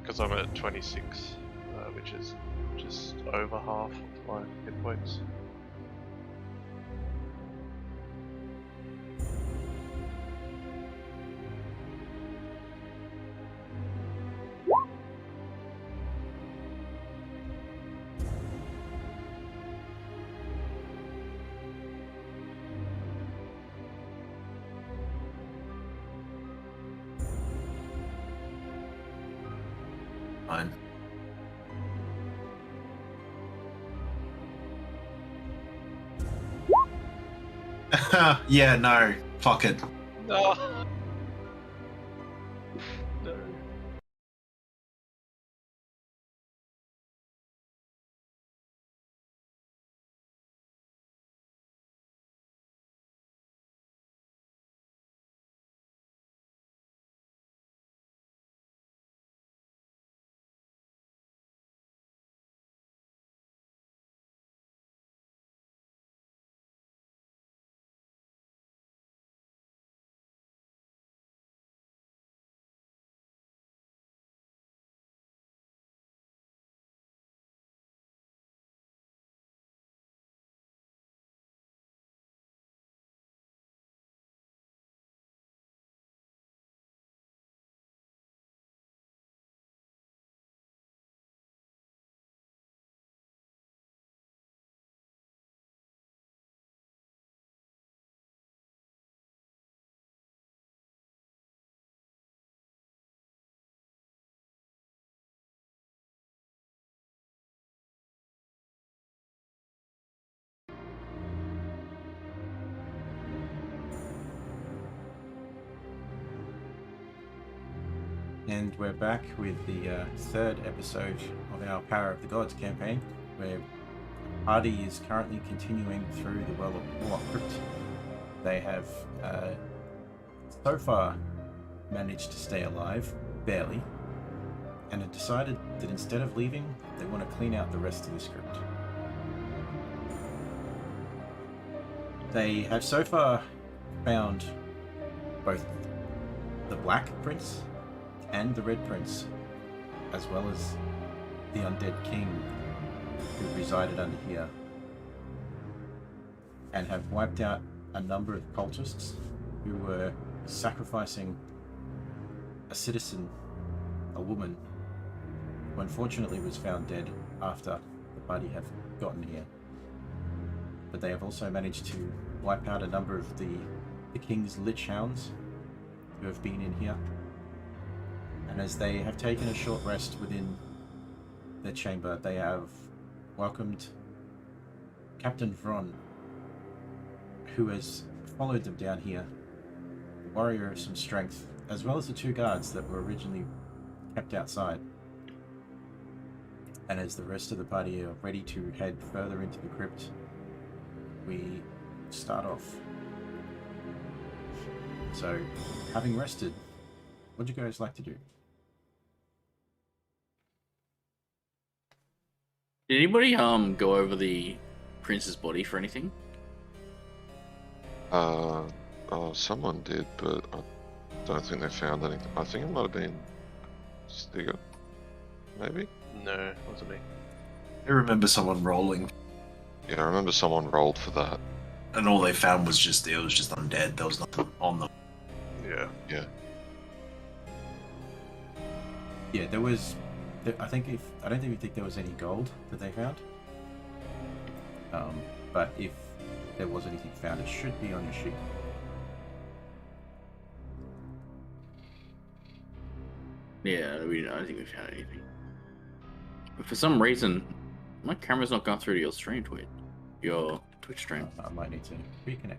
because I'm at 26, which is just over half of my hit points. Fine. Yeah, no. Fuck it. No. No. And we're back with the third episode of our Power of the Gods campaign, where the party is currently continuing through the Well of Warlock Crypt. They have so far managed to stay alive, barely, and have decided that instead of leaving, they want to clean out the rest of this crypt. They have so far found both the Black Prince and the Red Prince, as well as the undead king who resided under here, and have wiped out a number of cultists who were sacrificing a citizen, a woman, who unfortunately was found dead after the party have gotten here. But they have also managed to wipe out a number of the king's lich hounds who have been in here. And as they have taken a short rest within their chamber, they have welcomed Captain Vron, who has followed them down here, a warrior of some strength, as well as the two guards that were originally kept outside. And as the rest of the party are ready to head further into the crypt, we start off. So, having rested, what do you guys like to do? Did anybody go over the prince's body for anything? Someone did, but I don't think they found anything. I think it might have been Stiger, maybe? No, it wasn't me. I remember someone rolling, Yeah, I remember someone rolled for that. and all they found was just undead. There was nothing on them. Yeah. Yeah. Yeah, there was. I don't think there was any gold that they found. But if there was anything found, it should be on your sheet. Yeah, I don't think we found anything. But for some reason, my camera's not going through to your stream, your Twitch stream. I might need to reconnect.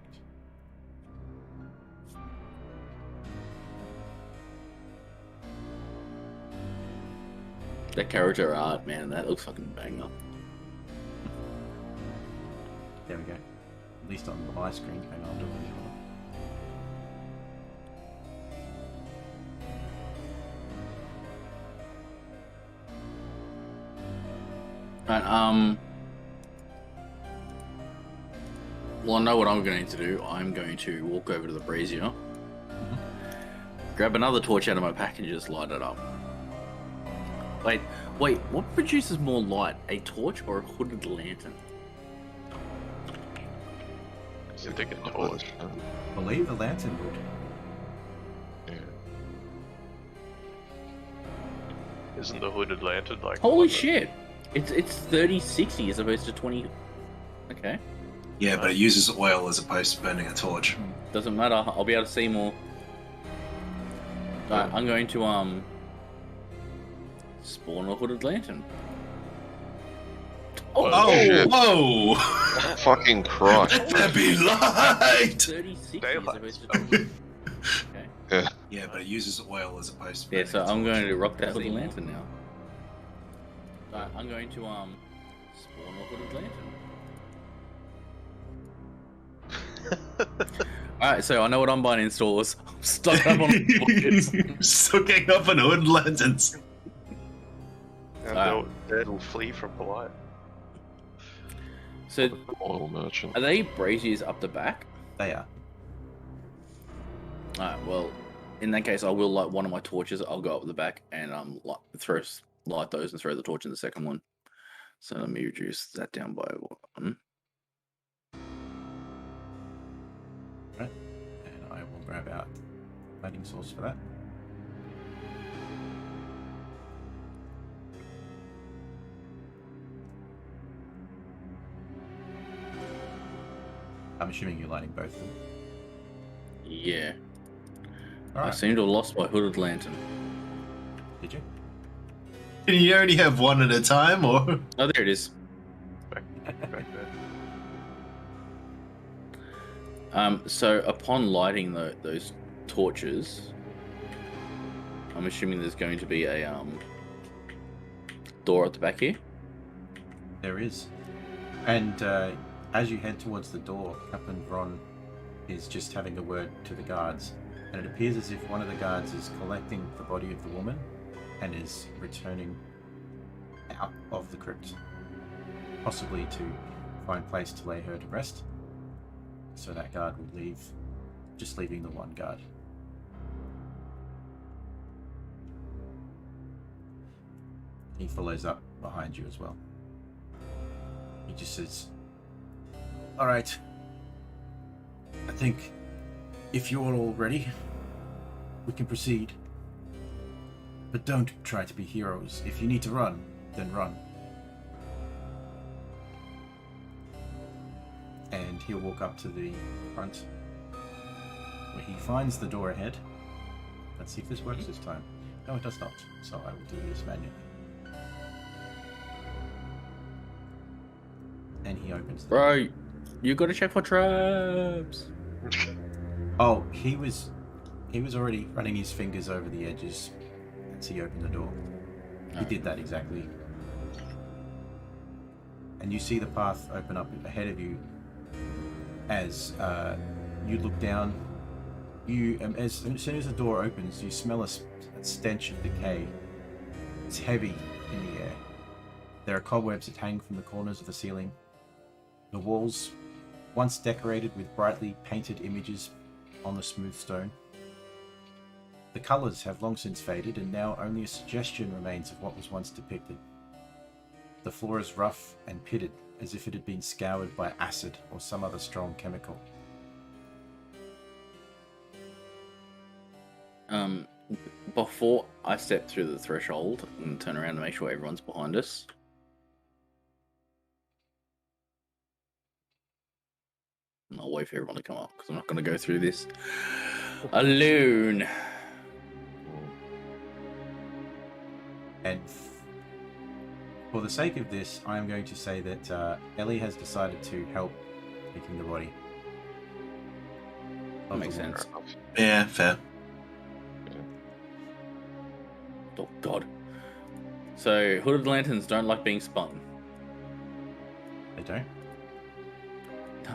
That character art, man, that looks fucking banger. There we go. At least on my screen. Hang on, I'll do it as well. Right, well, I know what I'm going to do. I'm going to walk over to the brazier, grab another torch out of my pack and just light it up. Wait, what produces more light, a torch or a hooded lantern? I think a Not torch. really, I believe the lantern would. Yeah. Isn't the hooded lantern like? Holy one that- shit! It's 3060 as opposed to 20. Okay, Yeah, but it uses oil as opposed to burning a torch. doesn't matter. I'll be able to see more. Alright, I'm going to spawn a hooded lantern. Oh, shit. Whoa! Fucking Christ. Let there be light! 3060 as Daylight. opposed to 20. Okay. Yeah. Yeah, but it uses oil as opposed to Yeah, burning so a I'm torch. going to rock that hooded lantern now. Alright, I'm going to spawn a hooded lantern. Alright, so I know what I'm buying in stores. I'm stuck up on buckets. Stocking up on hood lanterns. And Alright. they'll flee from the light. So Oil merchant. are they braziers up the back? They are. Alright, well, in that case, I will light one of my torches. I'll go up the back and light those and throw the torch in the second one. So let me reduce that down by one. Right. And I will grab out lighting source for that. I'm assuming you're lighting both of them. Yeah. I Alright. seem to have lost my hooded lantern. Did you? Can you only have one at a time, or? Oh, there it is. Back there. So upon lighting those torches, I'm assuming there's going to be a door at the back here. There is. And as you head towards the door, Captain Vron is just having a word to the guards. And it appears as if one of the guards is collecting the body of the woman and is returning out of the crypt. Possibly to find a place to lay her to rest. So that guard would leave, just leaving the one guard. He follows up behind you as well. He just says, "Alright. I think if you're all ready, we can proceed. But don't try to be heroes. If you need to run, then run." And he'll walk up to the front, where he finds the door ahead. Let's see if this works this time. No, it does not. So I will do this manually. And he opens the door. Bro, you gotta check for traps. Oh, he was already running his fingers over the edges as he opened the door. He did that exactly. And you see the path open up ahead of you as you look down. As soon as the door opens, you smell a stench of decay. It's heavy in the air. There are cobwebs that hang from the corners of the ceiling. The walls, once decorated with brightly painted images on the smooth stone. The colours have long since faded, and now only a suggestion remains of what was once depicted. The floor is rough and pitted, as if it had been scoured by acid or some other strong chemical. Before I step through the threshold and turn around to make sure everyone's behind us, I'll wait for everyone to come up because I'm not going to go through this alone. And for the sake of this, I am going to say that Ellie has decided to help picking the body. That of makes the woman. sense. Yeah, fair. Oh God. So hooded lanterns don't like being spun. They don't?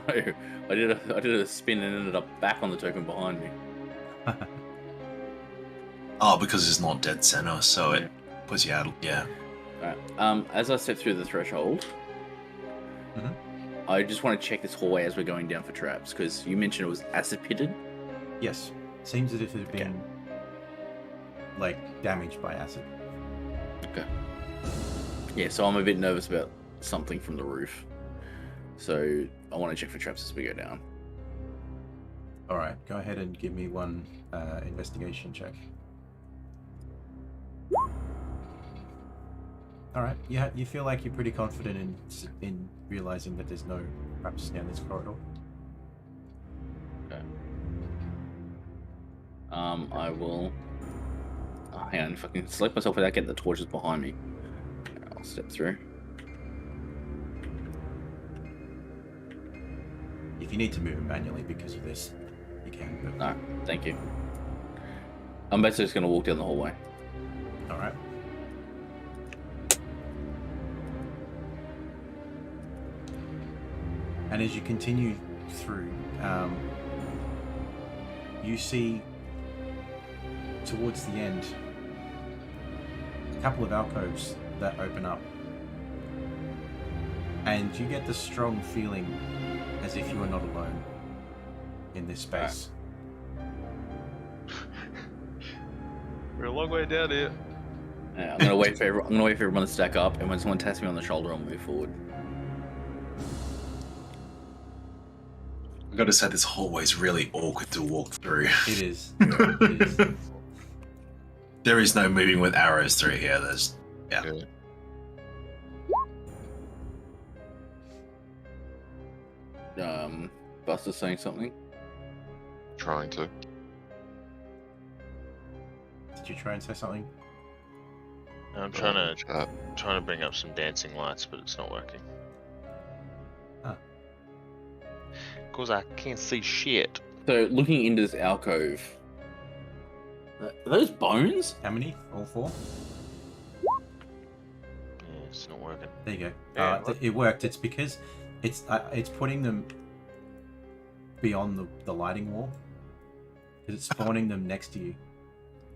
No, I did a spin and ended up back on the token behind me. Oh, because it's not dead center, so it Yeah. puts you out. Yeah. Alright. As I step through the threshold, Mhm. I just want to check this hallway as we're going down for traps because you mentioned it was acid pitted. Yes. Seems as if it had been, like, damaged by acid. Okay. Yeah, so I'm a bit nervous about something from the roof. So I want to check for traps as we go down. All right, go ahead and give me one investigation check. All right, you feel like you're pretty confident in realizing that there's no traps down this corridor. Okay. I will. Oh, hang on, if I can select myself without getting the torches behind me, I'll step through. If you need to move it manually because of this, you can. But... No, thank you. I'm basically just going to walk down the hallway. All right. And as you continue through, you see towards the end a couple of alcoves that open up, and you get the strong feeling as if you are not alone in this space. We're a long way down here. Yeah, I'm gonna wait for everyone to stack up, and when someone taps me on the shoulder, I'll move forward. I gotta say, this hallway's really awkward to walk through. It is. It is. There is no moving with arrows through here. There's yeah. Buster's saying something. Trying to. Did you try and say something? I'm Chat. trying to bring up some dancing lights, but it's not working. Huh. Cause I can't see shit. So, looking into this alcove, are those bones? How many? All four? Yeah, it's not working. There you go. Yeah, what? It worked. It's because it's putting them beyond the lighting wall. Because it's spawning them next to you.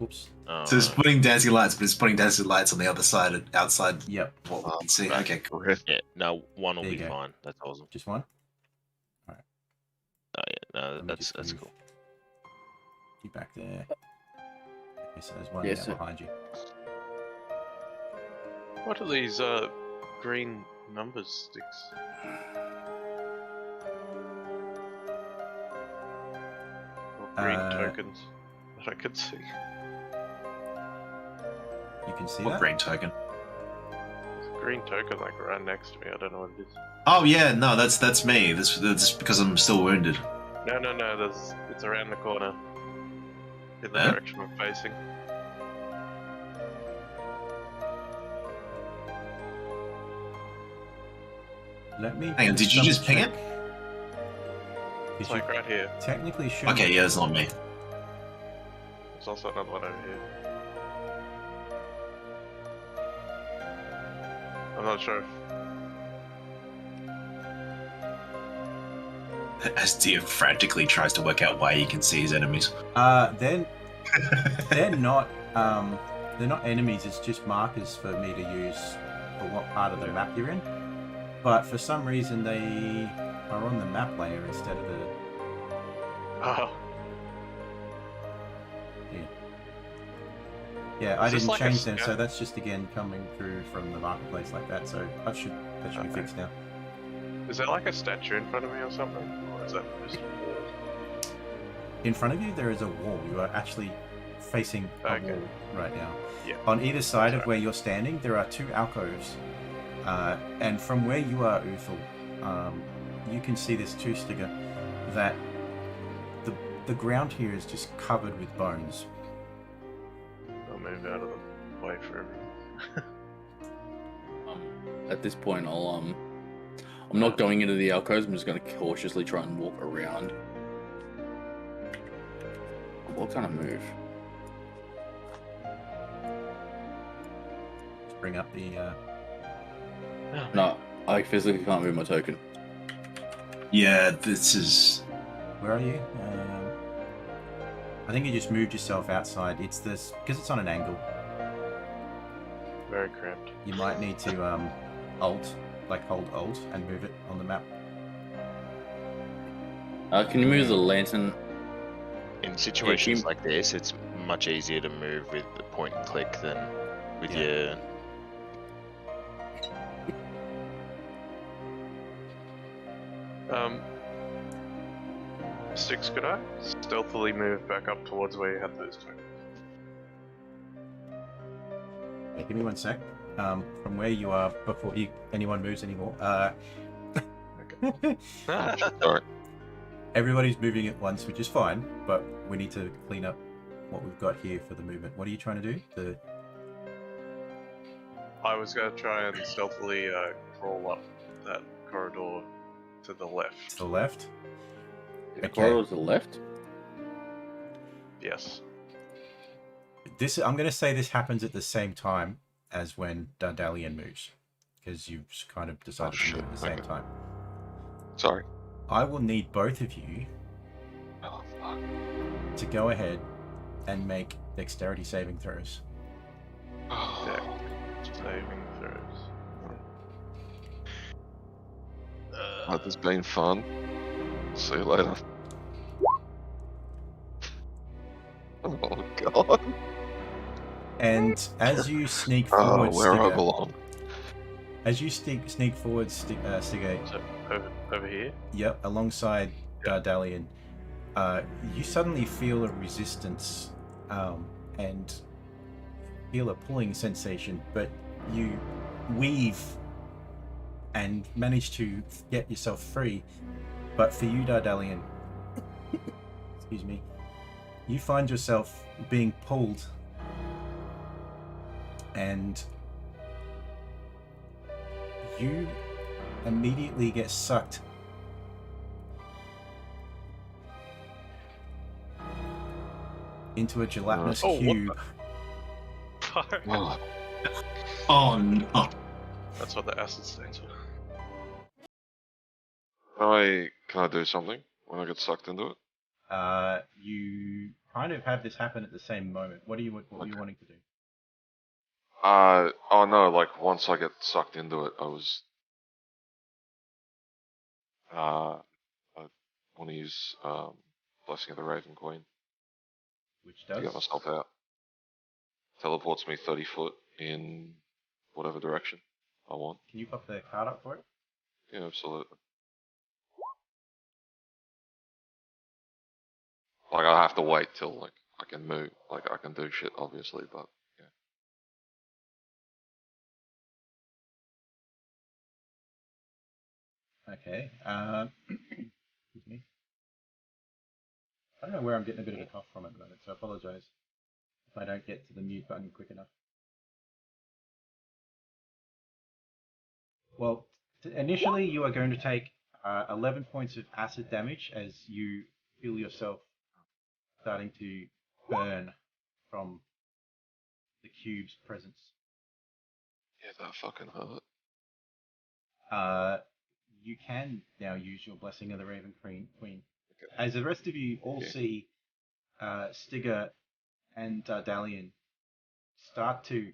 Oops. Oh, So it's putting dancing lights, but it's putting dancing lights on the other side, outside Yep. what we can see. right. Okay, cool. yeah, no, one will There be you go. fine. That's awesome. Just one. Oh yeah, no, Let me that's just move cool. You back there. Okay, so there's one Yeah, down so- behind you. What are these green number sticks? Or green tokens that I could see. You can see What that. green token? There's a green token like right next to me. I don't know what it is. Oh yeah, no, that's me. That's because I'm still wounded. No, it's around the corner. In the Huh? direction I'm facing. Let me. Hang on, did you just ping it? It's Because you like right here. technically should. Okay, yeah, it's not me. There's also another one over here. I'm not sure if As Deer frantically tries to work out why he can see his enemies. Then they're not. They're not enemies. It's just markers for me to use for what part of the map you're in. But for some reason, they are on the map layer instead of the. Oh, Yeah, I Is this didn't like a change them, scan? so that's just again coming through from the marketplace like that. So that should be Okay. fixed now. is there like a statue in front of me or something? Or is that just a wall? In front of you, there is a wall. You are actually facing a Okay. wall right now. Yeah. On either side of Sorry. where you're standing, there are two alcoves. And from where you are, Uthal, you can see this two-sticker that the ground here is just covered with bones. I'll move out of the way for everything. At this point, I'm not going into the alcoves. I'm just going to cautiously try and walk around. What kind of move? Let's bring up the. No, I physically can't move my token. Yeah, this is. Where are you? I think you just moved yourself outside. It's this because it's on an angle. Very cramped. You might need to hold Alt, and move it on the map. Can you move the lantern? In situations you- like this, it's much easier to move with the point and click than with Yeah. your Six, could I stealthily move back up towards where you had those two? Okay, give me 1 sec. From where you are before anyone moves anymore. Sorry. Everybody's moving at once, which is fine, but we need to clean up what we've got here for the movement. What are you trying to do? I was going to try and stealthily crawl up that corridor to the left. To the left? The Okay. corridor to the left. Yes. I'm going to say this happens at the same time as when Dardalian moves, because you've kind of decided to move at the same time. Sorry. I will need both of you Oh, fuck. to go ahead and make dexterity saving throws. Deck saving throws. This has been fun. See you later. Oh god. And as you sneak Oh, forward, where I Stigger, belong. as you sneak forward, Stigger, So over here. yep, alongside Dardalian, you suddenly feel a resistance and feel a pulling sensation, but you weave and manage to get yourself free. But for you, Dardalian, excuse me, you find yourself being pulled, and you immediately get sucked into a gelatinous Oh, what cube. Oh, Oh no. That's what the acid stains are. can I do something when I get sucked into it? You kind of have this happen at the same moment. What are you Okay. wanting to do? Oh no, like once I get sucked into it, I want to use Blessing of the Raven Queen Which to does? get myself out. Teleports me 30 foot in whatever direction I want. Can you pop the card up for it? Yeah, absolutely. Like I have to wait till like I can move, like I can do shit, obviously, but yeah. Okay. Excuse me. I don't know where I'm getting a bit of a cough from at the moment, so I apologise if I don't get to the mute button quick enough. Well, initially you are going to take 11 points of acid damage as you feel yourself starting to burn from the cube's presence. Yeah, that fucking hurt. You can now use your Blessing of the Raven Queen. Okay. As the rest of you all Okay. see Stigger and Dardalian start to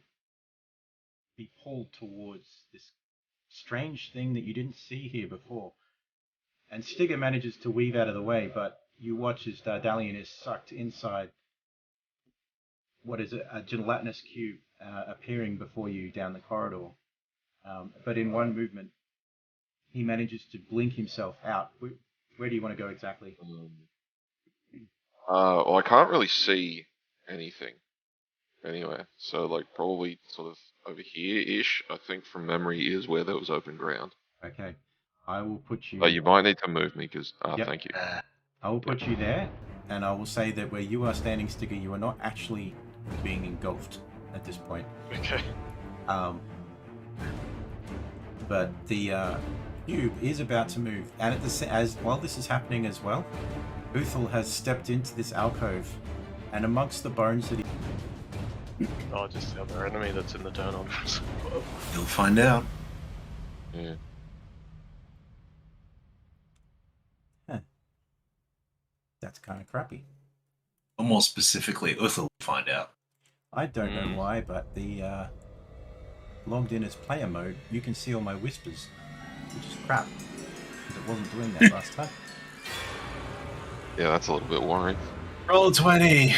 be pulled towards this strange thing that you didn't see here before. And Stigger manages to weave out of the way, but you watch as Dardalian is sucked inside what is a gelatinous cube appearing before you down the corridor. But in one movement, he manages to blink himself out. Where do you want to go exactly? Well, I can't really see anything anywhere, so like probably sort of over here-ish. I think from memory is where there was open ground. Okay, I will put you. But you might need to move me because Yep. thank you. I will put you there, and I will say that where you are standing, Stigger, you are not actually being engulfed at this point. Okay. But the cube is about to move, and while this is happening as well, Uthal has stepped into this alcove, and amongst the bones that Oh, just the other enemy that's in the turn-on. You'll find out. Yeah. that's kind of crappy. Or more specifically, Uthal will find out. I don't know why, but the logged in as player mode, you can see all my whispers, which is crap, because it wasn't doing that last time. Yeah, that's a little bit worrying. Roll 20.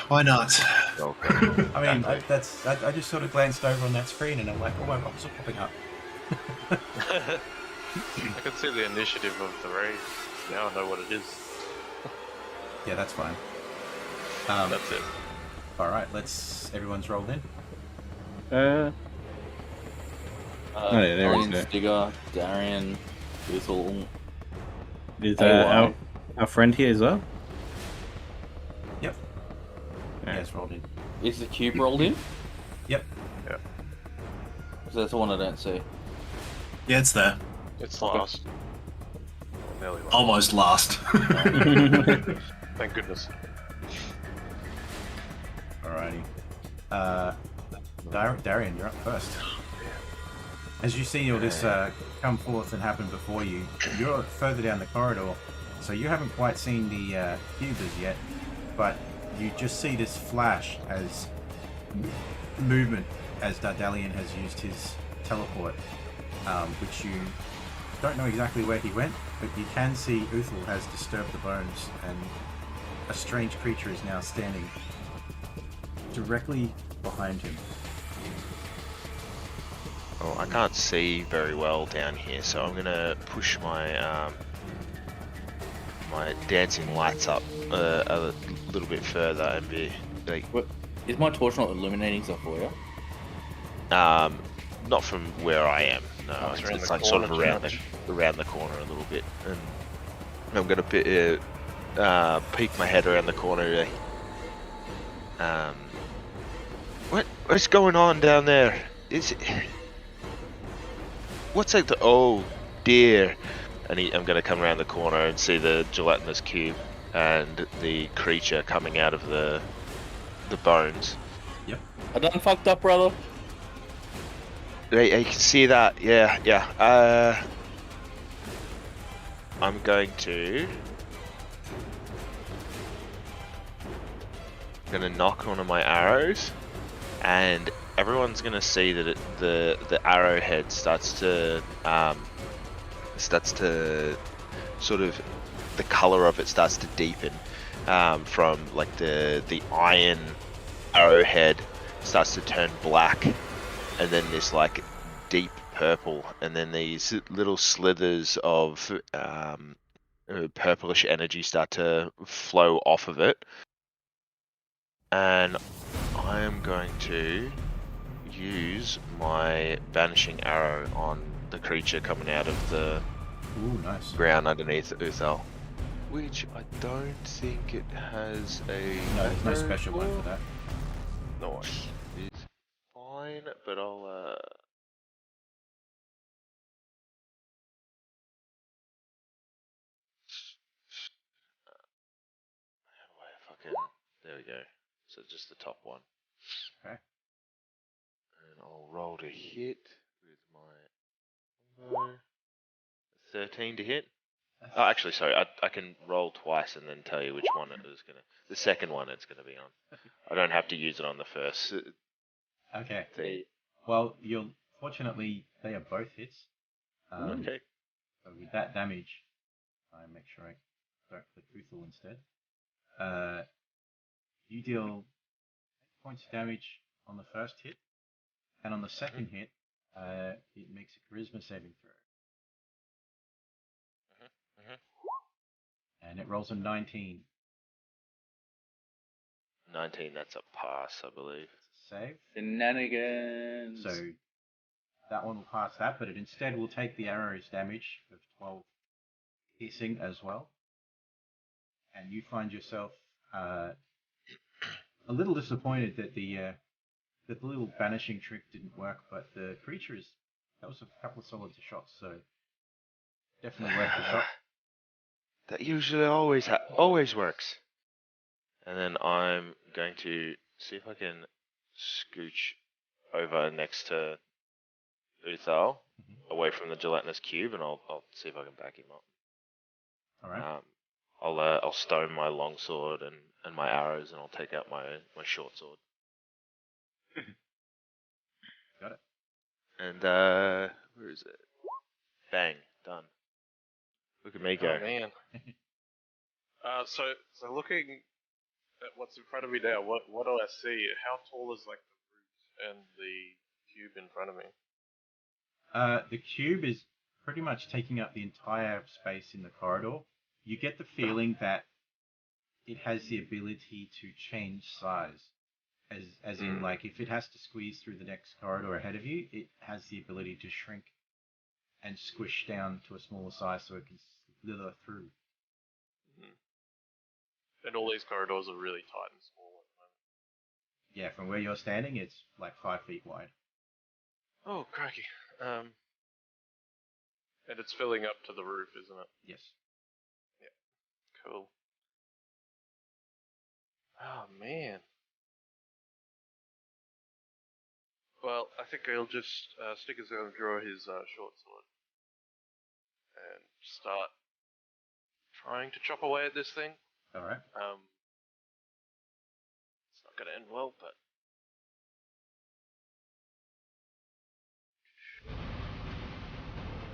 Why not? Okay. I mean, I just sort of glanced over on that screen, and I'm like, oh, my rocks are popping up. I can see the initiative of the raid. Now I know what it is. Yeah, that's fine. That's it. Alright, everyone's rolled in. Oh, yeah, there Alien is Stigger, Darian, Boothel. Is AY. our friend here as well? Yep. Yeah. Yes, rolled in. Is the cube rolled in? Yep. So that's the one I don't see. Yeah, it's there. It's Okay. last. Nearly last. Almost last. Thank goodness. Alrighty. Darian, you're up first. As you see all this come forth and happen before you, you're further down the corridor, so you haven't quite seen the cube as yet, but you just see this flash as movement as Dardalian has used his teleport, which you don't know exactly where he went, but you can see Uthal has disturbed the bones, and a strange creature is now standing directly behind him. Oh, I can't see very well down here, so I'm gonna push my my dancing lights up a little bit further and be like, What? Is my torch not illuminating stuff for you? not from where I am. No, Oh, it's around it's the like sort of corner too around the corner a little bit, and I'm gonna peek my head around the corner. What's going on down there? Is it? What's like the? Oh dear! And I'm gonna come around the corner and see the gelatinous cube and the creature coming out of the bones. I done fucked up, brother. Right, I can see that. Yeah. I'm going to. Gonna knock one of my arrows, and everyone's gonna see that the arrowhead starts to sort of, the color of it starts to deepen, from like the iron arrowhead starts to turn black, and then this like deep purple, and then these little slithers of purplish energy start to flow off of it. And I am going to use my banishing arrow on the creature coming out of the Ooh, nice. ground underneath Uthal, which I don't think it has a. No, there's no special one for that. No. It's fine, but I'll how do I fucking, there we go. So just the top one. Okay. And I'll roll to hit with my combo. 13 to hit. Oh, actually, sorry. I can roll twice and then tell you which one it is gonna. The second one it's gonna be on. I don't have to use it on the first Okay. thing. Well, fortunately, they are both hits. Okay. So with that damage, I make sure I go for Uthal instead. You deal 8 points of damage on the first hit, and on the second hit, it makes a charisma saving throw. And it rolls a 19. 19. That's a pass, I believe. Save. Shenanigans. So that one will pass that, but it instead will take the arrow's damage of 12 piercing as well. And you find yourself a little disappointed that the little banishing trick didn't work, but the creature that was a couple of solid shots, so definitely worth the shot. That usually always works. And then I'm going to see if I can scooch over next to Uthal, away from the gelatinous cube, and I'll see if I can back him up. All right. I'll stone my longsword and my arrows, and I'll take out my short sword. Got it. And where is it? Bang, done. Look at me go. Oh man. So looking at what's in front of me now, what do I see? How tall is like the root and the cube in front of me? The cube is pretty much taking up the entire space in the corridor. You get the feeling that it has the ability to change size. As in, like, if it has to squeeze through the next corridor ahead of you, it has the ability to shrink and squish down to a smaller size so it can slither through. And all these corridors are really tight and small at the moment. Yeah, from where you're standing, it's like 5 feet wide. Oh, crikey. And it's filling up to the roof, isn't it? Yes. Cool. Oh, man. Well, I think he'll just, Sticker's going to draw his short sword and start trying to chop away at this thing. Alright. It's not going to end well, but...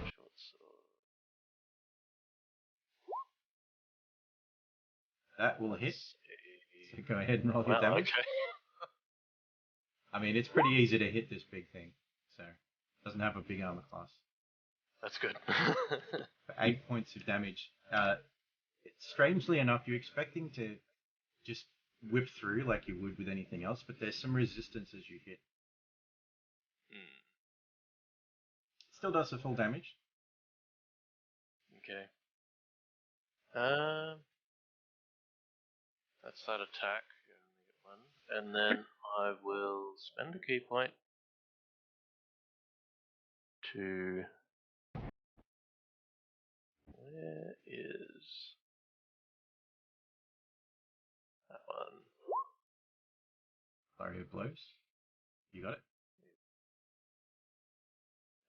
Short sword. That will hit. So go ahead and roll your Well, damage. okay. I mean, it's pretty easy to hit this big thing, so it doesn't have a big armor class. That's good. For 8 points of damage. Strangely enough, you're expecting to just whip through like you would with anything else, but there's some resistance as you hit. Still does the full damage. Okay. That's that attack. You only get one. And then I will spend a key point to... Where is that one? Flurry of blows. You got it.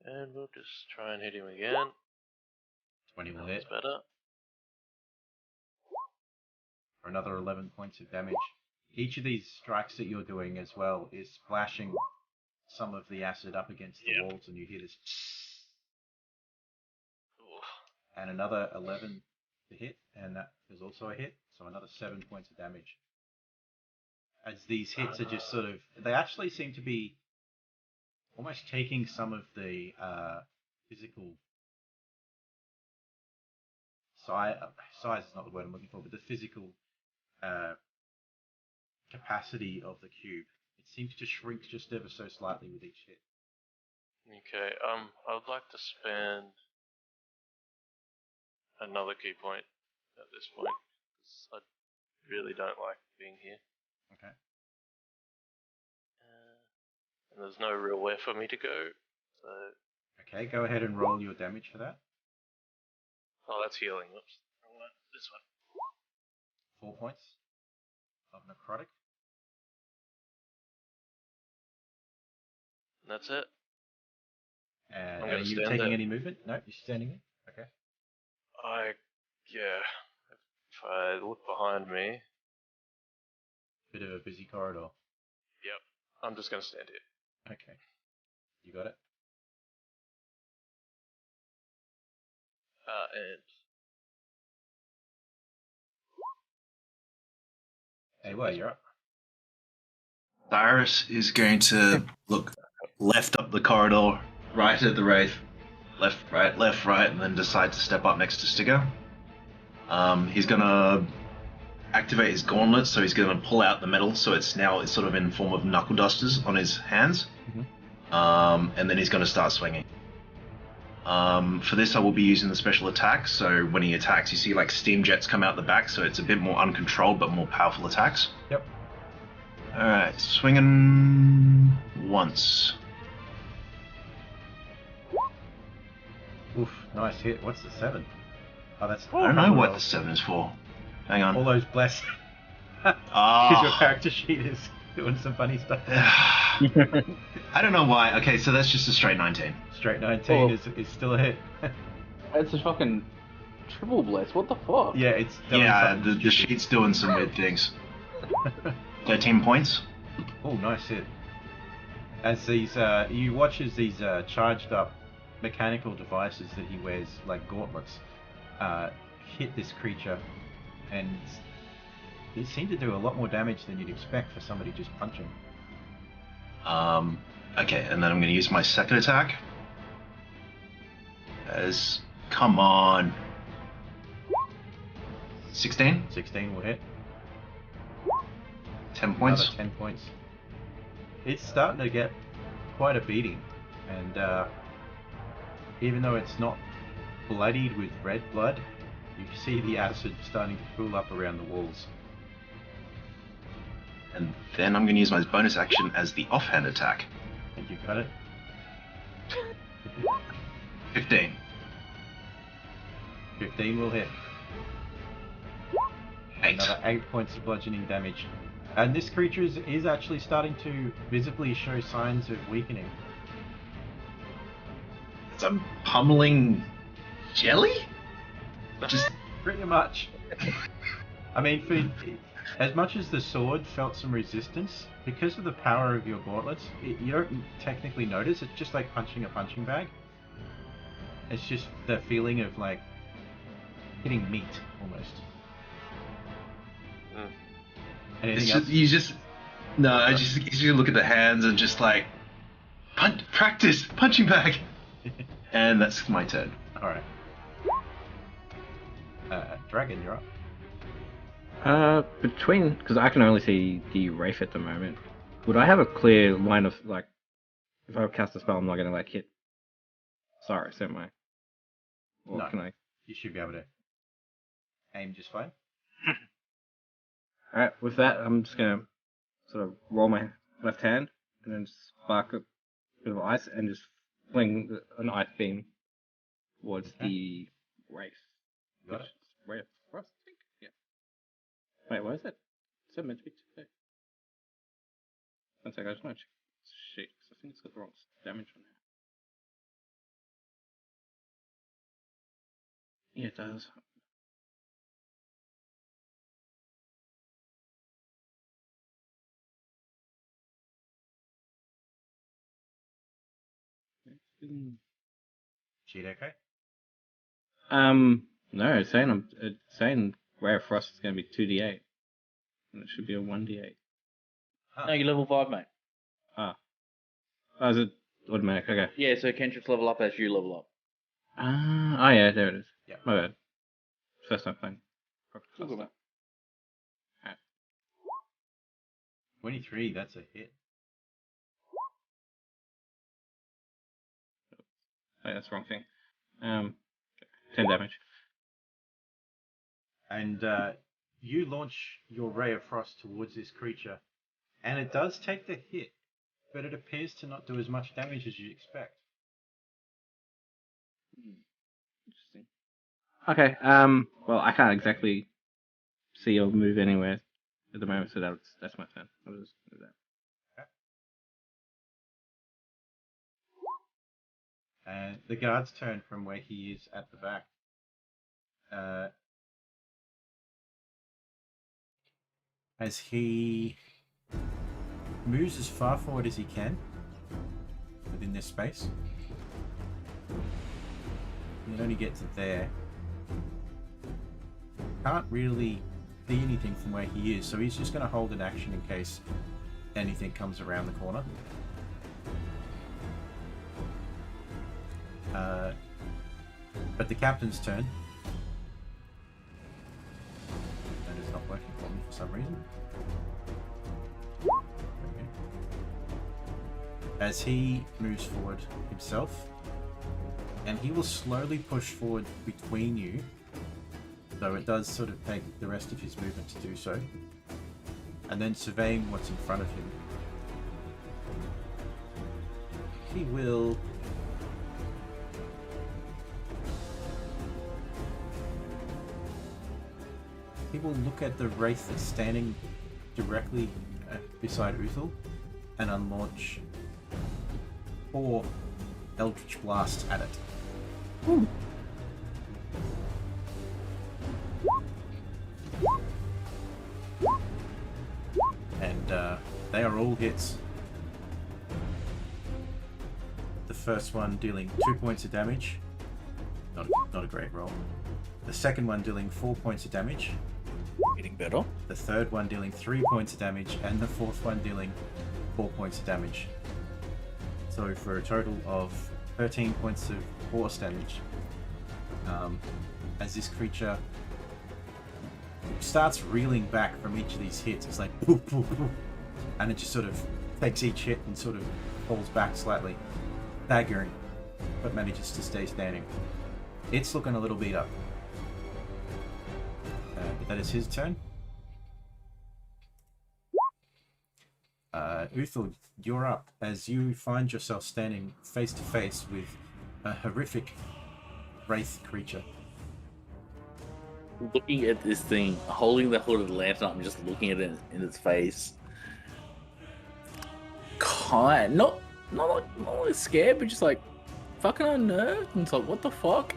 And we'll just try and hit him again. 20 will That's hit. better. For another 11 points of damage. Each of these strikes that you're doing as well is splashing some of the acid up against the walls, and you hear this. And another 11 to hit, and that is also a hit, so another 7 points of damage. As these hits are just sort of, they actually seem to be almost taking some of the physical size is not the word I'm looking for, but the physical capacity of the cube. It seems to shrink just ever so slightly with each hit. Okay, I would like to spend another key point at this point, because I really don't like being here. Okay. And there's no real where for me to go, so... Okay, go ahead and roll your damage for that. Oh, that's healing. Oops. Wrong one. This one. 4 points of necrotic. And that's it. And I'm are gonna you stand taking there. any movement? No, you're standing in. Okay. Yeah. If I look behind me... Bit of a busy corridor. Yep. I'm just gonna stand here. Okay. You got it? And... Hey, well, you're up. Cyrus is going to look left up the corridor, right at the Wraith, left, right, and then decide to step up next to Sticker. He's going to activate his gauntlet, so he's going to pull out the metal, so it's sort of in form of knuckle dusters on his hands. And then he's going to start swinging. For this, I will be using the special attack, so when he attacks, you see like steam jets come out the back, so it's a bit more uncontrolled but more powerful attacks. Yep. Alright, swinging once. Oof, nice hit. What's the 7? Oh, that's... I don't know what the 7 is for. Hang on. All those bless. Because your character sheet is doing some funny stuff. I don't know why. Okay, so that's just a straight 19. Straight 19 is still a hit. It's a fucking triple bless. What the fuck? Yeah, it's doing Yeah, something the sheet's doing some weird things. 13 points. Oh, nice hit. As these, you watch as these charged up mechanical devices that he wears, like gauntlets, hit this creature, and they seem to do a lot more damage than you'd expect for somebody just punching. Okay, and then I'm going to use my second attack. As come on. 16? 16 will hit. 10 points. Another 10 points. It's starting to get quite a beating, and even though it's not bloodied with red blood, you can see the acid starting to pool up around the walls. And then I'm going to use my bonus action as the offhand attack. And you got it. 15. 15 will hit. 8. Another 8 points of bludgeoning damage. And this creature is actually starting to visibly show signs of weakening. Some pummeling jelly? Just Pretty much. I mean, for as much as the sword felt some resistance, because of the power of your gauntlets, you don't technically notice. It's just like punching a punching bag. It's just the feeling of like hitting meat, almost. Anything it's else? just, you just no. I just you look at the hands and just like practice punching bag, and that's my turn. All right. Dragon, you're up. Between, because I can only see the Wraith at the moment. Would I have a clear line of like, if I cast a spell, I'm not gonna like hit Cyrus, am I? Or No. can I? You should be able to aim just fine. Alright, with that, I'm just gonna sort of roll my left hand and then spark a bit of ice and just fling an ice beam towards the Wraith. Got it. Wraith Frost, I think? Yeah. Wait, what is it? Is that meant to be today? One second, I just want to check. Shit, 'cause I think it's got the wrong damage on it. Yeah, it does. Sheet okay? No, it's saying Ray of Frost is going to be 2d8. And it should be a 1d8. No, you're level 5, mate. Ah. Oh, is it automatic? Okay. Yeah, so cantrips level up as you level up. Oh yeah, there it is. Yeah. My bad. First time playing. All good, mate. 23, that's a hit. Oh, yeah, that's the wrong thing. 10 damage. And you launch your Ray of Frost towards this creature, and it does take the hit, but it appears to not do as much damage as you'd expect. Interesting. Okay, well, I can't exactly see or move anywhere at the moment, so that's my turn. I'll just do that. And the guard's turn from where he is at the back. As he moves as far forward as he can within this space. You can only get to there. Can't really see anything from where he is, so he's just going to hold an action in case anything comes around the corner. But the captain's turn. That is not working for me for some reason. Okay. As he moves forward himself, and he will slowly push forward between you, though it does sort of take the rest of his movement to do so, and then surveying what's in front of him, he will look at the wraith that's standing directly beside Uthal and unlaunch 4 Eldritch Blasts at it. Ooh. And they are all hits. The first one dealing 2 points of damage. Not a great roll. The second one dealing 4 points of damage. Getting better. The third one dealing 3 points of damage, and the fourth one dealing 4 points of damage. So for a total of 13 points of force damage. As this creature starts reeling back from each of these hits. It's like poof, poof, poof, and it just sort of takes each hit and sort of falls back slightly, staggering, but manages to stay standing. It's looking a little beat up. But that is his turn. Uthul, you're up as you find yourself standing face to face with a horrific wraith creature. Looking at this thing, holding the hooded lantern up and just looking at it in its face. Not like scared, but just like fucking unnerved. And it's like, what the fuck?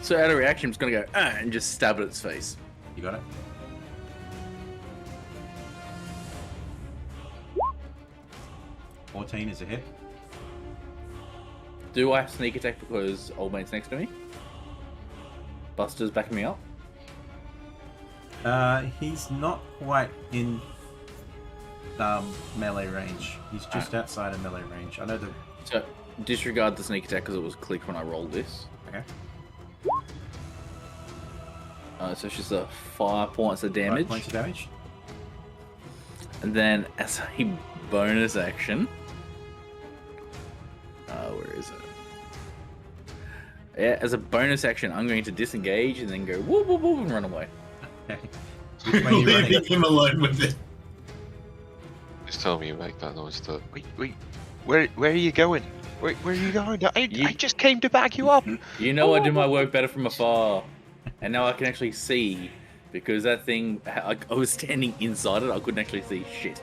So out of reaction, I'm just gonna go and just stab at its face. You got it? $14 is a hit. Do I have sneak attack because old mate's next to me? Buster's backing me up. He's not quite in melee range. He's just outside of melee range. I know the... So disregard the sneak attack because it was clicked when I rolled this. Okay. So it's just a 5 points of damage. 5 points of damage. And then as a bonus action... where is it? Yeah, as a bonus action, I'm going to disengage and then go whoop whoop whoop and run away. Okay. Which way are you running? Leaving him alone with it. Just tell me you make that noise too. Wait. Where are you going? Where are you going? I just came to back you up. You know I do my work better from afar. And now I can actually see, because that thing, I was standing inside it, I couldn't actually see shit.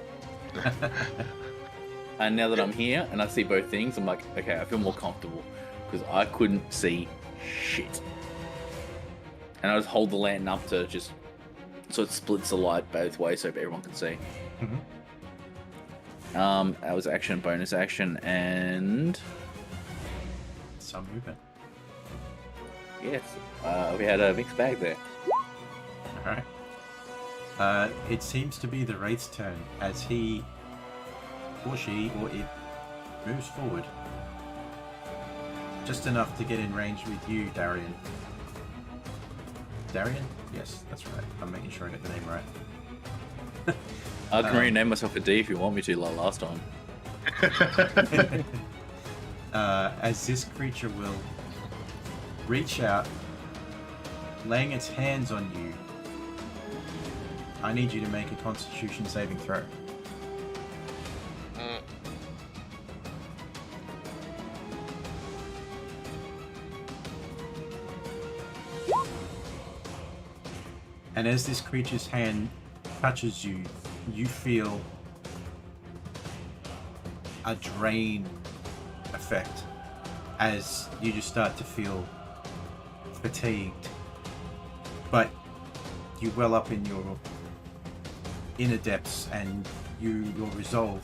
And now that I'm here and I see both things, I'm like, okay, I feel more comfortable, because I couldn't see shit. And I just hold the lantern up to just, so it splits the light both ways so everyone can see. Mm-hmm. That was action, bonus action, and... Some movement. Yes, we had a mixed bag there. Alright. It seems to be the Wraith's turn as he, or she, or it moves forward. Just enough to get in range with you, Darian. Darian? Yes, that's right. I'm making sure I get the name right. I can rename myself a D if you want me to, like last time. As this creature will reach out, laying its hands on you. I need you to make a Constitution saving throw. And as this creature's hand touches you, you feel a drain effect as you just start to feel fatigued. But you well up in your inner depths and your resolve,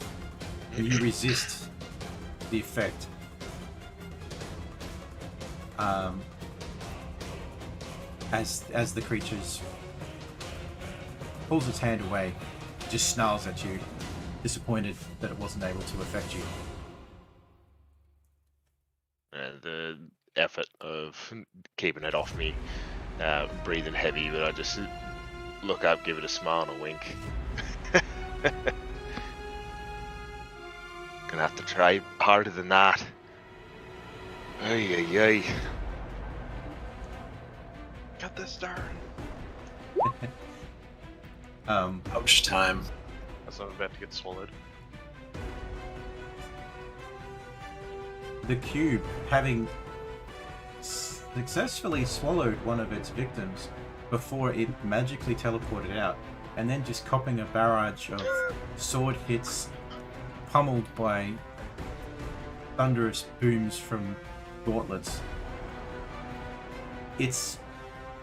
and you resist the effect. As the creature's pulls its hand away, just snarls at you, disappointed that it wasn't able to affect you. The effort of keeping it off me, breathing heavy, but I just look up, give it a smile and a wink. Gonna have to try harder than that. Ay. Got this, darn. Ouch time. As I'm about to get swallowed. The cube, having successfully swallowed one of its victims before it magically teleported out, and then just copping a barrage of sword hits, pummeled by thunderous booms from gauntlets. It's,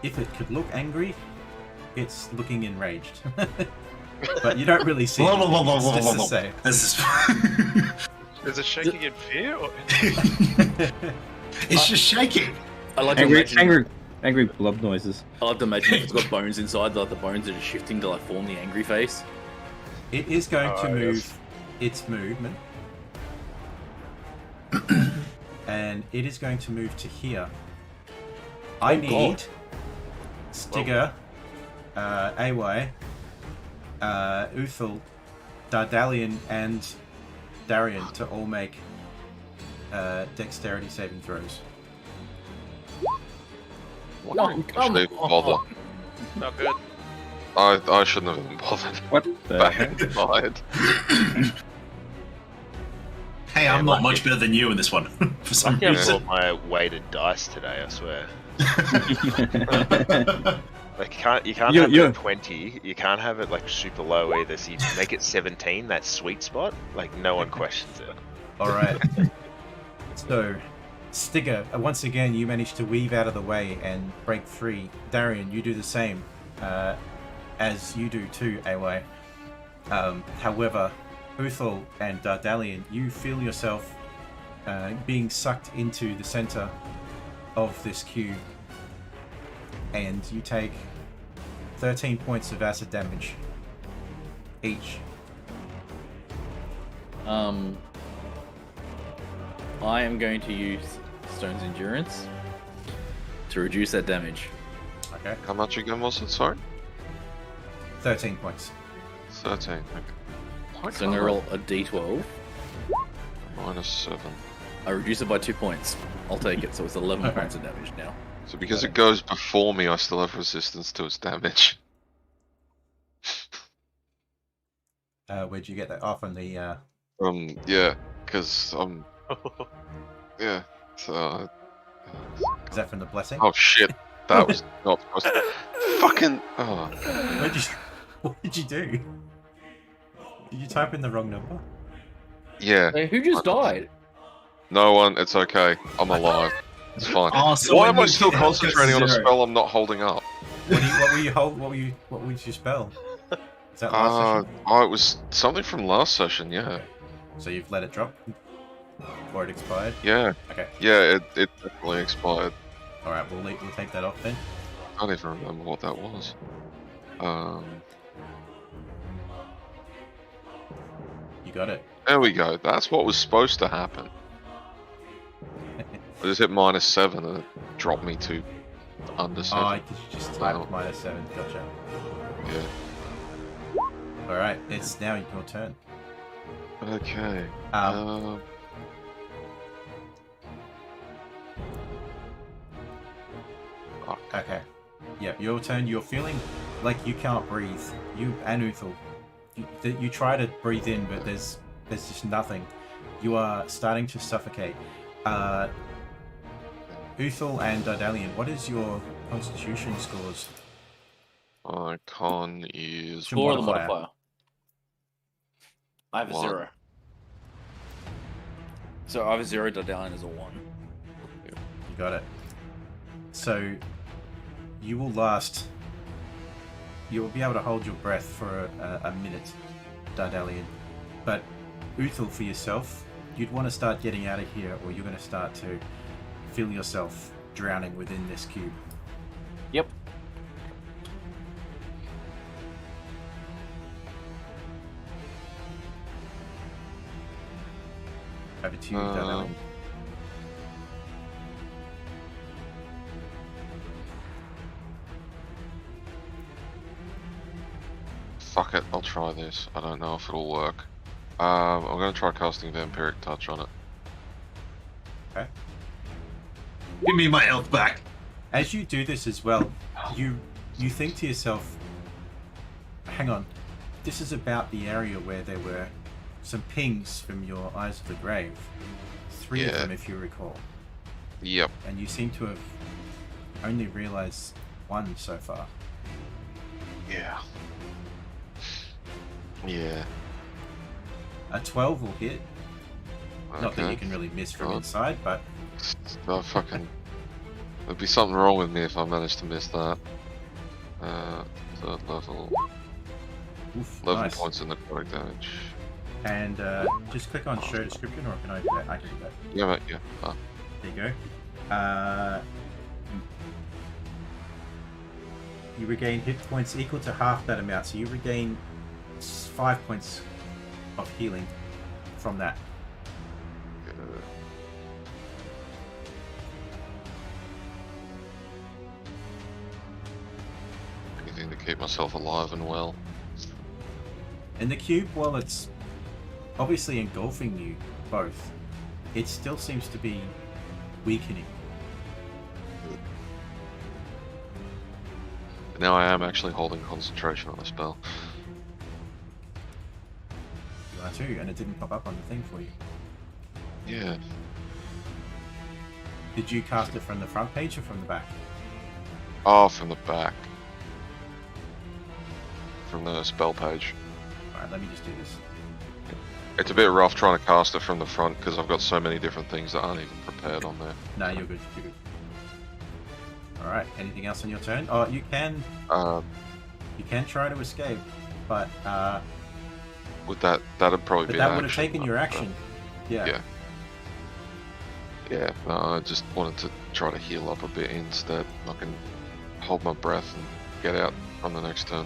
if it could look angry, it's looking enraged. But you don't really see it. It's just to say. This is... Is it shaking in fear? Or... it's just shaking. I like to imagine, Angry blob noises. I like to imagine if it's got bones inside, like the bones are just shifting to like form the angry face. It is going to move yes. its movement. And it is going to move to here. I Oh, need God. Stigger, AY, Uthal, Dardalian, and Darian to all make dexterity saving throws. Why No, did I come actually even bother? on. Not good. I shouldn't have even bothered. What the heck? Bad. Hey, I'm Yeah, not much better than you in this one, for some Lucky I reason. brought my weighted dice today, I swear. Like you can't have it at 20. You can't have it like super low either. So you make it 17. That sweet spot. Like no one questions it. All right. So, Stigger, once again, you manage to weave out of the way and break free. Darian, you do the same, as you do too, AY. However, Uthal and Dardalian, you feel yourself being sucked into the center of this cube, and you take 13 points of acid damage each. I am going to use Stone's Endurance to reduce that damage. Okay, How much again was it? Sorry? 13 points. 13. Okay. Why So I'm going to roll a d12. -7. I reduce it by 2 points. I'll take it, so it's 11 Okay. points of damage now. So because it goes before me, I still have resistance to its damage. Where'd you get that? Oh, from the... Yeah, because yeah. So. Is that from the blessing? Oh shit! That was not supposed to. Fucking. Oh. What did you do? Did you type in the wrong number? Yeah. Hey, who just died? No one. It's okay. I'm alive. It's fine. Oh, so Why when am I you still hit health goes to concentrating on a 0. spell I'm not holding up? What was your spell? Is that last session? Oh, it was something from last session. Yeah. So you've let it drop? Or it expired? Yeah. Okay. Yeah. It definitely expired. Alright, we'll take that off then. I don't even remember what that was. You got it. There we go. That's what was supposed to happen. I just hit -7 and it dropped me to under 7. Oh, did you just type Wow. -7? Gotcha. Yeah. Alright, it's now your turn. Okay. Okay. Yeah, your turn. You're feeling like you can't breathe. You and Uthal. You try to breathe in, but there's just nothing. You are starting to suffocate. Uthal and Dardalian, what is your constitution scores? Con is Score the modifier. modifier. I have a 1. 0. So I have a 0, Dardalian is a 1. You got it. So you will last. You will be able to hold your breath for a minute, Dardalian. But Uthal, for yourself, you'd want to start getting out of here, or you're going to start to feel yourself drowning within this cube. Yep. Over to you, Dardalian. Fuck it, I'll try this. I don't know if it'll work. I'm gonna try casting Vampiric Touch on it. Okay. Give me my health back. As you do this as well, you think to yourself, hang on, this is about the area where there were some pings from your Eyes of the Grave. 3 of Yeah. them, if you recall. Yep. And you seem to have only realized 1 so far. Yeah. Yeah. A 12 will hit. Not that you Okay. can really miss from Oh. inside, but Fucking. There'd be something wrong with me if I managed to miss that. Third level. oof, 11 nice. points in necrotic damage. And just click on show description, or can I do that? I can do that. Yeah, mate, yeah. There you go. You regain hit points equal to half that amount, so you regain 5 points of healing from that. keep myself alive and well. And the cube, while it's obviously engulfing you both, it still seems to be weakening. Now I am actually holding concentration on the spell. You are too, and it didn't pop up on the thing for you. Yeah. Did you cast it from the front page or from the back? Oh, from the back. From the spell page. Alright, let me just do this. It's a bit rough trying to cast it from the front because I've got so many different things that aren't even prepared on there. No, you're good. You're good. Alright, anything else on your turn? Oh, you can try to escape, but Would that'd probably be that an would have action, taken your action. Yeah. Yeah. Yeah, no, I just wanted to try to heal up a bit instead. I can hold my breath and get out on the next turn.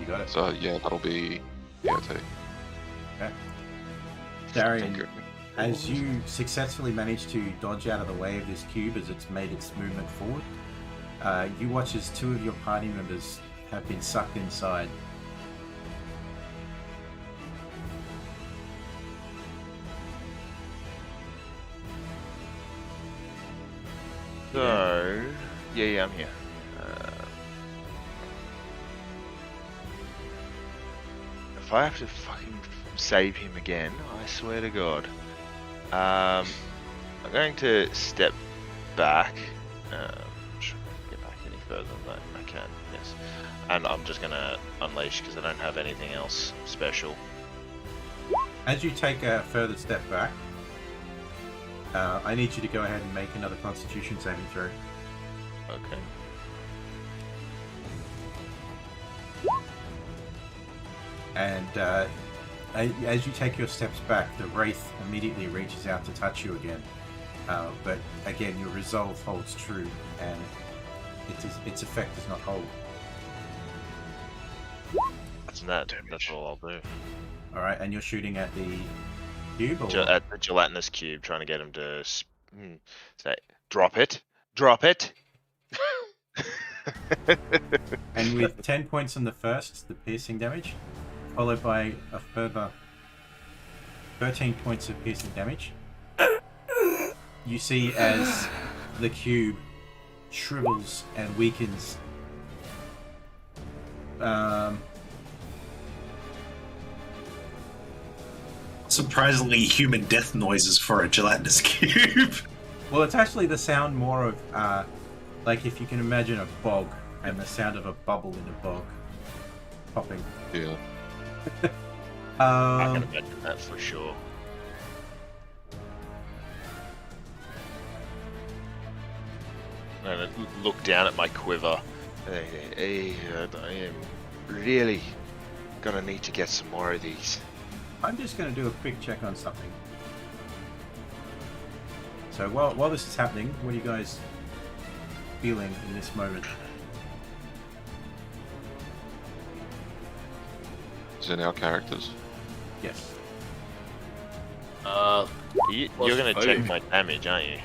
You got it. So yeah, that'll be EOT. Okay. Darian, Thank you. as you successfully manage to dodge out of the way of this cube as it's made its movement forward, you watch as two of your party members have been sucked inside. So, yeah, I'm here. If I have to fucking save him again, I swear to God. I'm going to step back. Should I get back any further than that? I can, yes. And I'm just going to unleash because I don't have anything else special. As you take a further step back, I need you to go ahead and make another Constitution saving throw. Okay. And as you take your steps back, the Wraith immediately reaches out to touch you again. But again, your resolve holds true, and its effect does not hold. That's all I'll do. Alright, and you're shooting at the cube? Or... At the gelatinous cube, trying to get him to say, drop it. Drop it. And with 10 points on the first, the piercing damage, followed by a further 13 points of piercing damage, you see as the cube shrivels and weakens. Surprisingly human death noises for a gelatinous cube. Well, it's actually the sound more of, like if you can imagine a bog and the sound of a bubble in a bog popping. Yeah. I can imagine that for sure. And I look down at my quiver. I am really gonna need to get some more of these. I'm just going to do a quick check on something. So while this is happening, what are you guys feeling in this moment? Is it our characters? Yes. You're gonna check my damage, aren't you?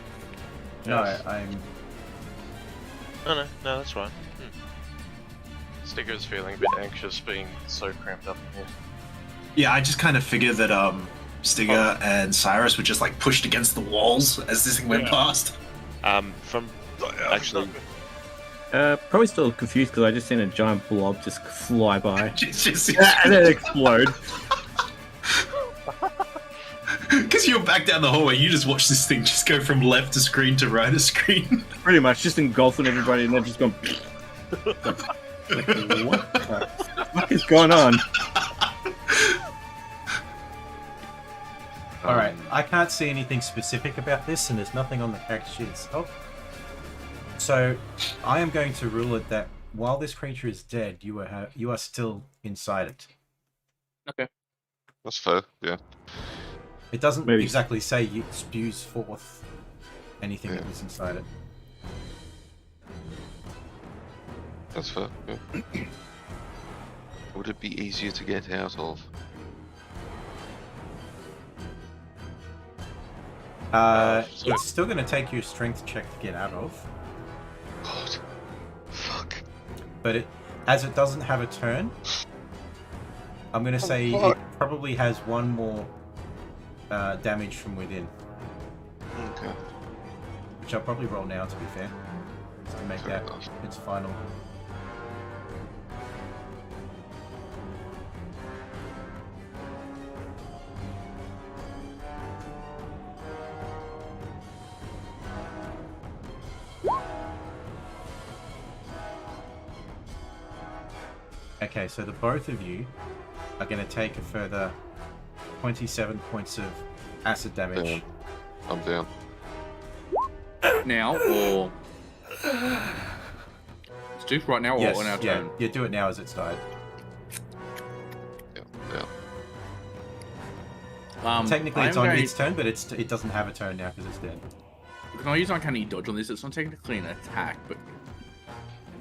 No, I'm... No, that's right. Stigger's feeling a bit anxious being so cramped up in here. Yeah, I just kind of figured that Stigger and Cyrus were just like pushed against the walls as this thing went past. From actually, Probably still confused because I just seen a giant blob just fly by Just and then explode. because you're back down the hallway, you just watch this thing just go from left of screen to right of screen. Pretty much, just engulfing everybody and then just going. Like, what the fuck is going on? Alright, I can't see anything specific about this, and there's nothing on the character sheet itself. So, I am going to rule it that while this creature is dead, you are still inside it. Okay. That's fair, yeah. It doesn't Maybe. exactly say it spews forth anything that Yeah. was inside it. That's fair, yeah. Would it be easier to get out of? It's still going to take you a strength check to get out of, God. Fuck. but as it doesn't have a turn, I'm going to say it probably has one more damage from within, Okay. which I'll probably roll now, to be fair, to make Fair that enough. its final. Okay, so the both of you are going to take a further 27 points of acid damage. Damn. I'm down. Now or let's do it right now or Yes, on our yeah, turn. yeah, do it now as it's died. Yeah. Technically, I it's am on going- its turn, but it doesn't have a turn now because it's dead. Can I use uncanny dodge on this? It's not technically an attack, but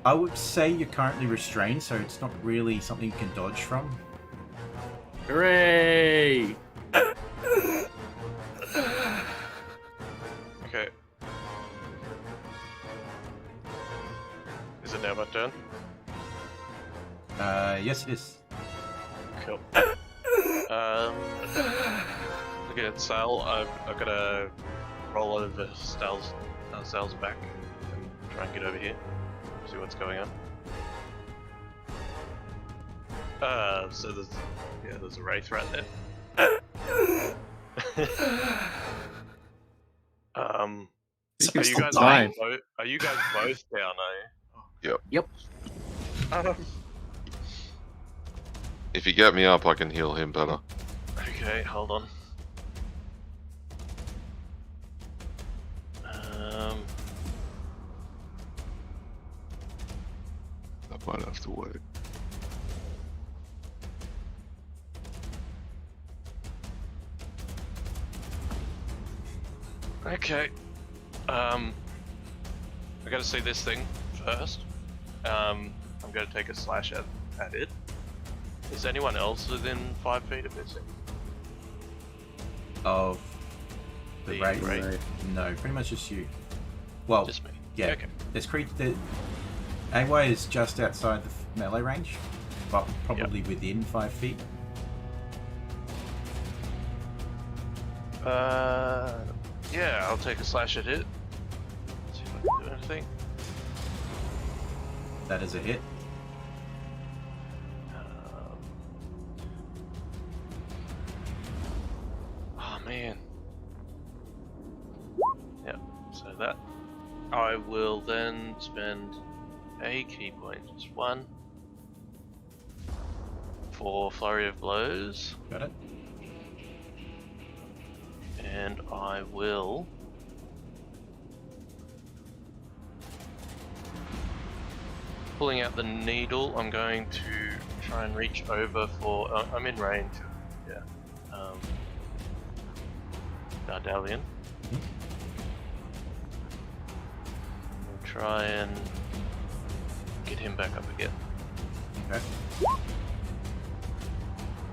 I would say you're currently restrained, so it's not really something you can dodge from. hooray! Okay. Is it now my turn? Yes, it is. Cool. Looking at Sal, I've got to roll over Sal's back and try and get over here. See what's going on. So there's a wraith right there. It's Are still you guys dying. are you guys both down? Yep. If you get me up, I can heal him better. Okay, hold on. I might have to wait. Okay. I gotta see this thing first. I'm gonna take a slash at it. Is anyone else within 5 feet of this thing? Of the The raid? wraith. No, pretty much just you. Well, Just me. yeah. Okay. There's AY is just outside the melee range, but probably within 5 feet. Yeah, I'll take a slash at it. See if I can do anything. That is a hit. Oh man. Yep, so that. I will then spend a key point, just one, for Flurry of Blows, Got it? and I will pulling out the needle. I'm going to try and reach over for. I'm in range. Yeah. Dardalian. We'll try and get him back up again. Okay.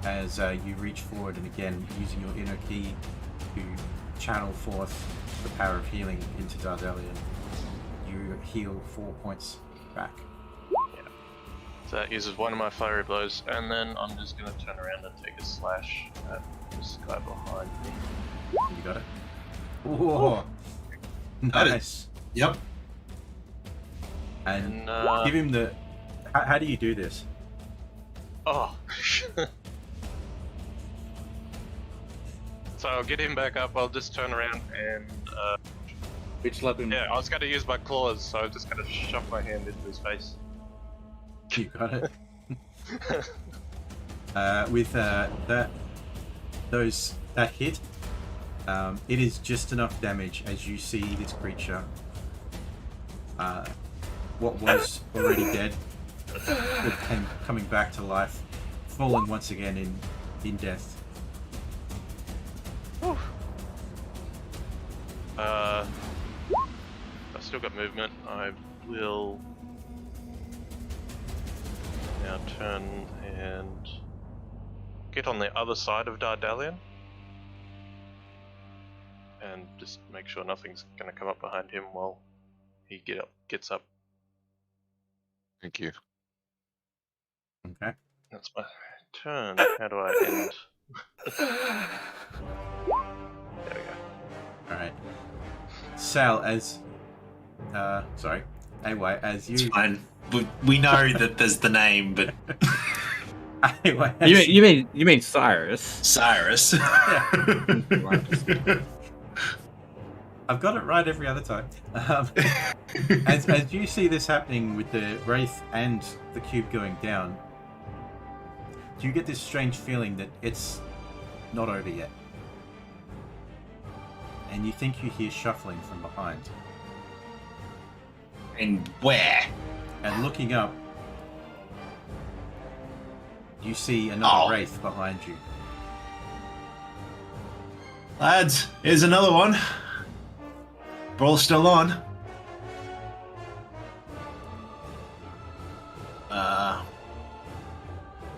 As you reach forward and again, using your inner key to channel forth the power of healing into Dardalian, you heal 4 points back. So that uses one of my flurry blows, and then I'm just going to turn around and take a slash at this guy behind me. You got it? Whoa! Got it. Nice. Yep. And And give him the... How do you do this? oh. So I'll get him back up. I'll just turn around and Bitch slap him. yeah, I was going to use my claws, so I'm just going to shove my hand into his face. You got it. With that hit, it is just enough damage as you see this creature, what was already dead, coming back to life, falling once again in death. I've still got movement. I will now turn and get on the other side of Dardalian and just make sure nothing's going to come up behind him while he gets up. Thank you. Okay. That's my turn. How do I end? There we go. All right. Sal, as sorry, AY, as It's you fine. We know that there's the name, but AY, as You mean Cyrus? Cyrus. I've got it right every other time. As you see this happening with the Wraith and the cube going down, you get this strange feeling that it's not over yet. And you think you hear shuffling from behind. And where? And looking up, you see another Wraith behind you. Lads, here's another one. Brawl's still on.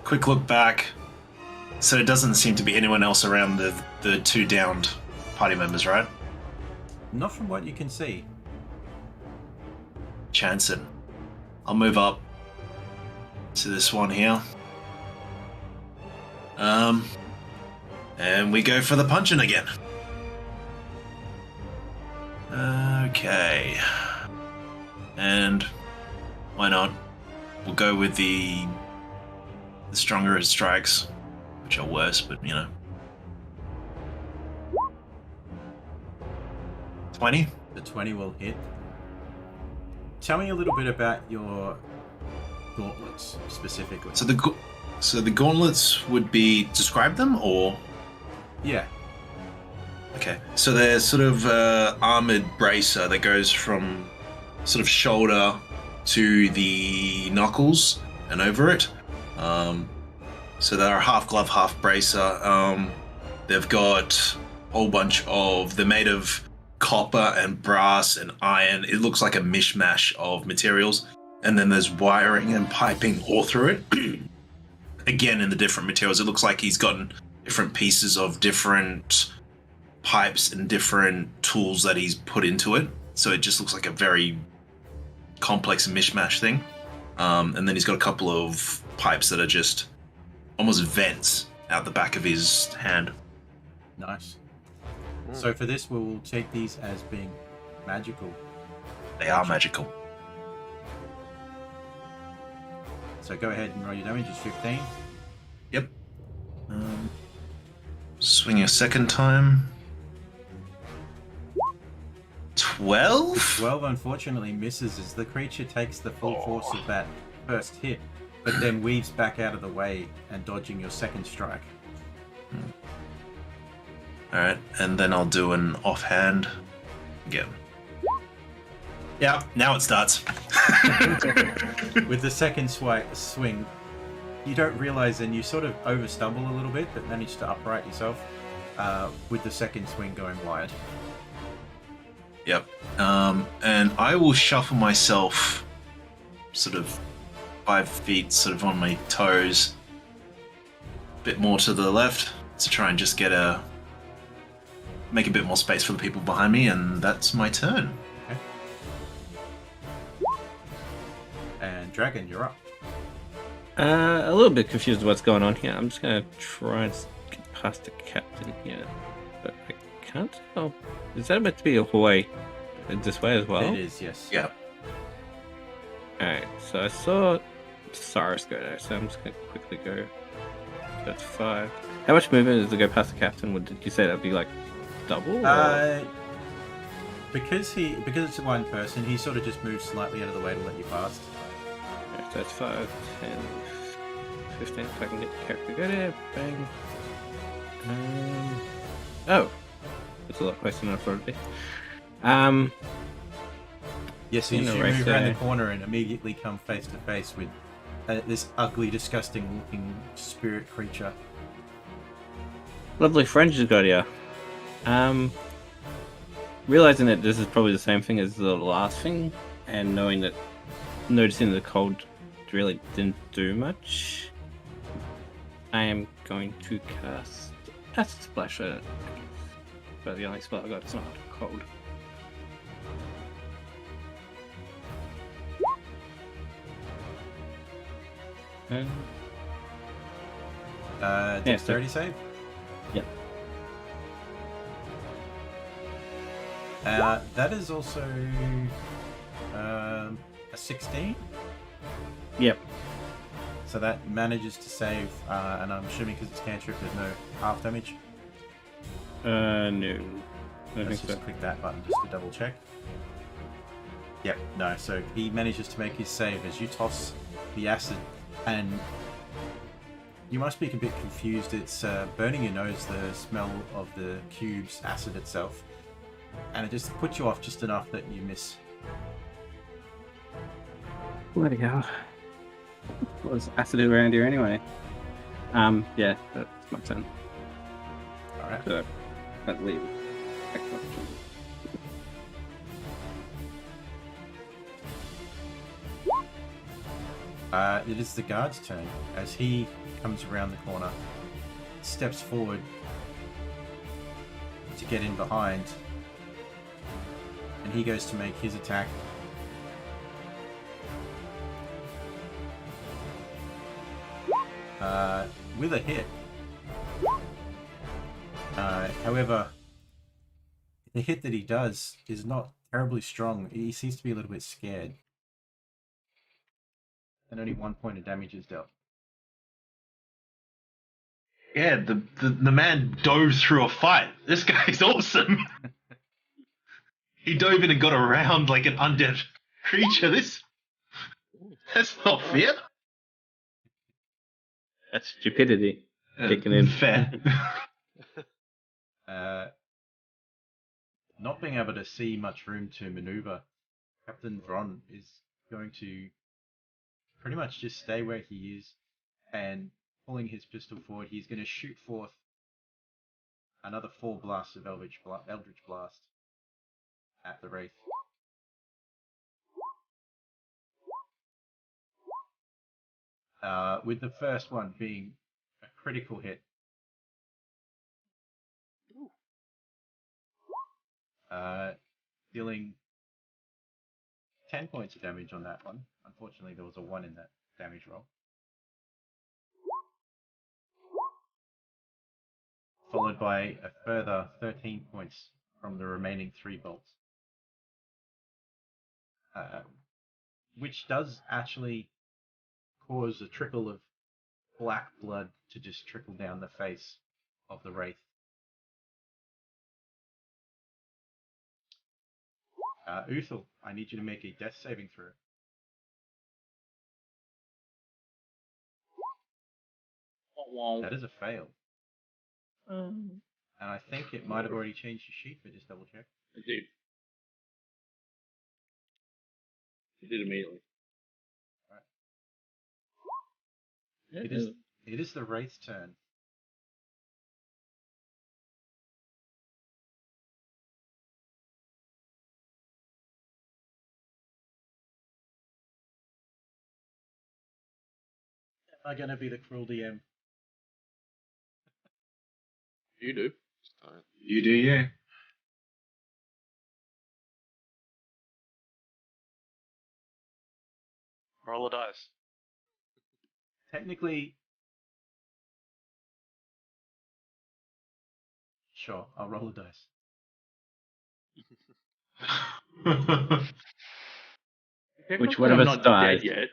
Quick look back. So it doesn't seem to be anyone else around the two downed party members, right? Not from what you can see. Chanson. I'll move up to this one here. And we go for the punching again. Okay. And why not? We'll go with the stronger it strikes, which are worse, but you know. 20? The 20 will hit. Tell me a little bit about your gauntlets specifically. So the gauntlets would be describe them or Yeah. okay. So they're sort of armored bracer that goes from sort of shoulder to the knuckles and over it. So they're half glove, half bracer. They've got a whole bunch of. They're made of copper and brass and iron. It looks like a mishmash of materials. And then there's wiring and piping all through it. Again, in the different materials, it looks like he's gotten different pieces of different pipes and different tools that he's put into it. So it just looks like a very complex mishmash thing. And then he's got a couple of pipes that are just almost vents out the back of his hand. Nice. So for this, we will take these as being magical. They are magical. So go ahead and roll your damage. It's 15. Yep. Swing a second time. 12? 12 unfortunately misses as the creature takes the full force of that first hit, but then weaves back out of the way and dodging your second strike. Alright, and then I'll do an offhand again. Yeah, now it starts. With the second swing, you don't realize, and you sort of overstumble a little bit, but manage to upright yourself with the second swing going wide. Yep. And I will shuffle myself sort of 5 feet sort of on my toes, a bit more to the left to try and just make a bit more space for the people behind me, and that's my turn. Okay. And Dragon, you're up. A little bit confused with what's going on here. I'm just gonna try and get past the captain here, but I can't tell. Is that meant to be a way this way as well? It is, yes. Yeah. Alright, so I saw Cyrus go there, so I'm just gonna quickly go. That's 5. How much movement is to go past the captain? Did you say that'd be like double? Or? Because it's one person, he sort of just moves slightly out of the way to let you past. Alright, so that's 5, 10, 15. If I can get the character to go there, bang. Oh, that's a lot closer than I thought it'd be. Yes, so you right move around the there. corner and immediately come face to face with this ugly, disgusting-looking spirit creature. Lovely friend you got here. Realizing that this is probably the same thing as the last thing, and noticing the cold really didn't do much, I am going to cast Acid Splash at it. But the only spell I got is not cold. And Dexterity save? Yep. That is also a 16. Yep. So that manages to save, and I'm assuming because it's cantrip, there's no half damage. No. I Let's think just so. click that button just to double check. Yep, no, so he manages to make his save as you toss the acid, and you must be a bit confused. It's burning your nose, the smell of the cube's acid itself, and it just puts you off just enough that you miss. Bloody hell. What was acid around here anyway? Yeah, that's my turn. Alright. So, I leave. It is the guard's turn as he comes around the corner, steps forward to get in behind, and he goes to make his attack. With a hit. However, the hit that he does is not terribly strong. He seems to be a little bit scared. And only 1 point of damage is dealt. Yeah, the man dove through a fight. This guy's awesome. He dove in and got around like an undead creature. That's not fair. That's stupidity. Kicking in. Fair. Not being able to see much room to maneuver, Captain Vron is going to pretty much just stay where he is, and pulling his pistol forward, he's going to shoot forth another 4 blasts of Eldritch Blast at the Wraith. With the first one being a critical hit. Dealing 10 points of damage on that one. Unfortunately, there was a 1 in that damage roll. Followed by a further 13 points from the remaining 3 bolts. Which does actually cause a trickle of black blood to just trickle down the face of the Wraith. Uthal, I need you to make a death saving throw. That is a fail. And I think it might have already changed your sheet, but just double check. It did. It did immediately. Right. Yeah, It is the Wraith's turn. Am I going to be the cruel DM? you do. Just don't. You do you. Roll a dice. Technically... Sure, I'll roll a dice. Which one of I'm us not dies? dead yet.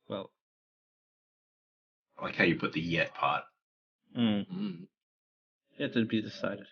Well, I like how you put the yet part. yet to be decided.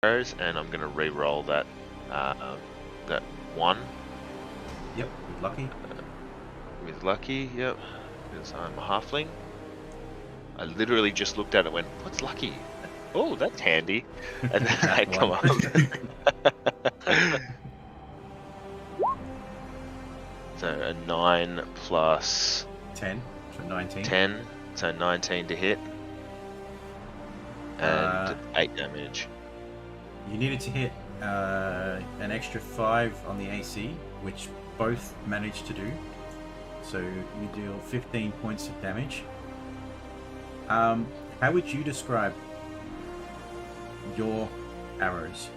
arrows, and I'm gonna re-roll that that one Yep, with lucky. with lucky. Yep, because I'm a halfling. I literally just looked at it and went, "What's lucky? Oh, that's handy." And then I come One. up. So a 9 plus 10, so 19. 10, so 19 to hit, and 8 damage. You needed to hit an extra 5 on the AC, which both managed to do. So you deal 15 points of damage. How would you describe your arrows?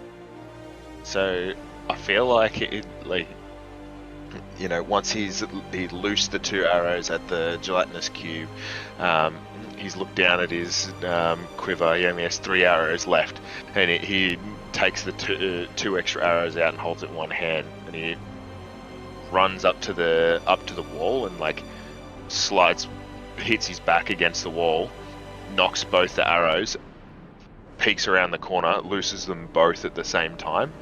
So I feel like once he loosed the 2 arrows at the gelatinous cube, he's looked down at his quiver. He only has 3 arrows left, and he takes the 2 extra arrows out and holds it in one hand, and he runs up to the wall and hits his back against the wall, knocks both the arrows, peeks around the corner, looses them both at the same time,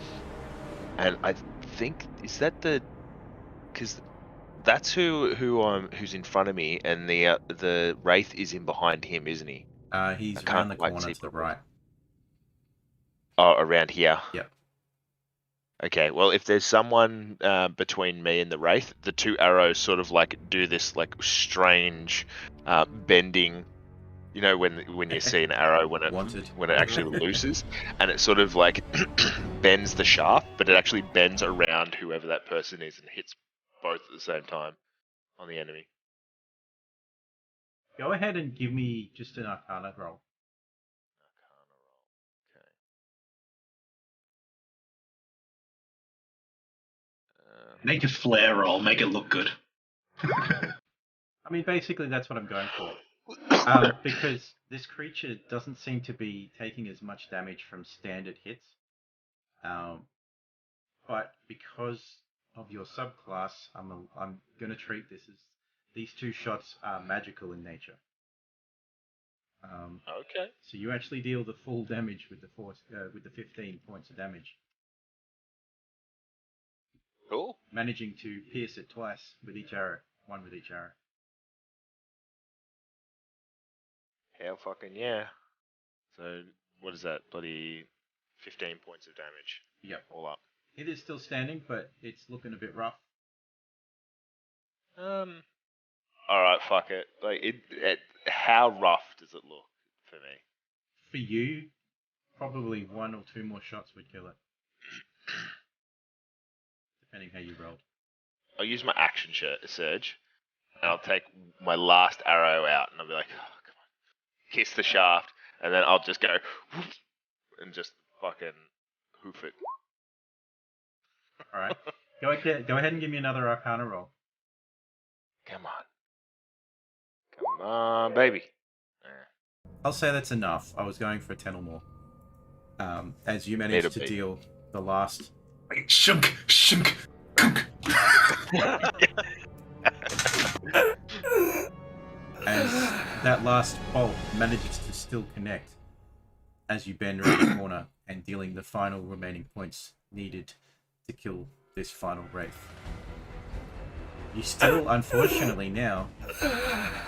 and I think because that's who's in front of me, and the wraith is in behind him, isn't he? He's I around can't the quite corner see to the properly. right. Oh, around here. Yep. Okay, well, if there's someone between me and the wraith, the 2 arrows sort of do this strange bending. You know when you see an arrow when it actually looses, and it sort of bends the shaft, but it actually bends around whoever that person is and hits both at the same time on the enemy. Go ahead and give me just an Arcana roll. Make a flare roll. Make it look good. I mean, basically, that's what I'm going for. Because this creature doesn't seem to be taking as much damage from standard hits. But because of your subclass, I'm going to treat this as these 2 shots are magical in nature. Okay. So you actually deal the full damage with the 15 points of damage, Cool. managing to pierce it twice with each arrow, one with each arrow. Hell fucking yeah. So what is that? Bloody 15 points of damage. Yep. All up. It is still standing, but it's looking a bit rough. Alright, fuck it. How rough does it look for me? For you, probably 1 or 2 more shots would kill it. Depending how you rolled. I'll use my action surge, and I'll take my last arrow out, and I'll be like, oh, come on. Kiss the shaft, and then I'll just go, whoosh, and just fucking hoof it. Alright. Go ahead and give me another Arcana roll. Come on. Come on, baby. I'll say that's enough. I was going for 10 or more. As you managed to deal the last... Shunk, shunk, kunk. As that last bolt manages to still connect as you bend around the corner and dealing the final remaining points needed to kill this final wraith. You still, unfortunately now,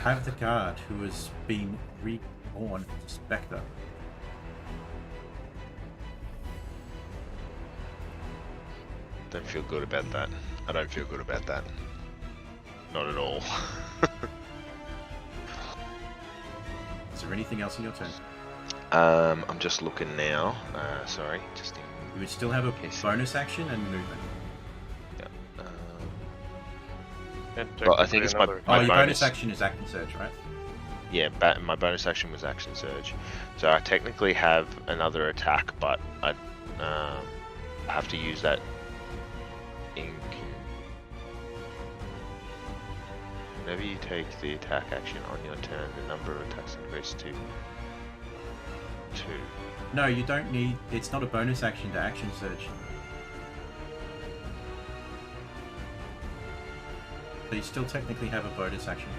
have the guard who has been reborn to Spectre. Don't feel good about that. I don't feel good about that. Not at all. Is there anything else in your turn? I'm just looking now. Sorry, just in. You would still have a bonus action and movement. Well, I think it's my Your bonus. bonus action is action surge, right? Yeah, my bonus action was action surge, so I technically have another attack, but I have to use that. Whenever you take the attack action on your turn, the number of attacks increases to 2. No, you don't need. It's not a bonus action to action surge. So you still technically have a bonus action.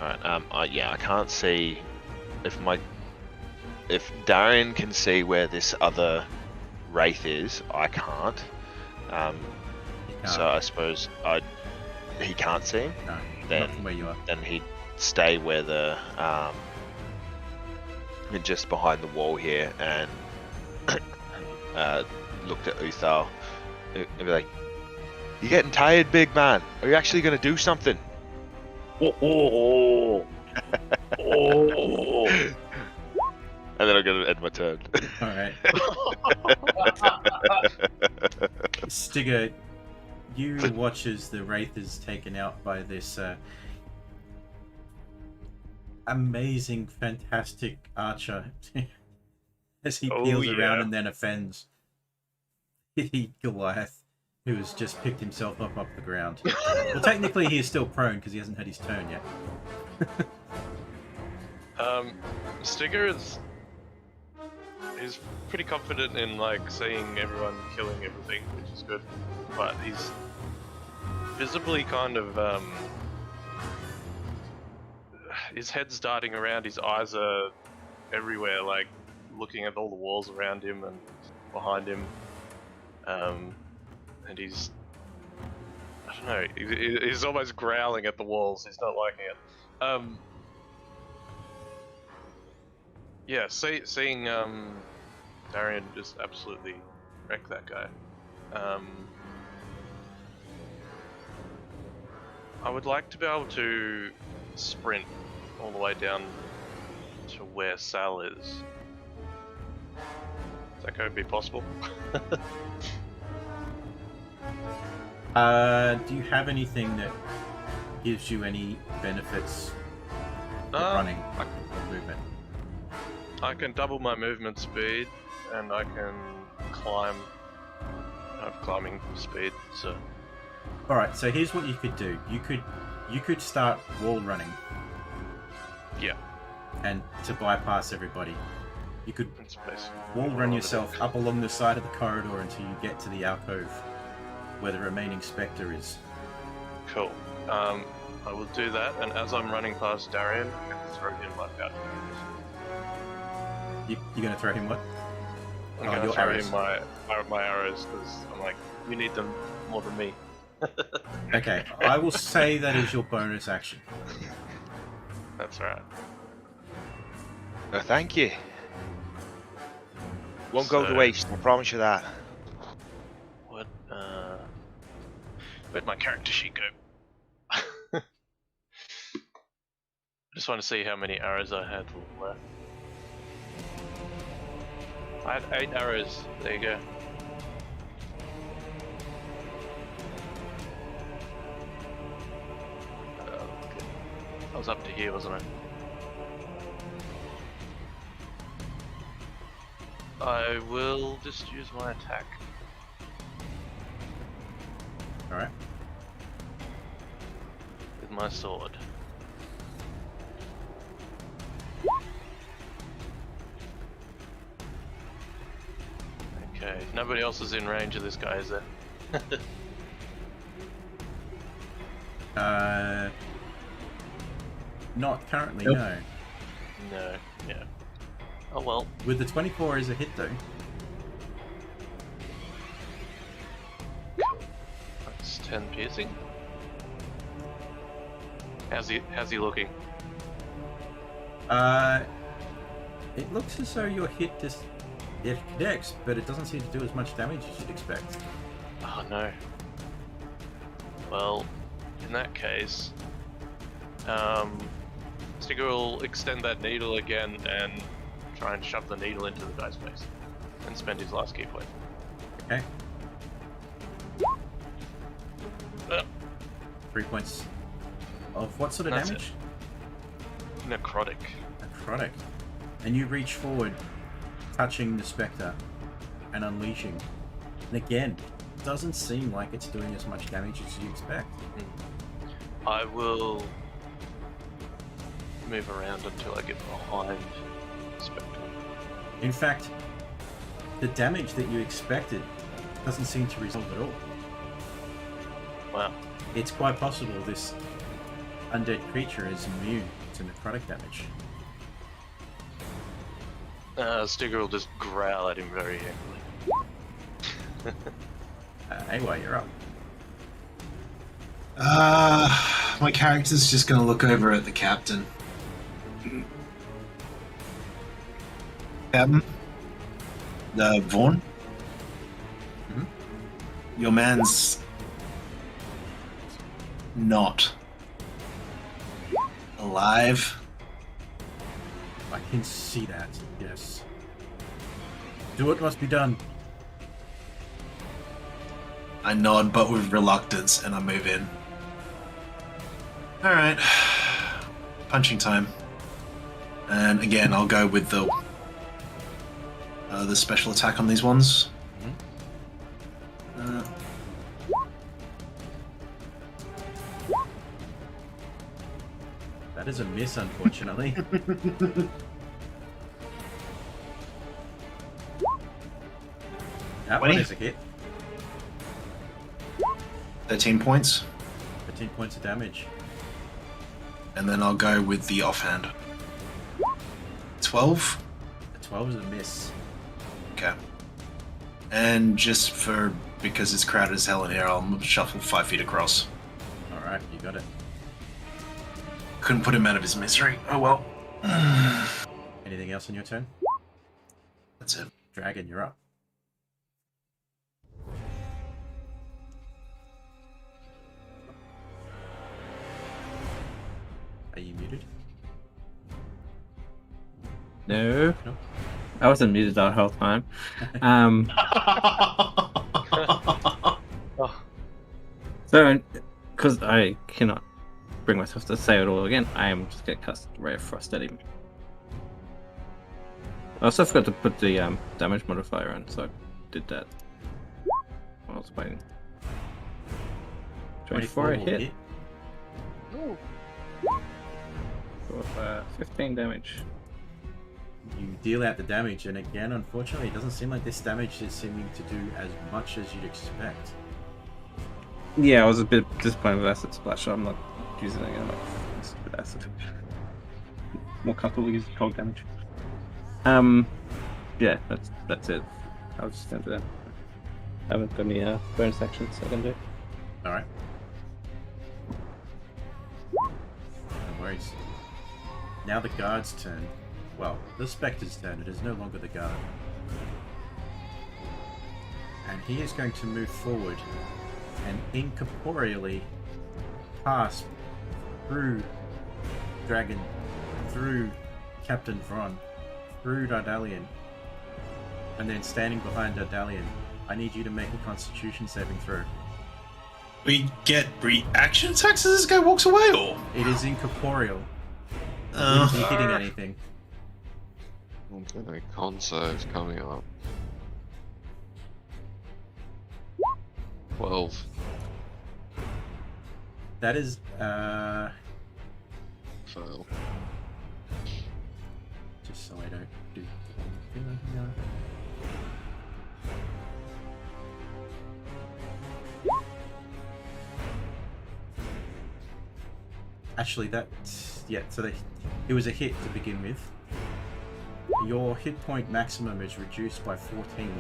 Alright, yeah, I can't see if my... if Darian can see where this other wraith is, I can't. So I suppose he can't see him. No, Then not from where you are. then he'd stay where the just behind the wall here and looked at Uthal and be like, "You getting tired, big man? Are you actually gonna do something?" Oh. And then I'm gonna end my turn. All right. Stigger, you watch as the wraith is taken out by this amazing, fantastic archer as he Oh, peels around yeah. and then offends Goliath, who has just picked himself up off the ground. Well, technically he is still prone because he hasn't had his turn yet. Stigger he's pretty confident in like seeing everyone killing everything, which is good. But he's visibly kind of his head's darting around, his eyes are everywhere, like looking at all the walls around him and behind him. And he's, I don't know, he's almost growling at the walls. He's not liking it. Yeah, seeing Darian just absolutely wreck that guy. I would like to be able to sprint all the way down to where Sal is. Is that going to be possible? Do you have anything that gives you any benefits for running, like movement? I can double my movement speed, and I can climb. I have climbing speed, so All right. So here's what you could do. You could start wall running, yeah, and to bypass everybody, you could that's basically wall what I run wanna yourself do. up along the side of the corridor until you get to the alcove where the remaining spectre is. Cool. I will do that, and as I'm running past Darian, I'm going to throw him my pouch. You're going to throw him what? I'm Oh, going to your throw arrows. him my arrows, because I'm like, you need them more than me. Okay, I will say that is your bonus action. That's right. Oh, thank you. Won't go to So- waste. I promise you that. What, where'd my character sheet go? I just want to see how many arrows I had left. I had 8 arrows. There you go. Okay. I was up to here, wasn't I? I will just use my attack. All right. With my sword. Okay, nobody else is in range of this guy, is there? Not currently, Nope. no. No, yeah. Oh well. With the 24 is a hit though. That's 10 piercing. How's he looking? It looks as though your hit just it connects, but it doesn't seem to do as much damage as you'd expect. Oh no. Well, in that case, Stigger will extend that needle again and try and shove the needle into the guy's face and spend his last key point. Okay. Uh, 3 points of what sort of That's damage? necrotic. Necrotic. And you reach forward, touching the spectre and unleashing. And again, doesn't seem like it's doing as much damage as you expect. I will move around until I get behind Spectre. In fact, the damage that you expected doesn't seem to resolve at all. Wow. It's quite possible this undead creature is immune to necrotic damage. Stigger will just growl at him very angrily. Anyway, you're up. My character's just gonna look over at the captain. Captain? The Vaughn? Mhm. Your man's not alive. I can see that, yes. Do what must be done. I nod, but with reluctance, and I move in. Alright. Punching time. And again, I'll go with the special attack on these ones. That is a miss, unfortunately. That one 20? is a hit. 13 points. 13 points of damage. And then I'll go with the offhand. 12? A 12 is a miss. Okay. And just for, because it's crowded as hell in here, I'll shuffle 5 feet across. Alright, you got it. Couldn't put him out of his misery. Oh well. Anything else on your turn? That's it. Dragon, you're up. Are you muted? No. No? I wasn't muted that whole time. So, because I cannot bring myself to say it all again, I am just going to cast Ray of Frost at him. I also forgot to put the damage modifier on, so I did that while I was waiting. 24 a will hit. For 15 damage. You deal out the damage, and again, unfortunately, it doesn't seem like this damage is seeming to do as much as you'd expect. Yeah, I was a bit disappointed with Acid Splash, so I'm not using it again. Like, it's a bit acid. More comfortable using cold damage. Yeah, that's it. I was just going to do that. I haven't got any bonus actions I can do. Alright. No worries. Now the guard's turn. Well, the Spectre's turn. It is no longer the guard. And he is going to move forward and incorporeally pass through Dragon, through Captain Vron, through Dardalian, and then standing behind Dardalian. I need you to make a Constitution saving throw. We get reaction attacks as this guy walks away, or? It is incorporeal. Wouldn't be hitting anything. Okay, con saves coming up. 12. That is, Fail. just so I don't do. Actually, yeah. So it was a hit to begin with. Your hit point maximum is reduced by 14.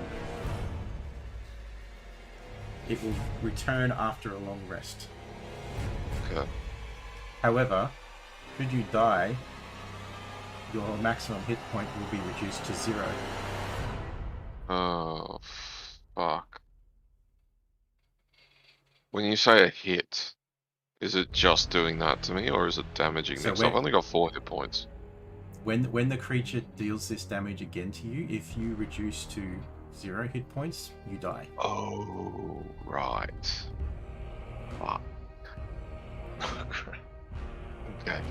It will return after a long rest. Okay. However, should you die, your maximum hit point will be reduced to 0. Oh, fuck. When you say a hit, is it just doing that to me, or is it damaging So me? 'Cause I've only got 4 hit points. When the creature deals this damage again to you, if you reduce to 0 hit points, you die. Oh, right. Fuck. Okay.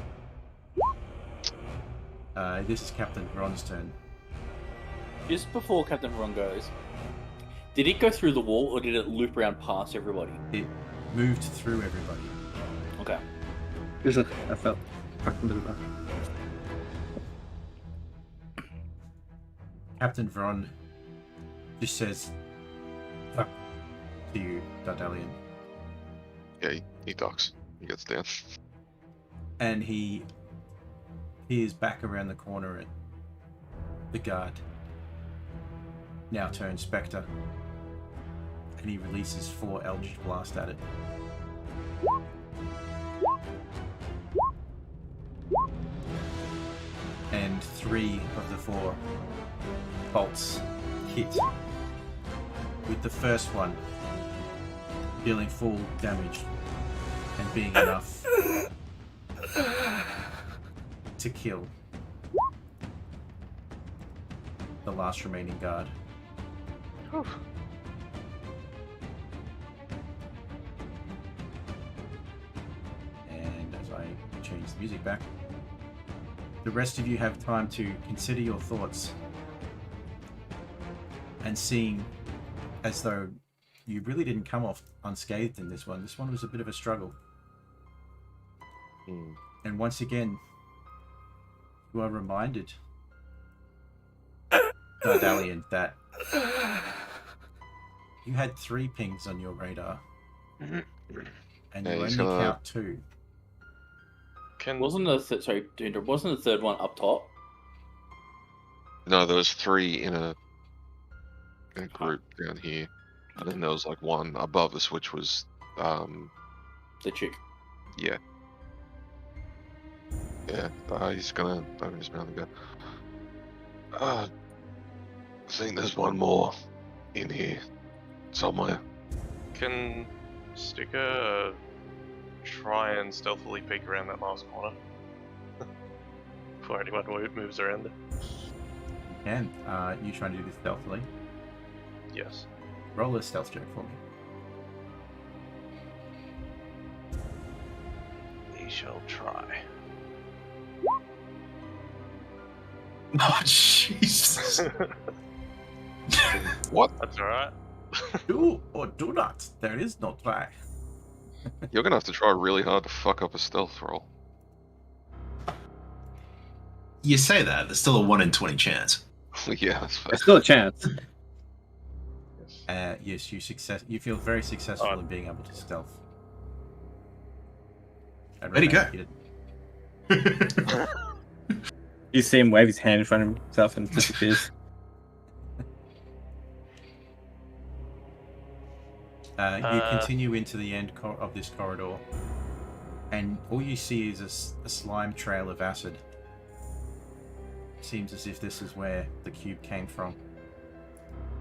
This is Captain Ron's turn. Just before Captain Ron goes, did it go through the wall or did it loop around past everybody? It moved through everybody. Okay. I felt fucking bit of that. Captain Vron just says, "Fuck," to you, Dardalian. Yeah, he ducks. He gets down. And he is back around the corner at The guard now turns Spectre, and he releases 4 Eldritch Blast at it. And 3 of the 4 bolts hit, with the first one dealing full damage and being enough to kill the last remaining guard. And as I change the music back, the rest of you have time to consider your thoughts, and seeing as though you really didn't come off unscathed in this one. This one was a bit of a struggle. And once again, you are reminded, Dardalian, that you had 3 pings on your radar, and Yeah, you he's only gonna- count 2. Wasn't the third one up top? No, there was 3 in a group down here, and then there was like 1 above us, which was The chick. yeah. He's gonna open his mouth and go. I think there's 1 more in here somewhere. Can Sticker try and stealthily peek around that last corner before anyone moves around it? And you trying to do this stealthily? Yes. Roll a stealth check for me. We shall try. Oh, Jesus. What? That's alright. Do or do not. There is no try. You're gonna have to try really hard to fuck up a stealth roll. You say that, there's still a 1 in 20 chance. Yeah, that's fair. There's still a chance. Yes, you feel very successful Oh. in being able to stealth. And Where'd he go? remain hidden. You see him wave his hand in front of himself and disappears. You continue into the end of this corridor, and all you see is a slime trail of acid. Seems as if this is where the cube came from,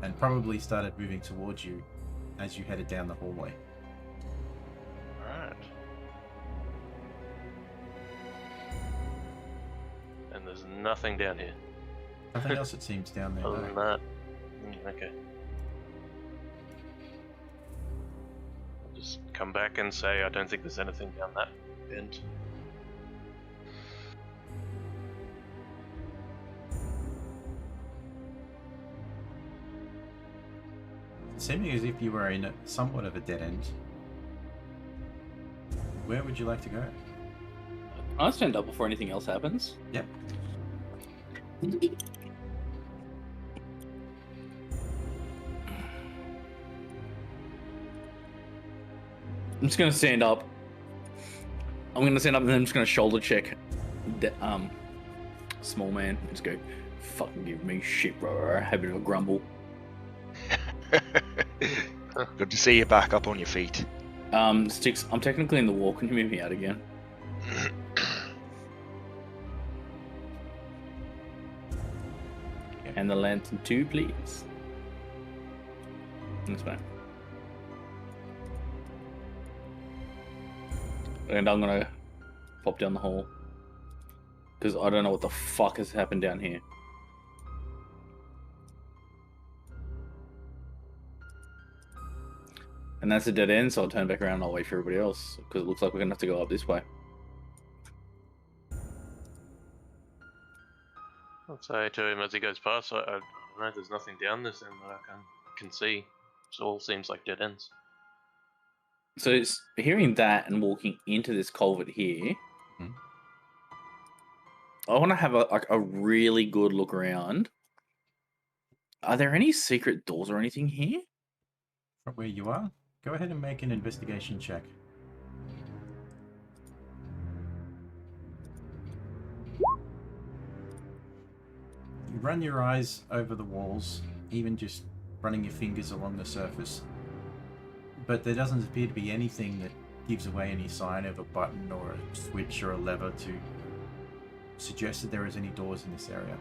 and probably started moving towards you as you headed down the hallway. Alright. And there's nothing down here. Nothing else it seems down there. Other no. than that. Okay. I'll just come back and say I don't think there's anything down that end. Seeming as if you were in somewhat of a dead end. Where would you like to go? I'll stand up before anything else happens. Yep. I'm just gonna stand up. I'm gonna stand up and then I'm just gonna shoulder check the small man. Just go, fucking give me shit, bro. Have a bit of a grumble. Good to see you back up on your feet. Sticks, I'm technically in the wall. Can you move me out again? And the lantern too, please. That's fine. And I'm gonna pop down the hall. Because I don't know what the fuck has happened down here. And that's a dead end, so I'll turn back around and I'll wait for everybody else. Because it looks like we're gonna have to go up this way. I'll say to him as he goes past, I don't know, there's nothing down this end that I can see. It all seems like dead ends. So it's hearing that and walking into this culvert here. Mhm. I want to have a really good look around. Are there any secret doors or anything here? From where you are, go ahead and make an investigation check. You run your eyes over the walls, even just running your fingers along the surface, but there doesn't appear to be anything that gives away any sign of a button or a switch or a lever to suggest that there is any doors in this area.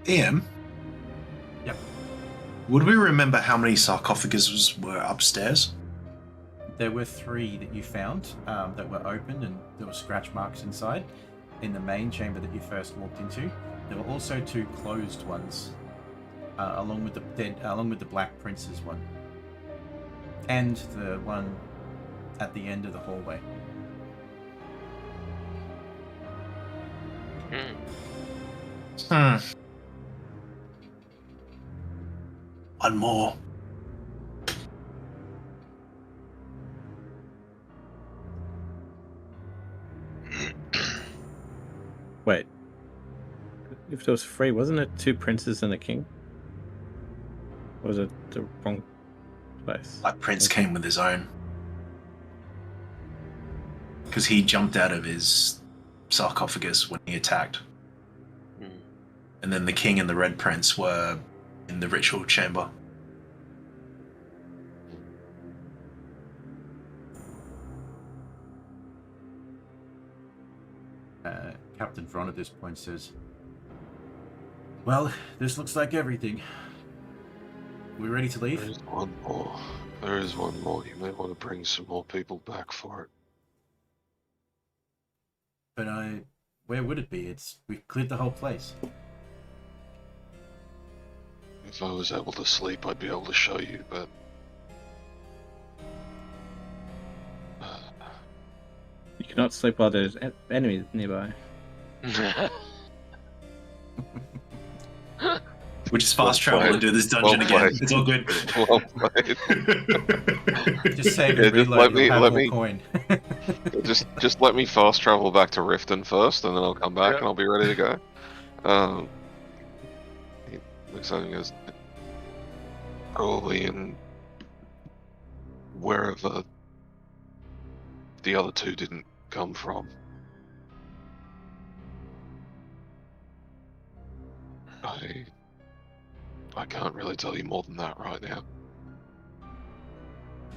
Ian? Yep. Would we remember how many sarcophaguses were upstairs? There were 3 that you found that were open, and there were scratch marks inside in the main chamber that you first walked into. There were also 2 closed ones, along with the Black Prince's one, and the one at the end of the hallway. Hmm. One more. Wait. If there was 3, wasn't it 2 princes and a king? Or was it the wrong place? Black Prince came with his own. Because he jumped out of his sarcophagus when he attacked. And then the king and the Red Prince were in the ritual chamber. Captain Vron at this point says, "Well, this looks like everything. We ready to leave?" There is one more. There is one more. You may want to bring some more people back for it. But where would it be? We cleared the whole place. If I was able to sleep, I'd be able to show you, but... You cannot sleep while there's enemies nearby. We just fast travel and do this dungeon again. It's all good. Well played. Just save Yeah, and just reload. let You'll have me- more coin. just let me fast travel back to Riften first, and then I'll come back Yeah. and I'll be ready to go. It looks like it's probably in wherever the other 2 didn't come from. I can't really tell you more than that right now.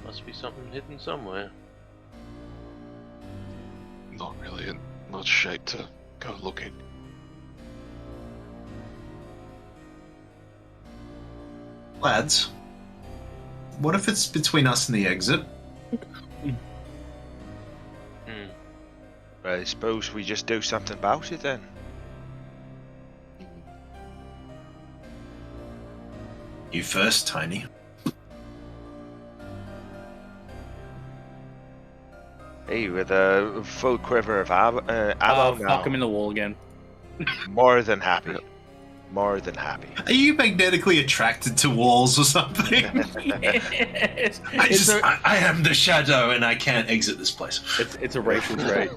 Must be something hidden somewhere. Not really in much shape to go looking. Lads, what if it's between us and the exit? I suppose we just do something about it then. You first, Tiny. Hey, with a full quiver of ammo now. Fuck him in the wall again. More than happy. More than happy. Are you magnetically attracted to walls or something? Yes. I am the shadow and I can't exit this place. It's a racial trait.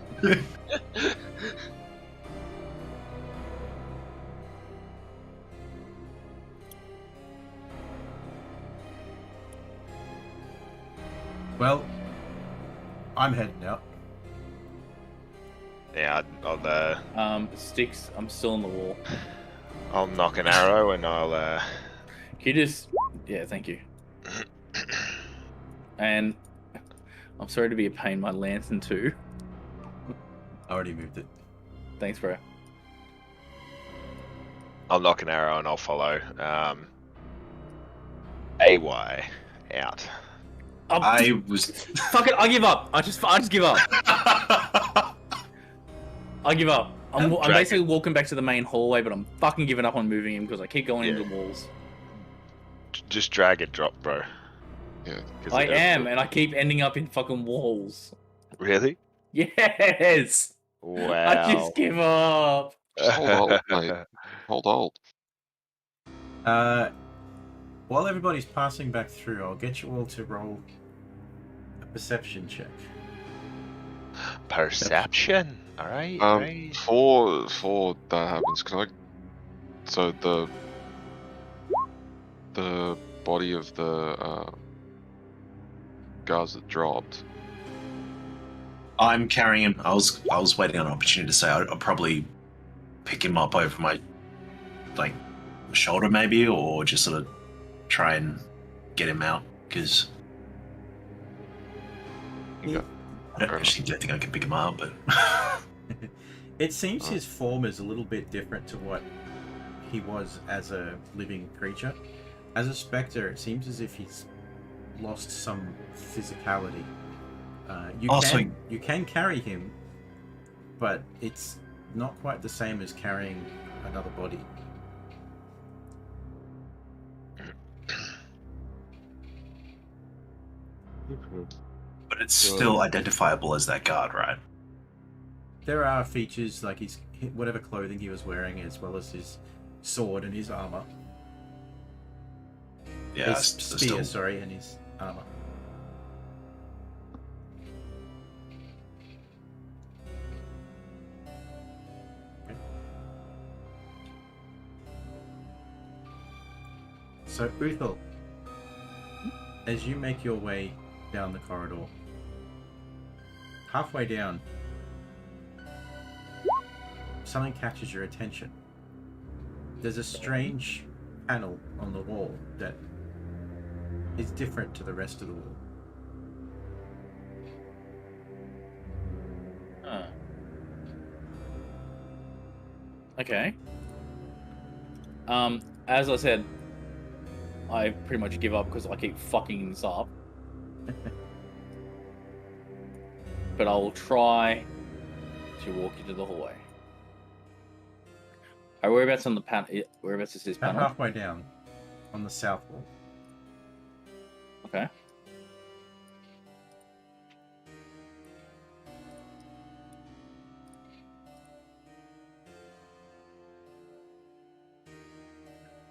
Well, I'm heading out. Yeah, Sticks, I'm still on the wall. I'll knock an arrow and I'll Can you just... Yeah, thank you. And I'm sorry to be a pain, my lantern too. I already moved it. Thanks, bro. I'll knock an arrow and I'll follow. AY out. I was. Fuck it, I give up. I just give up. I give up. I'm basically walking back to the main hallway, but I'm fucking giving up on moving him because I keep going into walls. Just drag and drop, bro. Yeah. I am, and I keep ending up in fucking walls. Really? Yes! Wow. I just give up. Just hold on, mate. Hold on. While everybody's passing back through, I'll get you all to roll a perception check. Perception. All right. Right. Before that happens, can I? So the body of the guards that dropped. I'm carrying him. I was waiting on an opportunity to say I'll probably pick him up over my like shoulder maybe, or just sort of try and get him out because Okay. I don't think I can pick him up, but It seems his form is a little bit different to what he was as a living creature. As a spectre, it seems as if he's lost some physicality. You can carry him, but it's not quite the same as carrying another body. but it's still identifiable as that guard, right? There are features like his whatever clothing he was wearing, as well as his sword and his armor. Yeah, His spear, and his armor. Okay. So, Uthal, as you make your way down the corridor, halfway down, something catches your attention. There's a strange panel on the wall that is different to the rest of the wall. Okay. As I said, I pretty much give up because I keep fucking this up. But I will try to walk you to the hallway. Alright, whereabouts on the panel? Whereabouts is this About panel? halfway down, on the south wall. Okay.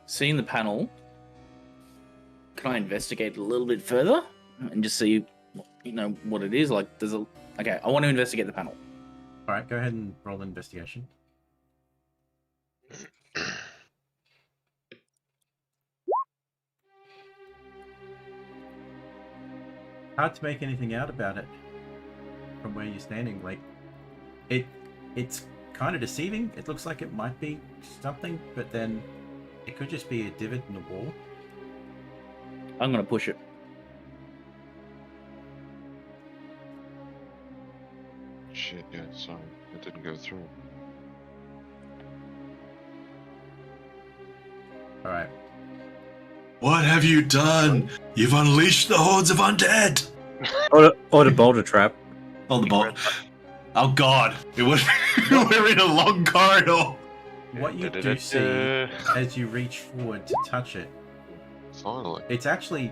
Seeing the panel, can I investigate a little bit further and just see, what it is? Like, okay, I want to investigate the panel. All right, go ahead and roll an investigation. Hard to make anything out about it from where you're standing. Like, it's kind of deceiving. It looks like it might be something, but then it could just be a divot in the wall. I'm gonna push it. Shit, yeah, sorry. It didn't go through. All right. What have you done? You've unleashed the hordes of undead. Or the boulder trap. Oh, the ball. Oh God, we're in a long corridor. What you do see as you reach forward to touch it, Finally. it's actually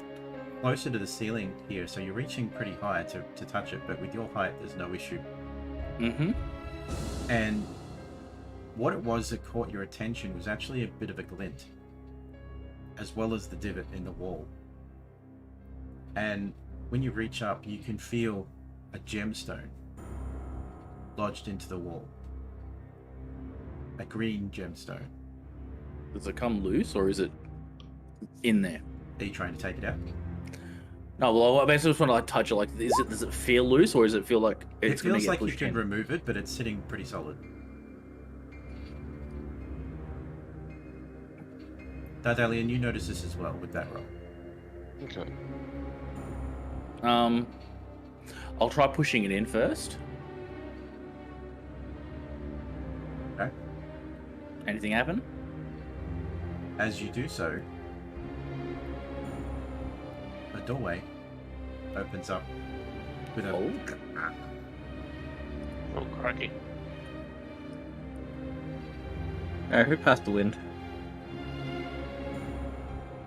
closer to the ceiling here, so you're reaching pretty high to touch it, but with your height, there's no issue. Mm-hmm. And what it was that caught your attention was actually a bit of a glint, as well as the divot in the wall. And when you reach up, you can feel a gemstone lodged into the wall. A green gemstone. Does it come loose or is it in there? Are you trying to take it out? No, well, I basically just want to touch it. Like, does it feel loose or does it feel like it's It gonna feels get like you pushed can in? remove it, but it's sitting pretty solid. Dardalian, you notice this as well with that roll. Okay. I'll try pushing it in first. Okay. Anything happen? As you do so, a doorway opens up with a Oh. Oh, crikey. Who passed the wind?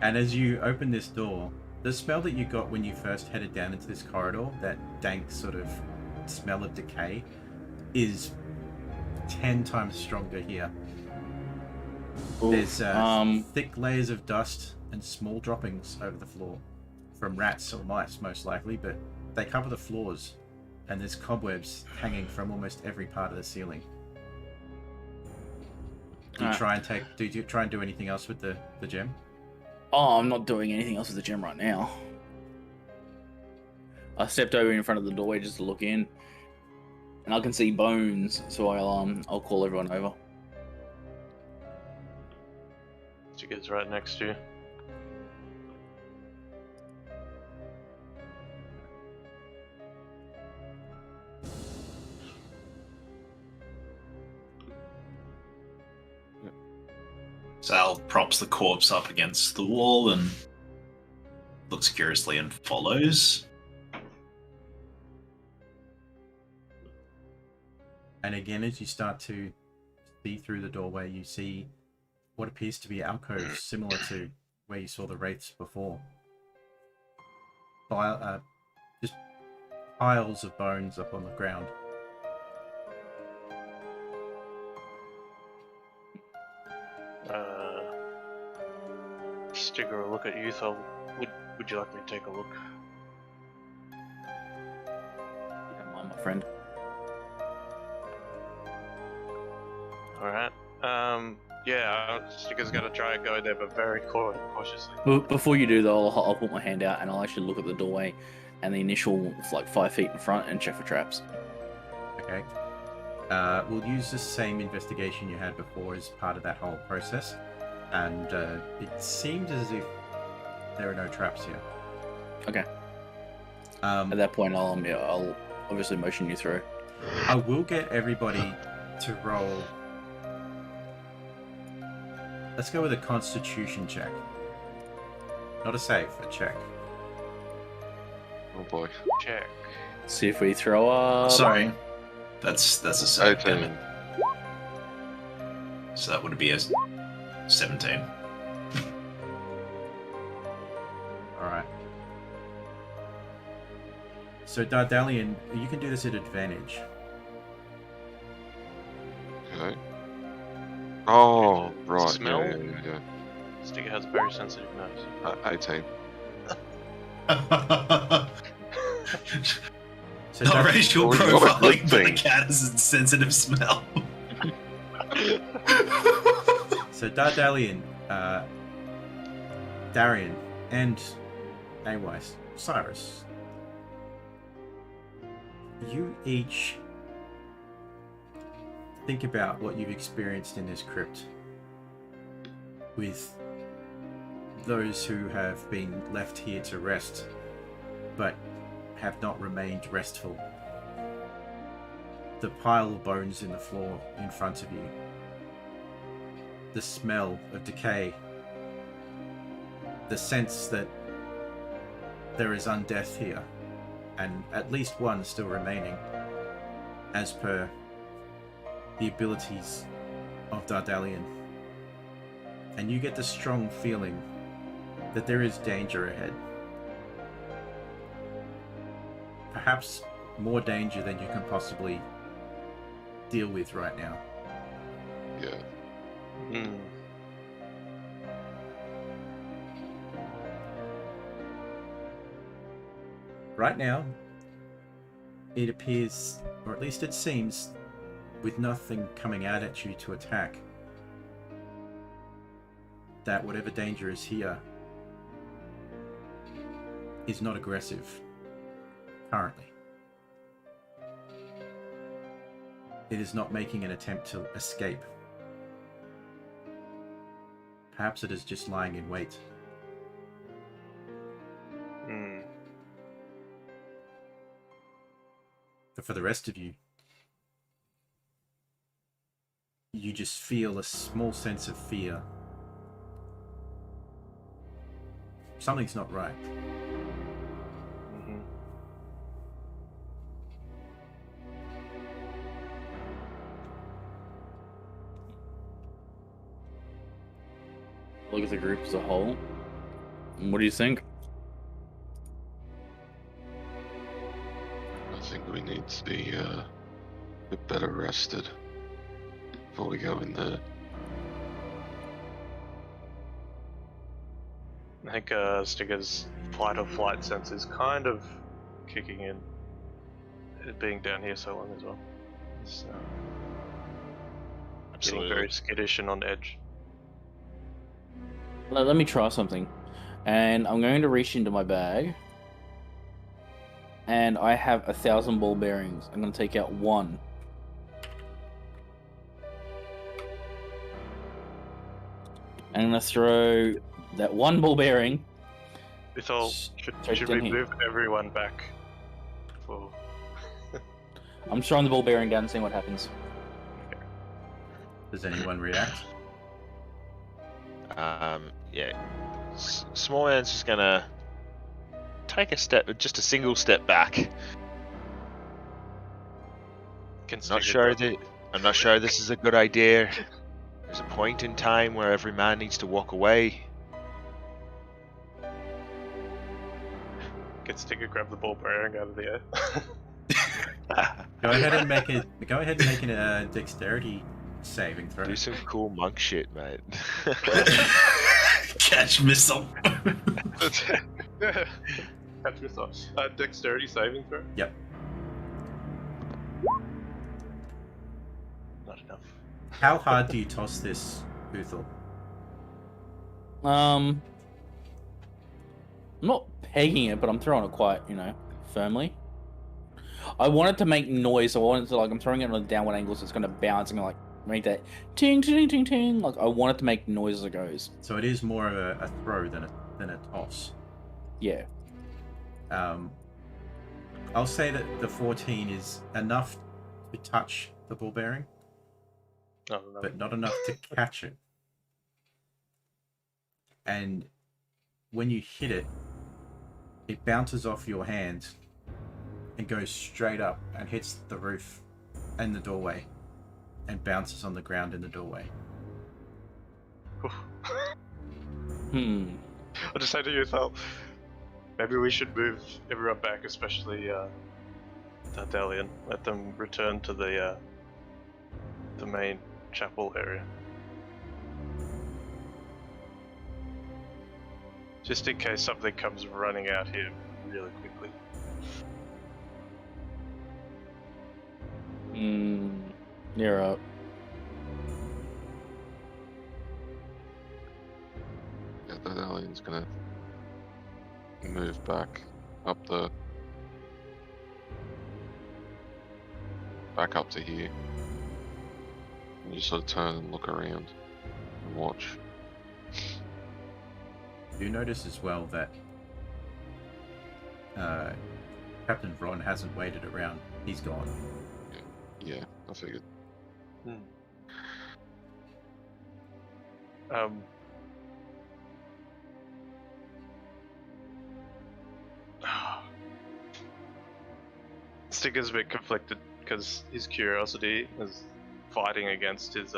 And as you open this door, the smell that you got when you first headed down into this corridor, that dank sort of smell of decay, is 10 times stronger here. There's thick layers of dust and small droppings over the floor from rats or mice, most likely, but they cover the floors, and there's cobwebs hanging from almost every part of the ceiling. Do you try and do anything else with the gem? Oh, I'm not doing anything else with the gem right now. I stepped over in front of the doorway just to look in, and I can see bones, so I'll call everyone over. Stickers right next to you. Sal props the corpse up against the wall and looks curiously and follows. And again, as you start to see through the doorway, you see what appears to be alcoves similar to where you saw the wraiths before. Just piles of bones up on the ground. Sticker a look at you, so would you like me to take a look? You don't mind, my friend. Alright. Yeah, Sticker's gonna try and go there, but very cautiously. Before you do though, I'll put my hand out and I'll actually look at the doorway and the initial like 5 feet in front and check for traps. Okay. We'll use the same investigation you had before as part of that whole process. And it seems as if there are no traps here. Okay. At that point, I'll obviously motion you through. I will get everybody to roll. Let's go with a Constitution check. Not a save, a check. Oh boy. Check. See if we throw up. Sorry, that's a save. 18. damn it. So that would be a 17. Alright. So Dardalian, you can do this at advantage. Okay. Oh, right. Smell? Yeah. Sticker has a very sensitive nose. 18. So Not Dar- racial Oh, you're a profiling, good but the thing. cat has a sensitive smell. So Dardalian, Darian, and Awise, Cyrus, you each think about what you've experienced in this crypt with those who have been left here to rest, but have not remained restful. The pile of bones in the floor in front of you. The smell of decay. The sense that there is undeath here, and at least one still remaining, as per the abilities of Dardalian. And you get the strong feeling that there is danger ahead. Perhaps more danger than you can possibly deal with right now. Yeah. Hmm. Right now, it appears, or at least it seems, with nothing coming out at you to attack, that whatever danger is here is not aggressive currently. It is not making an attempt to escape. Perhaps it is just lying in wait. Hmm. But for the rest of you, you just feel a small sense of fear. Something's not right. Mm-hmm. Look at the group as a whole. What do you think? I think we need to be a bit better rested before we go in there. I think Sticker's fight or flight sense is kind of kicking in. It being down here so long as well. It's getting very skittish and on edge. Let me try something. And I'm going to reach into my bag. And I have 1,000 ball bearings. I'm going to take out one. I'm going to throw that one ball bearing. Ithal, Straight should down we here. move everyone back? For... I'm throwing the ball bearing down and seeing what happens. Does anyone react? Yeah. Small man's just gonna take a step, just a single step back. I'm not sure this is a good idea. There's a point in time where every man needs to walk away. Can Stinger grab the ball bearing out of the air? Go ahead and make a dexterity saving throw. Do some cool monk shit, mate. Catch missile. Catch yourself. Dexterity saving throw? Yep. Not enough. How hard do you toss this, Uthal? I'm not pegging it, but I'm throwing it quite, firmly. I want it to make noise. So I want it to, I'm throwing it on a downward angle, so it's going to bounce and make that ting, ting, ting, ting. I want it to make noise as it goes. So it is more of a throw than a toss. Yeah. I'll say that the 14 is enough to touch the ball bearing, No. but not enough to catch it. And when you hit it, it bounces off your hand and goes straight up and hits the roof and the doorway and bounces on the ground in the doorway. I'll just say to you, Thal, maybe we should move everyone back, especially Dardalian. Let them return to the main chapel area. Just in case something comes running out here really quickly. You're up. Yeah, that alien's gonna move back up to here. And you sort of turn and look around and watch. You notice as well that Captain Ron hasn't waited around. He's gone. Yeah, I figured. Sticker's a bit conflicted because his curiosity is fighting against his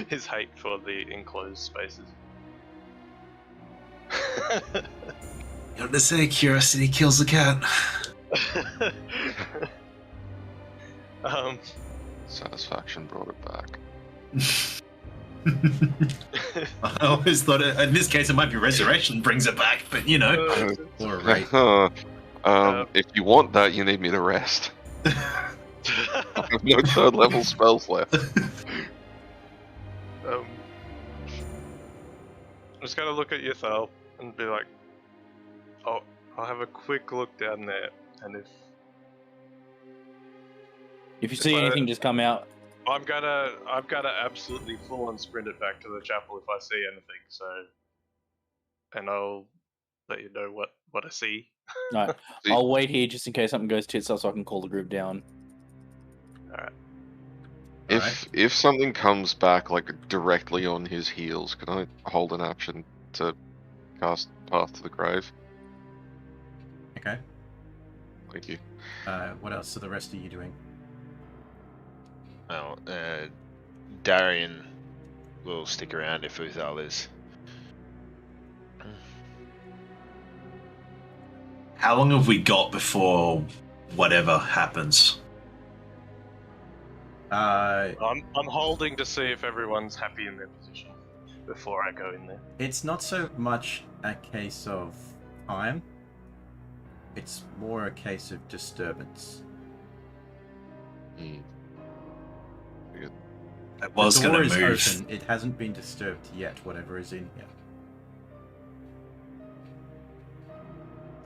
his hate for the enclosed spaces. You know, to say curiosity kills the cat. Satisfaction brought it back. I always thought in this case it might be resurrection brings it back, but Or a rape. If you want that, you need me to rest. I have no third level spells left. I'm just gonna look at Ythal and be like, "Oh, I'll have a quick look down there, and If you see anything, just come out. I'm gonna absolutely full on sprint it back to the chapel if I see anything. So, and I'll let you know what I see. No, I'll wait here just in case something goes tits up, so I can call the group down. Alright. If something comes back directly on his heels, can I hold an action to cast Path to the Grave? Okay. Thank you. What else are the rest of you doing? Well, Darian will stick around if Uthal is. How long have we got before whatever happens? I'm holding to see if everyone's happy in their position before I go in there. It's not so much a case of time. It's more a case of disturbance. Hmm. It was The door going is to move. open. It hasn't been disturbed yet, whatever is in here.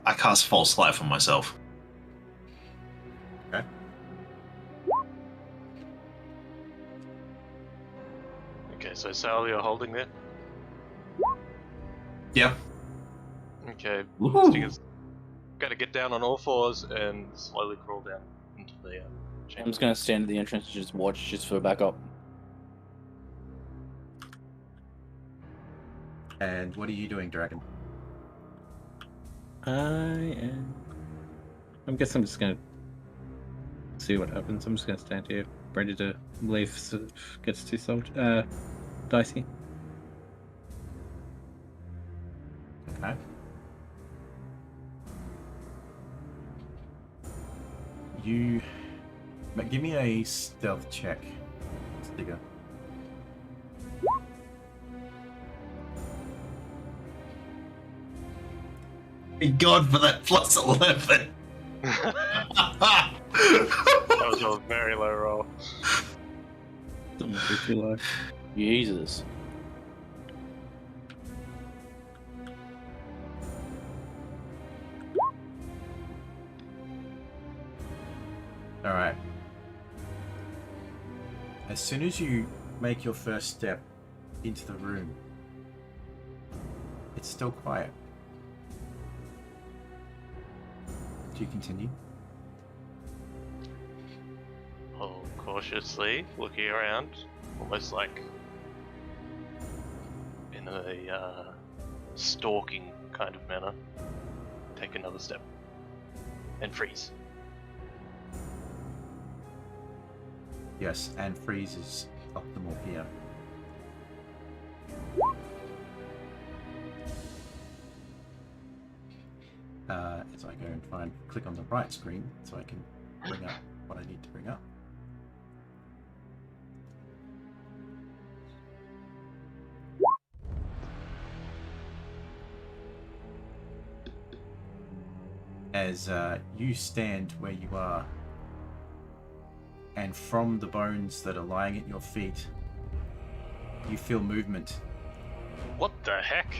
I cast False Life on myself. Okay, so Sal, you're holding there? Yeah. Okay, Woohoo. Stinger's gotta get down on all fours and slowly crawl down into the I'm chamber. just gonna stand at the entrance and just watch, just for backup. And what are you doing, Dragon? I guess I'm just gonna see what happens. I'm just gonna stand here, ready to leave if it gets too dicey. Okay. Give me a stealth check, Stigger. Thank God for that plus 11. That was a very low roll. Don't be too low. Jesus. Alright. As soon as you make your first step into the room, it's still quiet. Do you continue? Oh, cautiously looking around, almost like in a stalking kind of manner. Take another step and freeze. Yes, and freeze is optimal here. As I go and click on the right screen so I can bring up what I need to bring up. As you stand where you are, and from the bones that are lying at your feet, you feel movement. What the heck?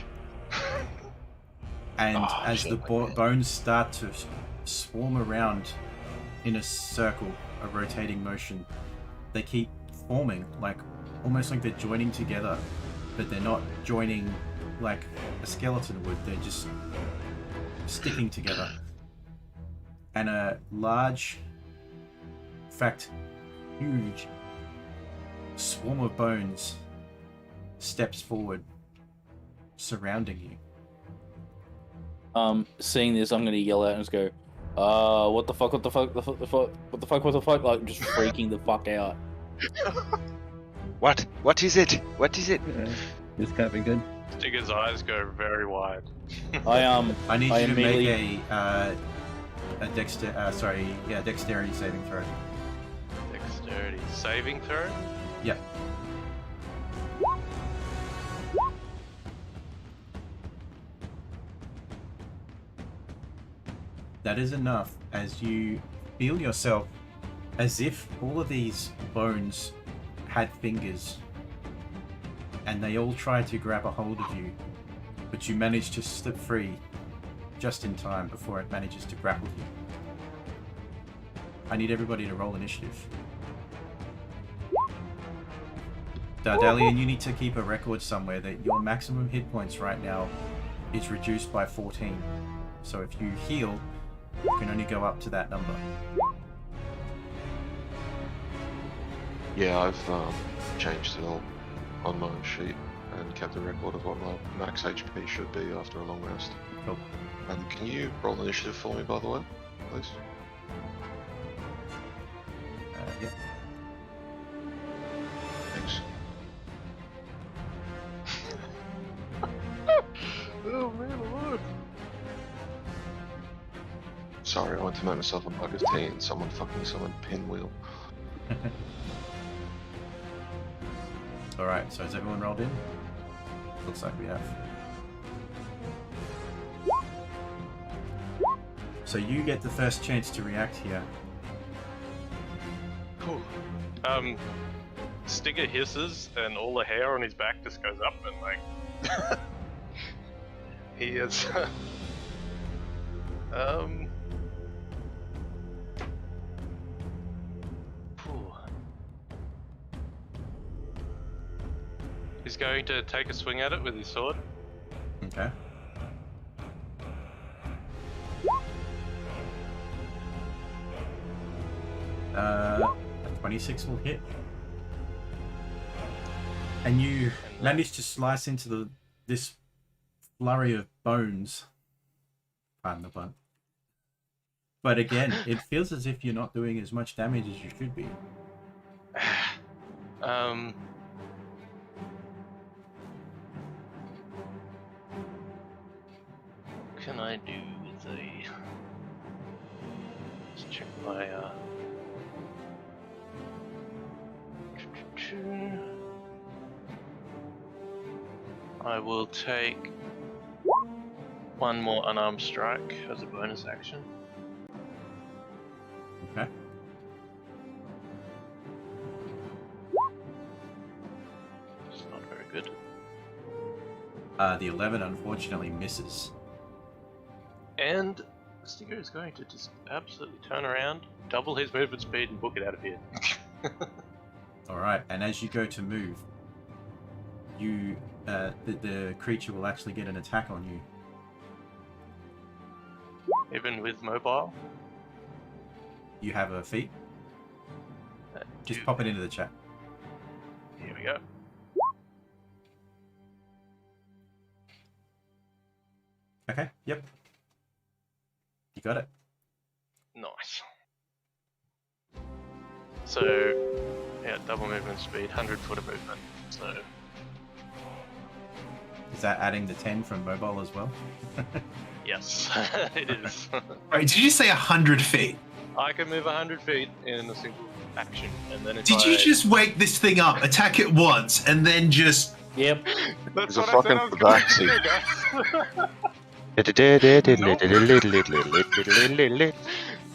And as the bones start to swarm around in a circle, a rotating motion, they keep forming, like almost like they're joining together, but they're not joining like a skeleton would. They're just sticking together. And a large, in fact, huge swarm of bones steps forward, surrounding you. Seeing this, I'm gonna yell out and just go, what the fuck, what the fuck, what the fuck, what the fuck, what the fuck, like just freaking the fuck out. What? What is it? What is it? This can't be good. Stigger's eyes go very wide. I need I you to make immediately- a dexterity saving throw. Dexterity saving throw? Yep. That is enough as you feel yourself as if all of these bones had fingers and they all try to grab a hold of you, but you manage to slip free just in time before it manages to grapple you. I need everybody to roll initiative. Dardalian, you need to keep a record somewhere that your maximum hit points right now is reduced by 14. So if you heal, you can only go up to that number. Yeah, I've changed it all on my sheet and kept a record of what my max HP should be after a long rest. Cool. And can you roll initiative for me, by the way, please? Yep. Thanks. Oh man, look! Sorry, I went to make myself a mug of tea and someone fucking summoned Pinwheel. Alright, so has everyone rolled in? Looks like we have. So you get the first chance to react here. Cool. Stigger hisses and all the hair on his back just goes up and like... he is... Um. Phew. He's going to take a swing at it with his sword. Okay. A 26 will hit. And you manage to slice into this flurry of bones. Pardon the pun. But again, it feels as if you're not doing as much damage as you should be. What can I do with a... Let's check my, I will take one more unarmed strike as a bonus action. Okay. It's not very good. The 11 unfortunately misses. And Stigo is going to just absolutely turn around, double his movement speed, and book it out of here. Alright, and as you go to move, you the creature will actually get an attack on you. Even with mobile? You have a feat? Just Do- pop it into the chat. Here we go. Okay, yep. You got it. Nice. So, yeah, double movement speed, 100 foot of movement. So, Is that adding the 10 from mobile as well? yes, it is. Wait, did you say 100 feet? I can move 100 feet in a single action, and then if Did you just wake this thing up, attack it once, and then just... Yep. That's He's a what I said fucking I was going to tabaxi. do, guys.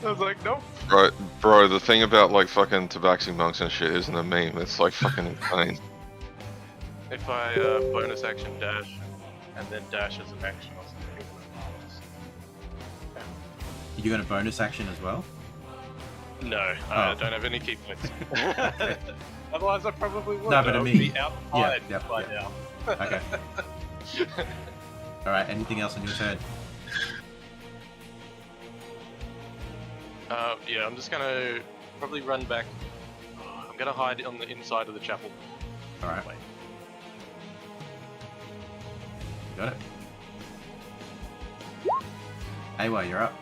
I was like, nope. Bro, the thing about like fucking tabaxi monks and shit isn't a meme. It's like fucking insane. If I bonus action dash, and then dash as an action or something. You're going to bonus action as well? No, I Oh. don't have any key points. Otherwise, I probably would. No, but I would mean- be outside yeah, by yeah. now. Okay. Alright, anything else on your turn? Yeah, I'm just gonna probably run back. I'm gonna hide on the inside of the chapel. Alright, Wait. got it. Awa, you're up.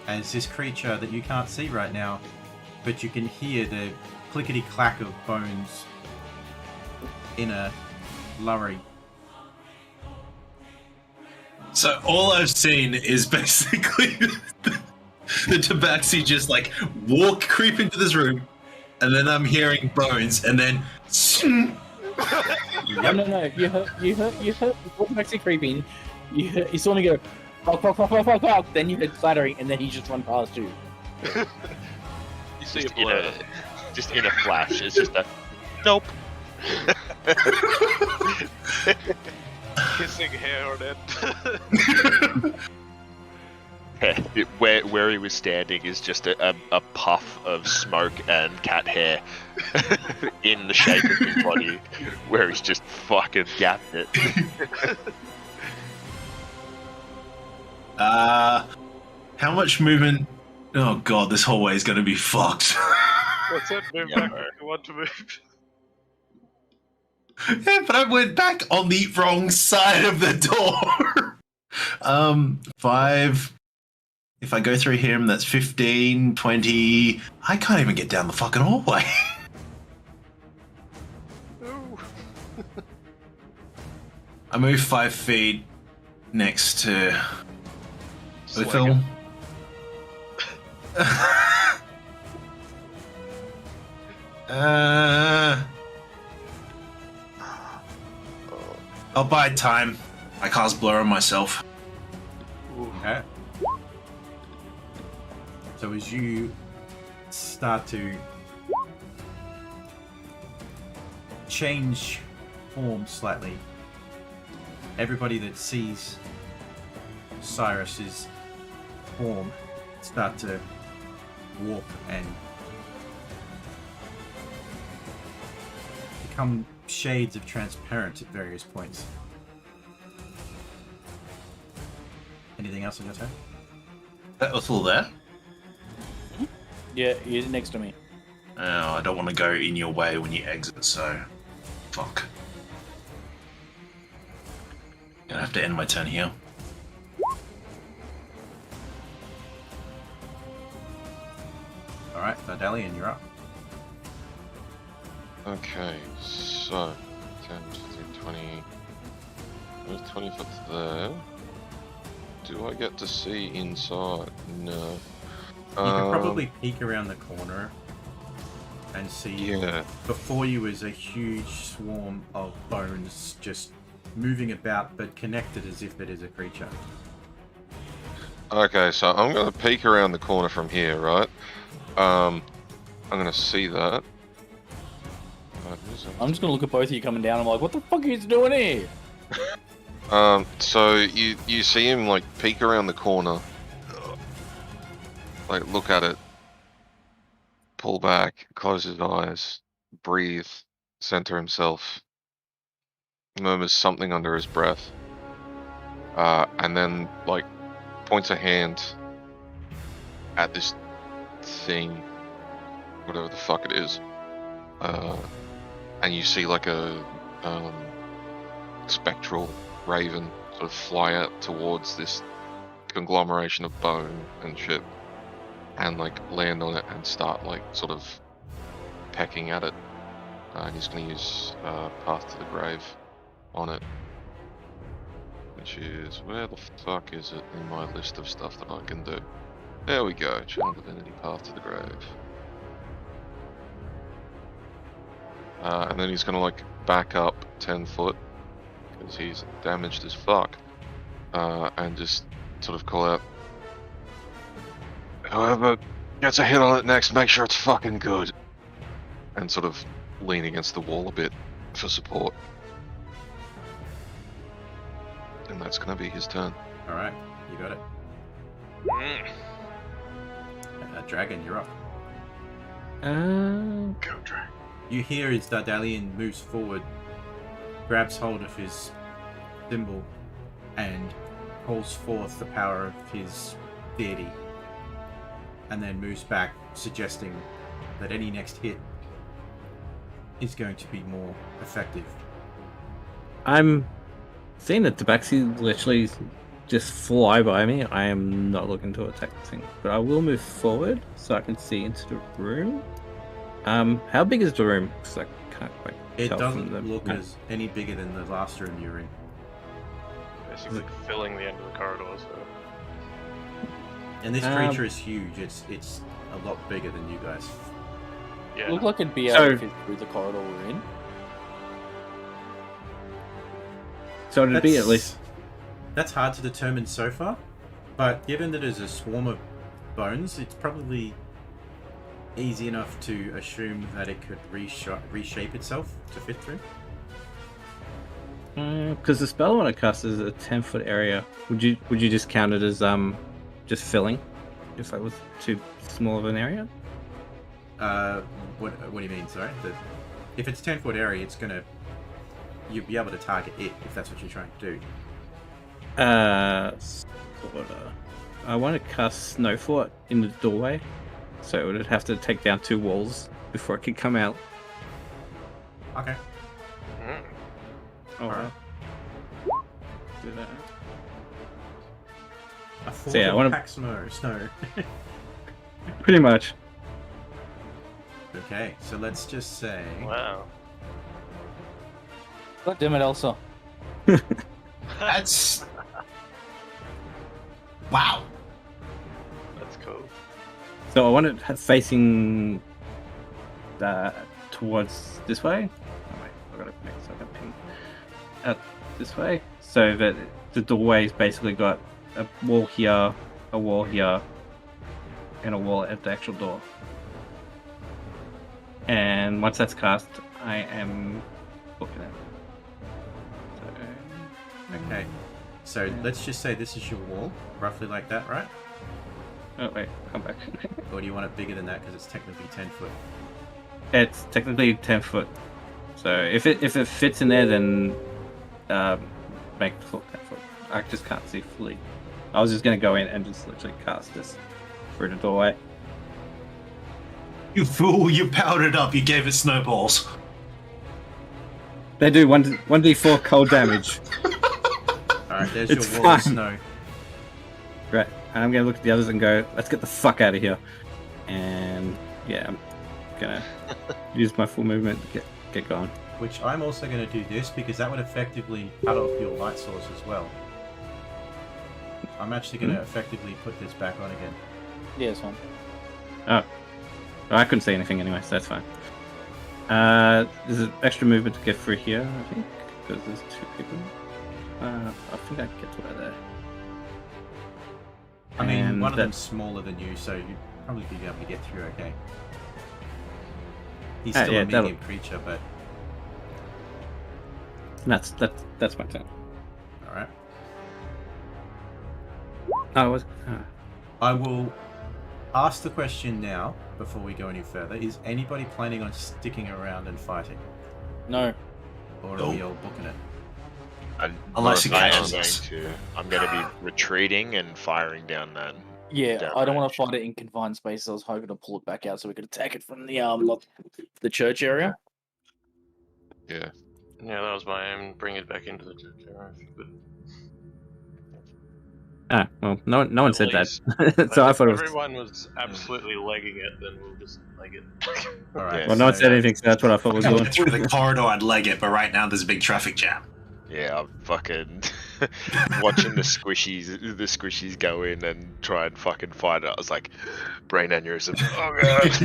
As this creature that you can't see right now, but you can hear the clickety-clack of bones in a flurry. So all I've seen is basically the tabaxi just like creep into this room, and then I'm hearing bones, and then... No. You heard Maxi creeping. You saw me go, fuck. Then you heard clattering, and then he just run past you. You see a Just in blur. a, just in a flash. It's just a nope. Kissing hair on it. Where he was standing is just a puff of smoke and cat hair in the shape of his body, where he's just fucking gapped it. How much movement? Oh god, this whole way is going to be fucked. What's that? Move Yeah, back bro. if you want to move. Yeah, but I went back on the wrong side of the door. 5. If I go through him, that's 15, 20. I can't even get down the fucking hallway. Ooh. I move 5 feet next to Othel. Swagger. I'll bide time. I cast Blur on myself. Okay. So as you start to change form slightly, everybody that sees Cyrus is form start to warp and become shades of transparent at various points. Anything else on your turn? That was all there. Yeah, you're next to me. Oh, I don't want to go in your way when you exit, so fuck. Gonna have to end my turn here. Alright, Dardalian, you're up. Okay, so 10, 15, 20. There's 20 foot there. Do I get to see inside? No. You could probably peek around the corner and see Yeah. before you is a huge swarm of bones just moving about but connected as if it is a creature. Okay, so I'm gonna peek around the corner from here, right? I'm gonna see that. I'm just gonna look at both of you coming down. I'm like, what the fuck are you doing here? So you see him like peek around the corner, like look at it, pull back, close his eyes, breathe, center himself, murmurs something under his breath, and then like points a hand at this thing, whatever the fuck it is, and you see like a spectral raven sort of fly out towards this conglomeration of bone and shit, and like land on it and start like sort of pecking at it. And he's going to use Path to the Grave on it, which is, where the fuck is it in my list of stuff that I can do? There we go, Channel Divinity, Path to the Grave. And then he's going to like back up 10 foot, because he's damaged as fuck, and just sort of call out, whoever gets a hit on it next, make sure it's fucking good, and sort of lean against the wall a bit for support. And that's going to be his turn. Alright, you got it. Dragon, you're up. Go, Drake. You hear as Dardalian moves forward, grabs hold of his thimble, and calls forth the power of his deity, and then moves back, suggesting that any next hit is going to be more effective. I'm seeing the Tabaxi literally just fly by me. I am not looking to attack the thing, but I will move forward so I can see into the room. How big is the room? Because I can't quite It tell from doesn't the look map. as any bigger than the last room you're in. Basically filling the end of the corridor, so. And this creature is huge. It's a lot bigger than you guys. Yeah. Look like it'd be So- able to fit through the corridor we're in. So it'd be at least. That's hard to determine so far, but given that it's a swarm of bones, it's probably easy enough to assume that it could reshape itself to fit through. Because the spell I want to cast is a 10-foot area. Would you just count it as just filling, if that was too small of an area? What do you mean? Sorry, if it's 10-foot area, you'll be able to target it if that's what you're trying to do. Sorta. I want to cast Snow Fort in the doorway, so it would have to take down 2 walls before it could come out. Okay. Alright. Do that. A fort So yeah, I of wanna- pack snow. Pretty much. Okay, so let's just say. Wow. God damn it, Elsa. That's. Wow. That's cool. So I want it facing towards this way. Oh wait, I've got to make so I can ping out this way, so that the doorway's basically got a wall here, a wall here, and a wall at the actual door. And once that's cast, I am looking at it. Okay. So let's just say this is your wall, roughly like that, right? Oh wait, come back. Or do you want it bigger than that because it's technically 10 foot? It's technically 10 foot. So if it fits in there, then make the full 10 foot. I just can't see fully. I was just gonna go in and just literally cast this through the doorway. You fool! You powered it up. You gave it snowballs. They do 1d4 cold damage. Alright, there's It's your wall of fine. snow. Right, and I'm gonna look at the others and go, let's get the fuck out of here. And yeah, I'm gonna use my full movement to get going. Which I'm also going to do this because that would effectively cut off your light source as well. I'm actually going to effectively put this back on again. Yeah, it's fine. Oh, well, I couldn't see anything anyway, so that's fine. There's an extra movement to get through here, I think, because there's 2 people. I think I can get to where they're. I mean, And one of that- them's smaller than you, so you'd probably be able to get through okay. He's Ah, still yeah, a that'll- medium creature, but That's my turn. alright. Oh, it was. I will ask the question now, before we go any further. Is anybody planning on sticking around and fighting? No. Or are No. we all booking it? Unless it I am catches going us. to. I'm going to be retreating and firing down that. Yeah, Down I don't want range. to fight it in confined spaces. I was hoping to pull it back out so we could attack it from the church area. Yeah. Yeah, that was my aim. Bring it back into the church area if you could. Well, no one At said least. that. So I If thought it was. everyone was absolutely legging it, then we'll just leg it. Alright. Yeah. Well, no one said anything, so that's what I thought was If I going. went through the corridor, I'd leg it, but right now there's a big traffic jam. Yeah, I'm fucking watching the squishies go in and try and fucking fight it. I was like, brain aneurysm. Oh god,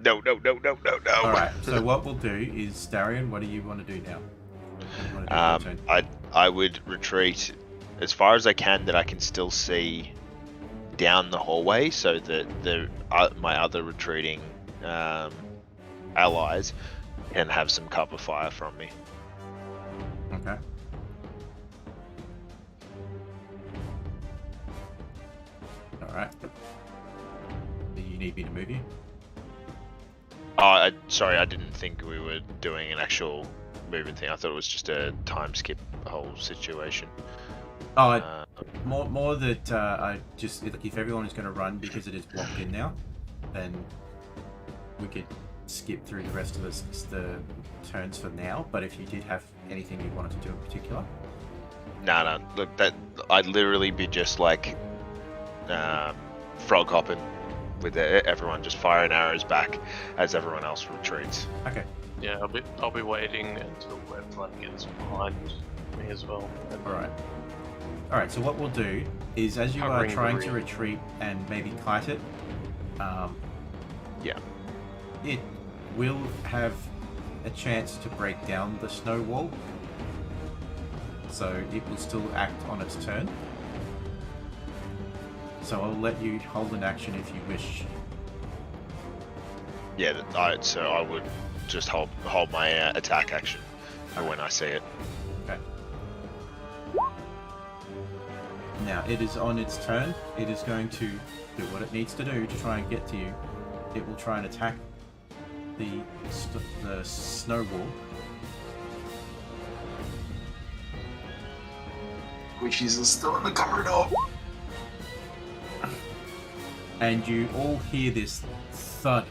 No. no. Alright, so what we'll do is, Darian, what do you want to do now? What do you want to do with your turn? I would retreat as far as I can that I can still see down the hallway, so that my other retreating allies can have some cover fire from me. Okay. Alright. Do you need me to move you? Sorry, I didn't think we were doing an actual movement thing. I thought it was just a time skip whole situation. Oh, more that I just if everyone is going to run because it is blocked in now, then we could skip through the rest of the turns for now. But if you did have anything you wanted to do in particular, No, look, I'd literally be just like frog hopping with everyone just firing arrows back as everyone else retreats. okay. Yeah, I'll be waiting until everyone gets behind me as well. All right. So what we'll do is, as you are Covering the trying to ring. retreat and maybe kite it, Yeah. it will have a chance to break down the snow wall. So it will still act on its turn. So I'll let you hold an action if you wish. Yeah, so I would just hold my attack action for when I see it. Okay. Now it is on its turn. It is going to do what it needs to do to try and get to you. It will try and attack the snow wall. Which is still in the corridor. And you all hear this thud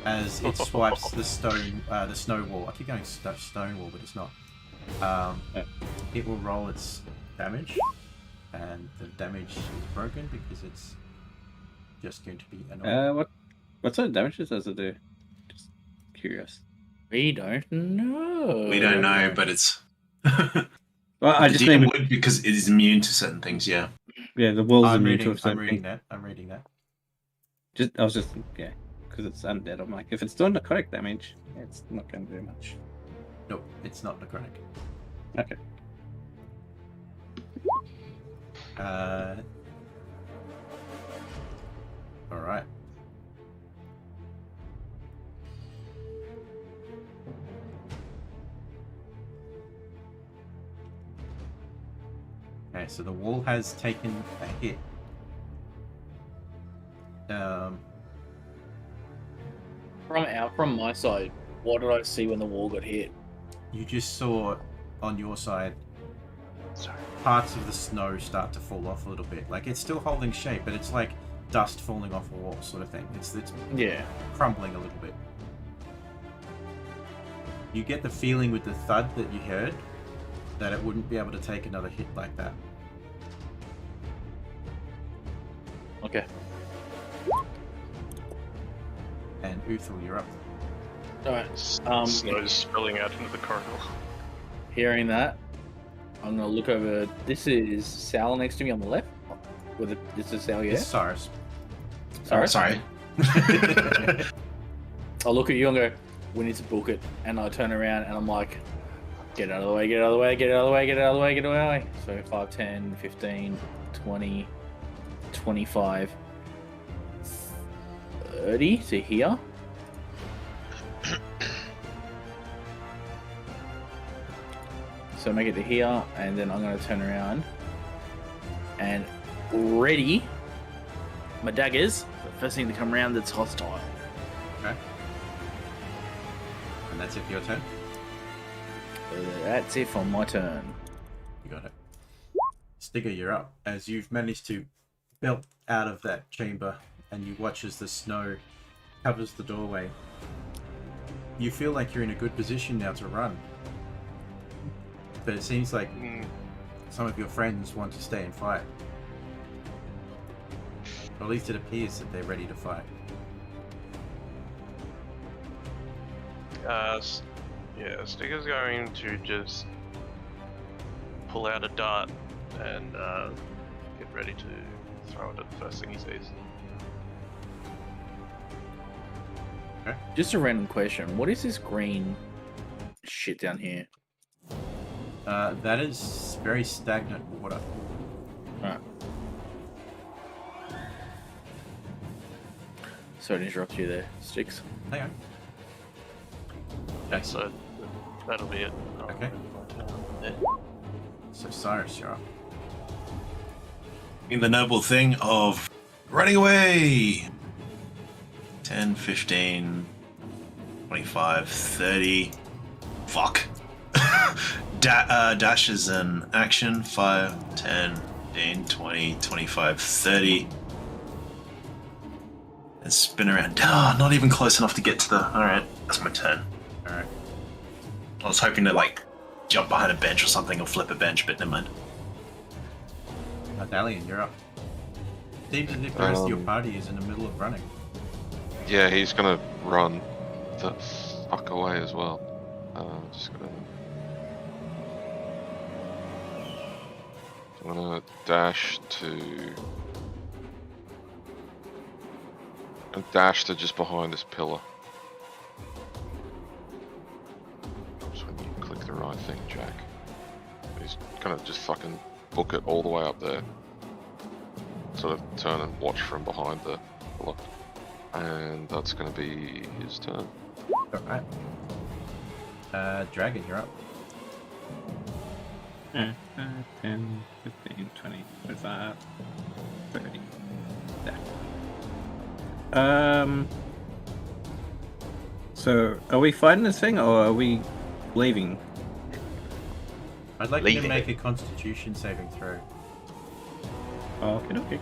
as it swipes the snow wall. I keep going stone wall, but it's not. It will roll its damage, and the damage is broken because it's just going to be annoying. What sort of damage does it do? Just curious. We don't know. We don't know, but it's. Well, I The just DM mean, would because it is immune to certain things. Yeah. yeah, the walls are I'm immune reading, to I'm something. reading that. I'm reading that. I was just because it's undead. I'm like, if it's doing necrotic damage, it's not going to do much. No, it's not necrotic. Okay. All right. Okay, so the wall has taken a hit. From my side, what did I see when the wall got hit? You just saw on your side Sorry. parts of the snow start to fall off a little bit. Like it's still holding shape, but it's like dust falling off a wall sort of thing. It's Yeah. crumbling a little bit. You get the feeling with the thud that you heard that it wouldn't be able to take another hit like that. Okay. And Uthal, you're up. All right. Snow's spilling out into the corridor. Hearing that, I'm gonna look over. This is Sal next to me on the left. This is Sal, yeah. It's Cyrus. Sorry. I'll look at you and go, we need to book it. And I turn around and I'm like, get out of the way, get out of the way, get out of the way, get out of the way, get out of the way. So 5, 10, 15, 20, 25, 30 to here. So make it to here, and then I'm going to turn around and ready my daggers. The first thing to come around that's hostile. Okay. And that's it for your turn? That's it for my turn. You got it. Stigger, you're up. As you've managed to belt out of that chamber and you watch as the snow covers the doorway, you feel like you're in a good position now to run. But it seems like some of your friends want to stay and fight. Or at least it appears that they're ready to fight. Yeah, Stigger's going to just pull out a dart and get ready to throw it at the first thing he sees. Just a random question. What is this green shit down here? That is very stagnant water. Alright. Sorry to interrupt you there, Sticks. Hang on. Yeah, so that'll be it. Okay. Yeah. So Cyrus, you're up. In the noble thing of running away. 10, 15, 25, 30. Fuck. Dash is an action. 5, 10, 15, 20, 25, 30. And spin around. Not even close enough to get to the... Alright, that's my turn. Alright. I was hoping to, like, jump behind a bench or something or flip a bench, but never mind. Dalian, you're up. Seems as if the rest of your party is in the middle of running. Yeah, he's gonna run the fuck away as well. Just gonna... I'm gonna dash to... And dash to just behind this pillar. That's when you click the right thing, Jack. He's gonna just fucking book it all the way up there. Sort of turn and watch from behind the pillar. And that's gonna be his turn. Alright. Dragon, you're up. 10, 15, 20, 25, 30. There. So, are we fighting this thing or are we leaving? I'd like you to Leaving. make a constitution saving throw. Oh, okay.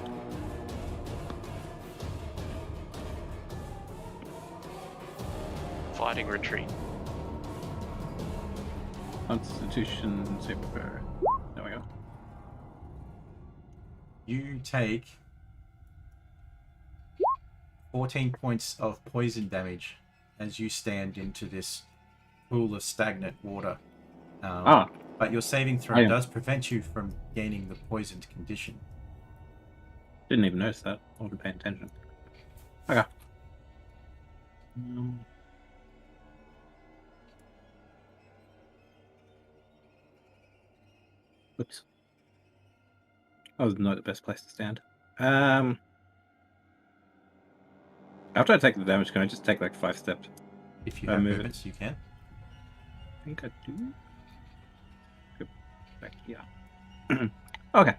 Fighting retreat. Constitution saving throw. There we go. You take 14 points of poison damage as you stand into this pool of stagnant water. But your saving throw Yeah. does prevent you from gaining the poisoned condition. Didn't even notice that. I wasn't paying attention. Okay. Oops. That was not the best place to stand. After I take the damage, can I just take like 5 steps? If you I have move it. movements, you can. I think I do. Go back here. Okay.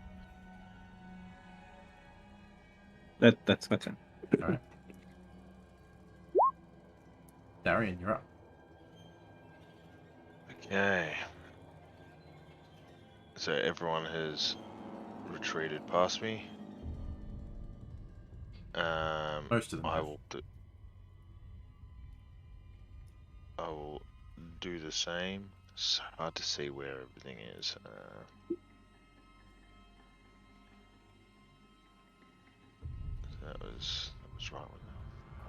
That's my turn. All right. Darian, you're up. Okay. So everyone has retreated past me. Most of them I have. will do the same. It's hard to see where everything is. That was right one.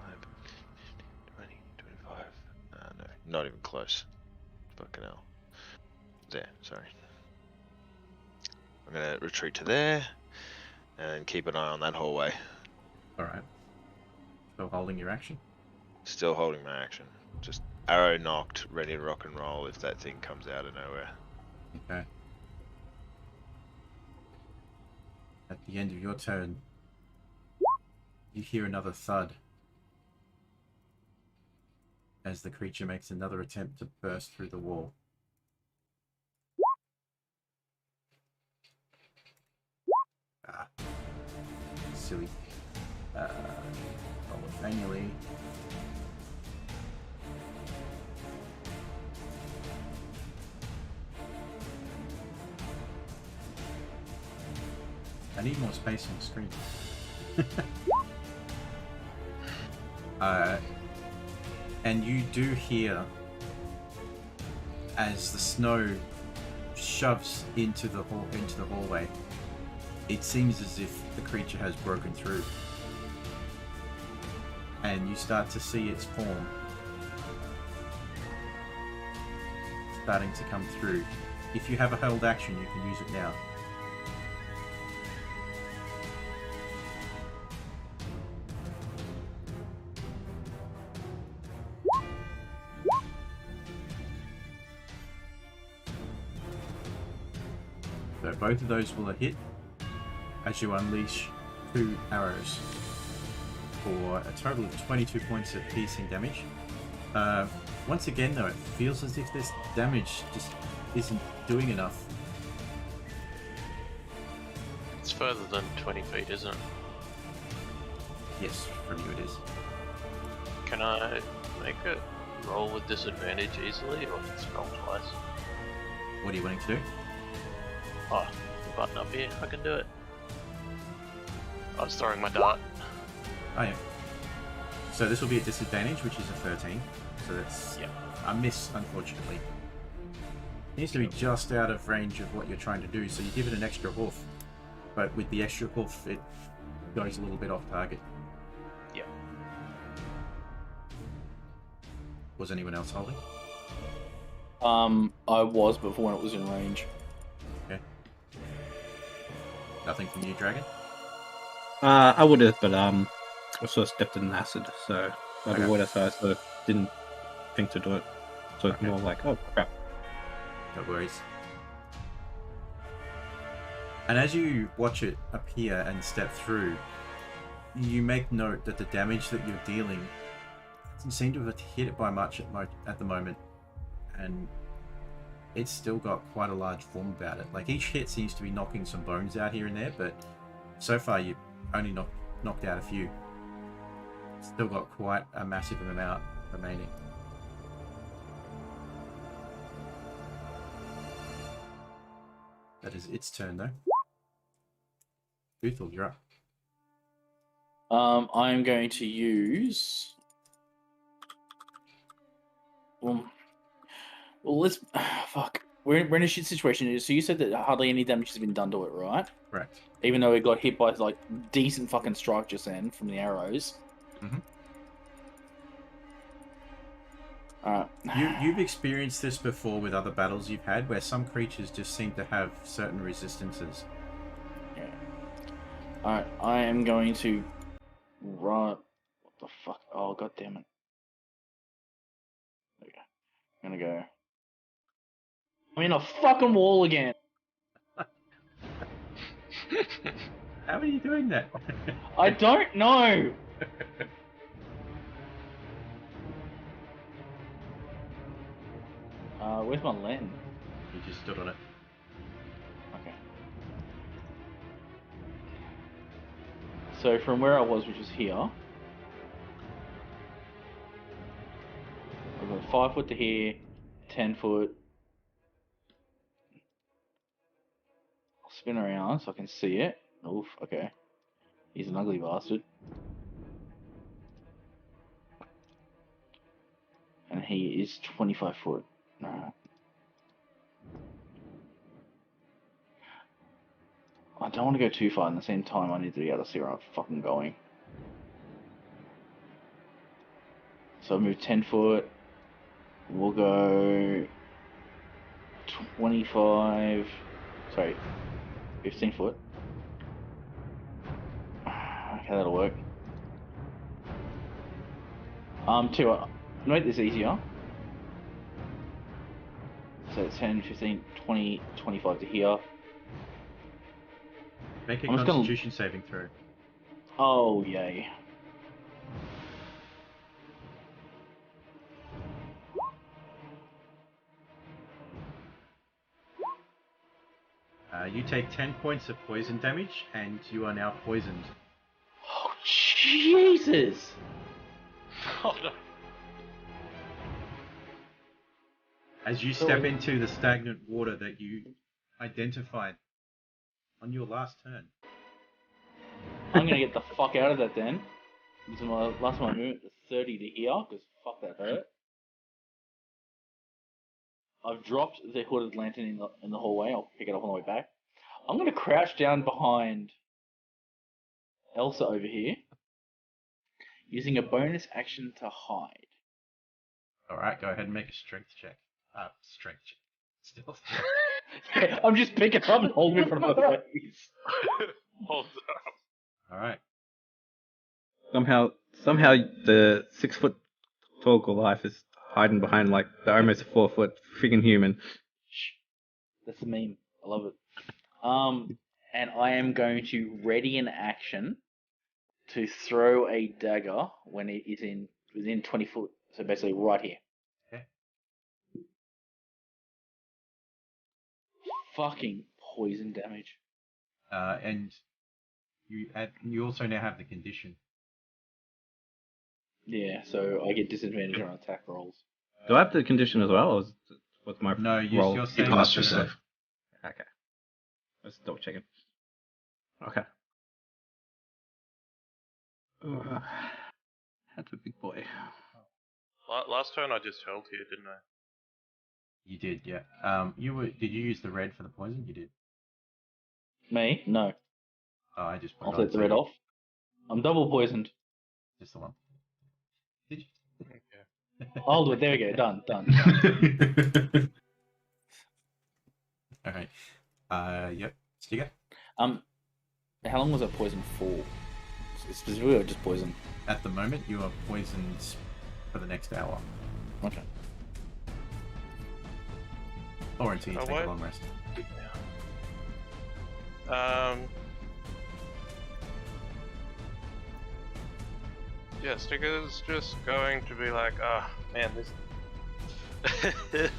5, 20, 25. No, not even close. Fucking hell. There, sorry. I'm gonna retreat to there and keep an eye on that hallway. All right. Still holding your action. Still holding my action. Just arrow knocked, ready to rock and roll if that thing comes out of nowhere. Okay. At the end of your turn, you hear another thud as the creature makes another attempt to burst through the wall. Ah, silly. Roll it manually. I need more space on the screen. And you do hear as the snow shoves into the hallway. It seems as if the creature has broken through, and you start to see its form starting to come through. If you have a held action, you can use it now. So both of those will hit as you unleash 2 arrows for a total of 22 points of piercing damage. Once again though, it feels as if this damage just isn't doing enough. It's further than 20 feet, isn't it? Yes, from you it is. Can I make a roll with disadvantage easily, or just roll twice? What are you wanting to do? Oh, the button up here, I can do it. I was throwing my dart. Oh yeah. So this will be a disadvantage, which is a 13. So that's a miss, unfortunately. Needs to be just out of range of what you're trying to do, so you give it an extra hoof. But with the extra hoof, it goes a little bit off target. Yeah. Was anyone else holding? I was, but for when it was in range. Okay. Nothing from you, Dragon? I would have, but I sort of stepped in acid, so out Okay. of water, so I sort of didn't think to do it. So it's Okay. more like, oh crap. No worries. And as you watch it appear and step through, you make note that the damage that you're dealing doesn't seem to have hit it by much at the moment, and it's still got quite a large form about it. Like each hit seems to be knocking some bones out here and there, but so far you've only knocked out a few. Still got quite a massive amount remaining. That is its turn though. Boothel, you're up. I'm going to use. Well, let's. Fuck. We're in a shit situation. So you said that hardly any damage has been done to it, right? Correct. Even though it got hit by like decent fucking strike just then from the arrows. Mhm. Alright. You've experienced this before with other battles you've had, where some creatures just seem to have certain resistances. Yeah. Alright, I am going to run. What the fuck? Oh, god damn it. There we go. I'm gonna go. I'm in a fucking wall again. How are you doing that? I don't know. Where's my lens? You just stood on it. Okay. So from where I was, which is here, I've got 5 foot to here, 10 foot. I'll spin around so I can see it. Oof, okay. He's an ugly bastard. And he is 25 foot. No. I don't want to go too far, and at the same time I need to be able to see where I'm fucking going. So I'll move 10 foot. We'll go 25, sorry, 15 foot. Okay, that'll work. To make this easier. So 10, 15, 20, 25 to here. Make a I'm just Constitution saving throw. Oh, yay. You take 10 points of poison damage, and you are now poisoned. Oh, Jesus! Oh no. As you step into the stagnant water that you identified on your last turn. I'm gonna get the fuck out of that then. This is my last one movement, 30 to here, because fuck that hurt. I've dropped the hooded lantern in the hallway. I'll pick it up on the way back. I'm gonna crouch down behind Elsa over here, using a bonus action to hide. Alright, go ahead and make a strength check. Strength check. Stealth. Yeah, I'm just picking up and holding it in front of my face. Hold up. Alright. Somehow the 6 foot tall Goliath is hiding behind like the almost 4 foot freaking human. Shh. That's a meme. I love it. And I am going to ready an action to throw a dagger when it is within 20 foot. So basically right here. Okay. Fucking poison damage. And you also now have the condition. Yeah, so I get disadvantage on attack rolls. Do I have the condition as well, or what's my No, roll? you're You saying passed your save. Okay. Let's double check it. Okay. That's a big boy. Last turn I just held here, didn't I? You did, yeah. Did you use the red for the poison? You did. Me? No. Oh, I just put I'll it on, take the so red off. I'm double poisoned. Just the one. Did you? Okay. I'll do it. There we go. Done. Alright. Yep. Stiger? How long was that poison for? Specifically or just poison? At the moment, you are poisoned for the next hour. Okay. Or until you Oh, take what? a long rest. Yeah, Sticker's just going to be like, man, this.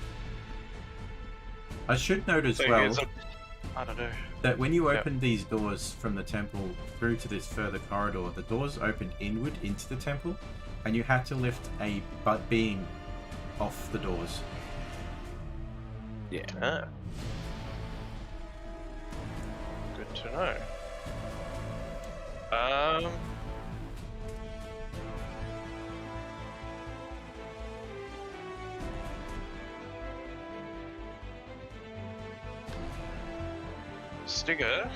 I should note as thing well is I don't know. that when you Yeah. open these doors from the temple through to this further corridor, the doors open inward into the temple, and you had to lift a beam off the doors. Yeah. Ah. Good to know. Stigger.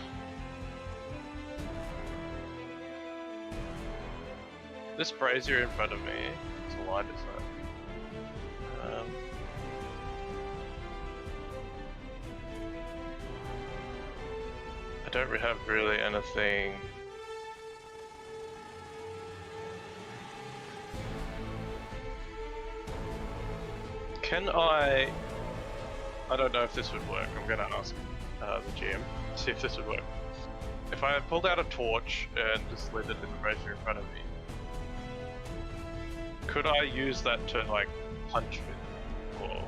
This brazier in front of me, it's a light, is that? I don't have really anything. Can I don't know if this would work. I'm gonna ask the GM, see if this would work. If I pulled out a torch and just lit it in the brazier in front of me, could I use that to like punch it? Or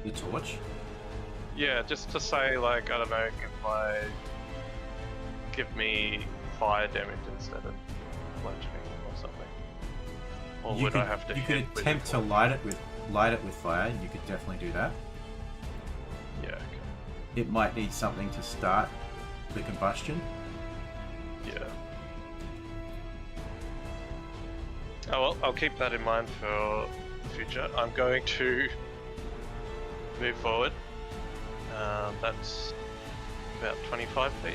The torch? yeah, just to say like, I don't know, give me fire damage instead of bludgeoning or something? Or You would could, I have to you could hit with attempt it? to light it with fire. You could definitely do that. Yeah, okay. It might need something to start the combustion. Yeah. Oh well, I'll keep that in mind for the future. I'm going to move forward. That's about 25 feet.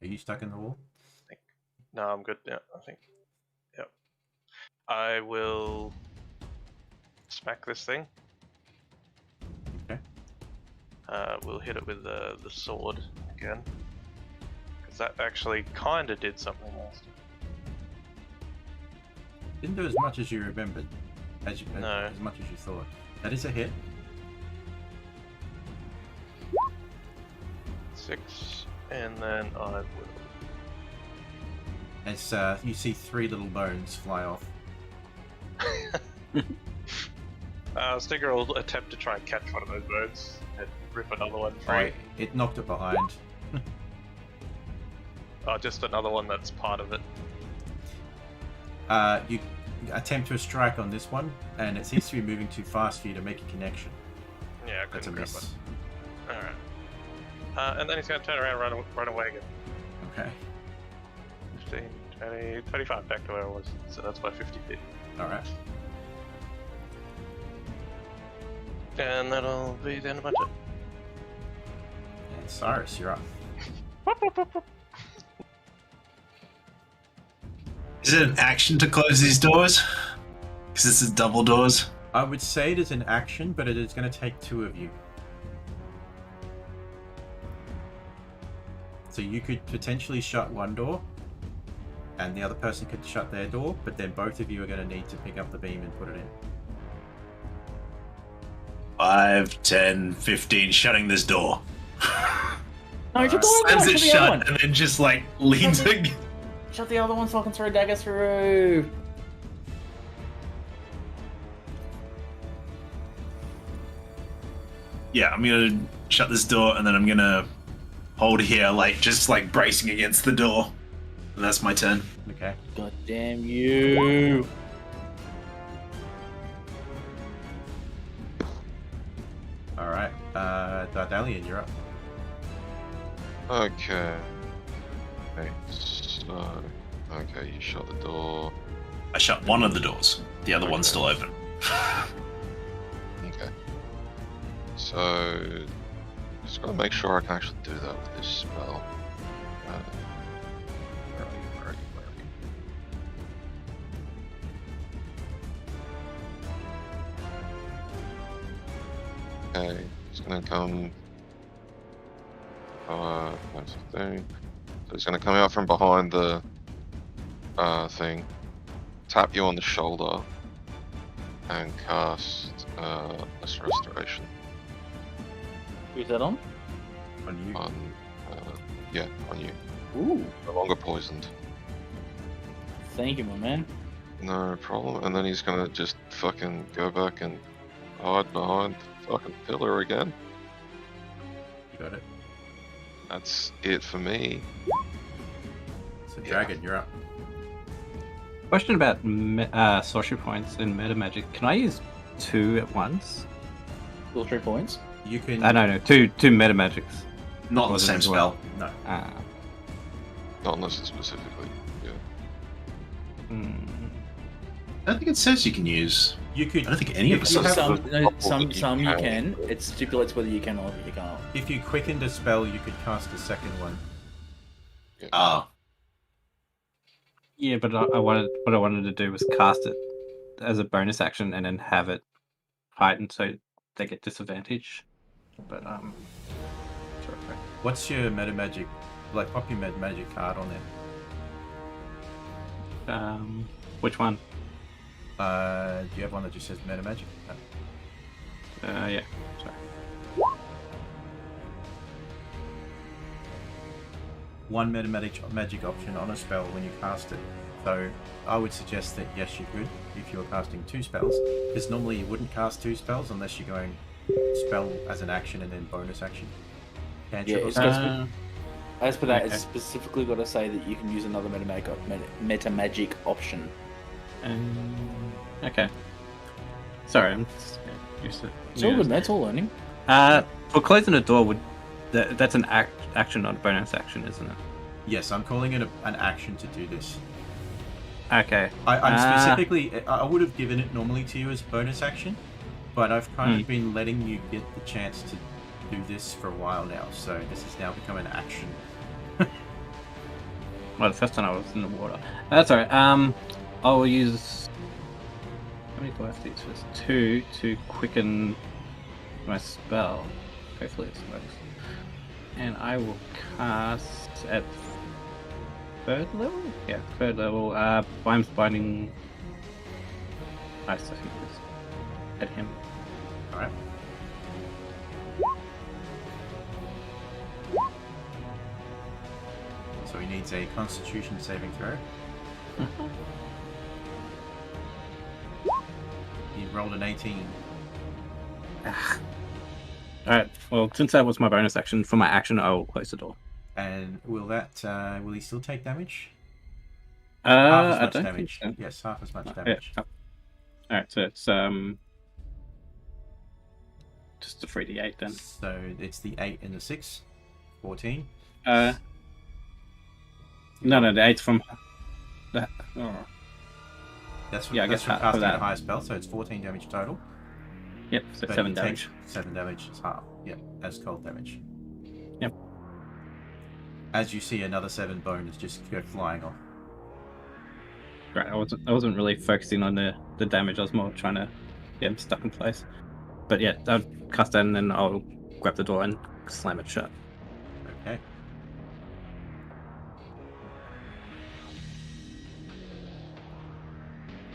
Are you stuck in the wall? No, I'm good now, I think. Yep. I will smack this thing. Okay. We'll hit it with the sword again. Because that actually kind of did something last time. Didn't do as much as you remembered, as No. much as you thought. That is a hit. 6, and then I will. As you see 3 little bones fly off. Stinger will attempt to try and catch one of those birds and rip another one free. Right, it knocked it behind. Oh, just another one that's part of it. You attempt to strike on this one, and it seems to be moving too fast for you to make a connection. Yeah, I That's a couldn't grab miss. one. Alright. And then he's going to turn around and run away again. Okay. 15, 20, 25 back to where I was. So that's by 50 feet. Alright. And that'll be the end of my turn. And Cyrus, you're up. Is it an action to close these doors? Because this is double doors. I would say it is an action, but it is going to take 2 of you. So you could potentially shut one door, and the other person could shut their door, but then both of you are going to need to pick up the beam and put it in. 5, 10, 15, shutting this door. No, shut the Slams other one. it Shut the other shut one. and then just like leans again. Shut the other one so I can throw a dagger through. Yeah, I'm gonna shut this door and then I'm gonna hold here, like just like bracing against the door. And that's my turn. Okay. God damn you. Alright. Dardalian, you're up. Okay. Okay, so... Okay, you shut the door. I shut one of the doors. The other one's still open. Okay. So... Just gotta make sure I can actually do that with this spell. Where are you? Where are you? Where are you? Okay, it's gonna come... that's the thing. So it's gonna come out from behind the thing, tap you on the shoulder, and cast Lesser Restoration Who's that on? On you. on yeah, on you. Ooh. No longer poisoned. Thank you, my man. No problem. And then he's gonna just fucking go back and hide behind the fucking pillar again. You got it. That's it for me. So Dragon, you're up. Question about sorcery points in meta magic. Can I use 2 at once? All 3 points. You can... No, two meta magics. Not the Was it same as well? spell. No. Not unless it's specifically. Yeah. I don't think it says you can use. You could... I don't think any of us You have- Some you can. It stipulates whether you can or you can't. If you quickened a spell, you could cast a second one. Ah, Yeah, but I wanted what I wanted to do was cast it as a bonus action and then have it heightened so they get disadvantage. But sorry. What's your meta magic? Like, pop your meta magic card on there. Which one? Do you have one that just says meta magic? No. Yeah. Sorry. One meta magic option on a spell when you cast it. So I would suggest that yes, you could if you're casting 2 spells, because normally you wouldn't cast 2 spells unless you're going spell as an action and then bonus action. Cantrip Yeah, or it's something. As per that, Okay. it's specifically got to say that you can use another meta magic option. Okay. Sorry, I'm just used to. It's all good, man. It's all learning. For closing the door, that's an action, not a bonus action, isn't it? Yes, I'm calling it an action to do this. Okay. I'm specifically. I would have given it normally to you as bonus action, but I've kind of been letting you get the chance to do this for a while now, so this has now become an action. Well, the first time I was in the water. That's alright. I'll use. How many do I have to use first? 2 to quicken my spell. Hopefully it works. And I will cast at 3rd level? Yeah, 3rd level. Vime's Binding Ice, I think it is. At him. Alright. So he needs a Constitution saving throw. He rolled an 18. Alright, well, since that was my bonus action, for my action, I will close the door. And will he still take damage? I Half as much don't damage. think so. Yes, half as much Yeah. damage. Alright, so it's just a 3d8 then. So it's the 8 and the 6. 14. No, the 8's from that. Oh. That's from, Yeah, I that's guess from half of casting that. a higher spell, so it's 14 damage total. Yep, so But 7 he damage. takes 7 damage as half. Yep, as cold damage. Yep. As you see, another 7 bones just go flying off. Right, I wasn't really focusing on the damage. I was more trying to get him stuck in place. But yeah, I'll cast that and then I'll grab the door and slam it shut. Okay.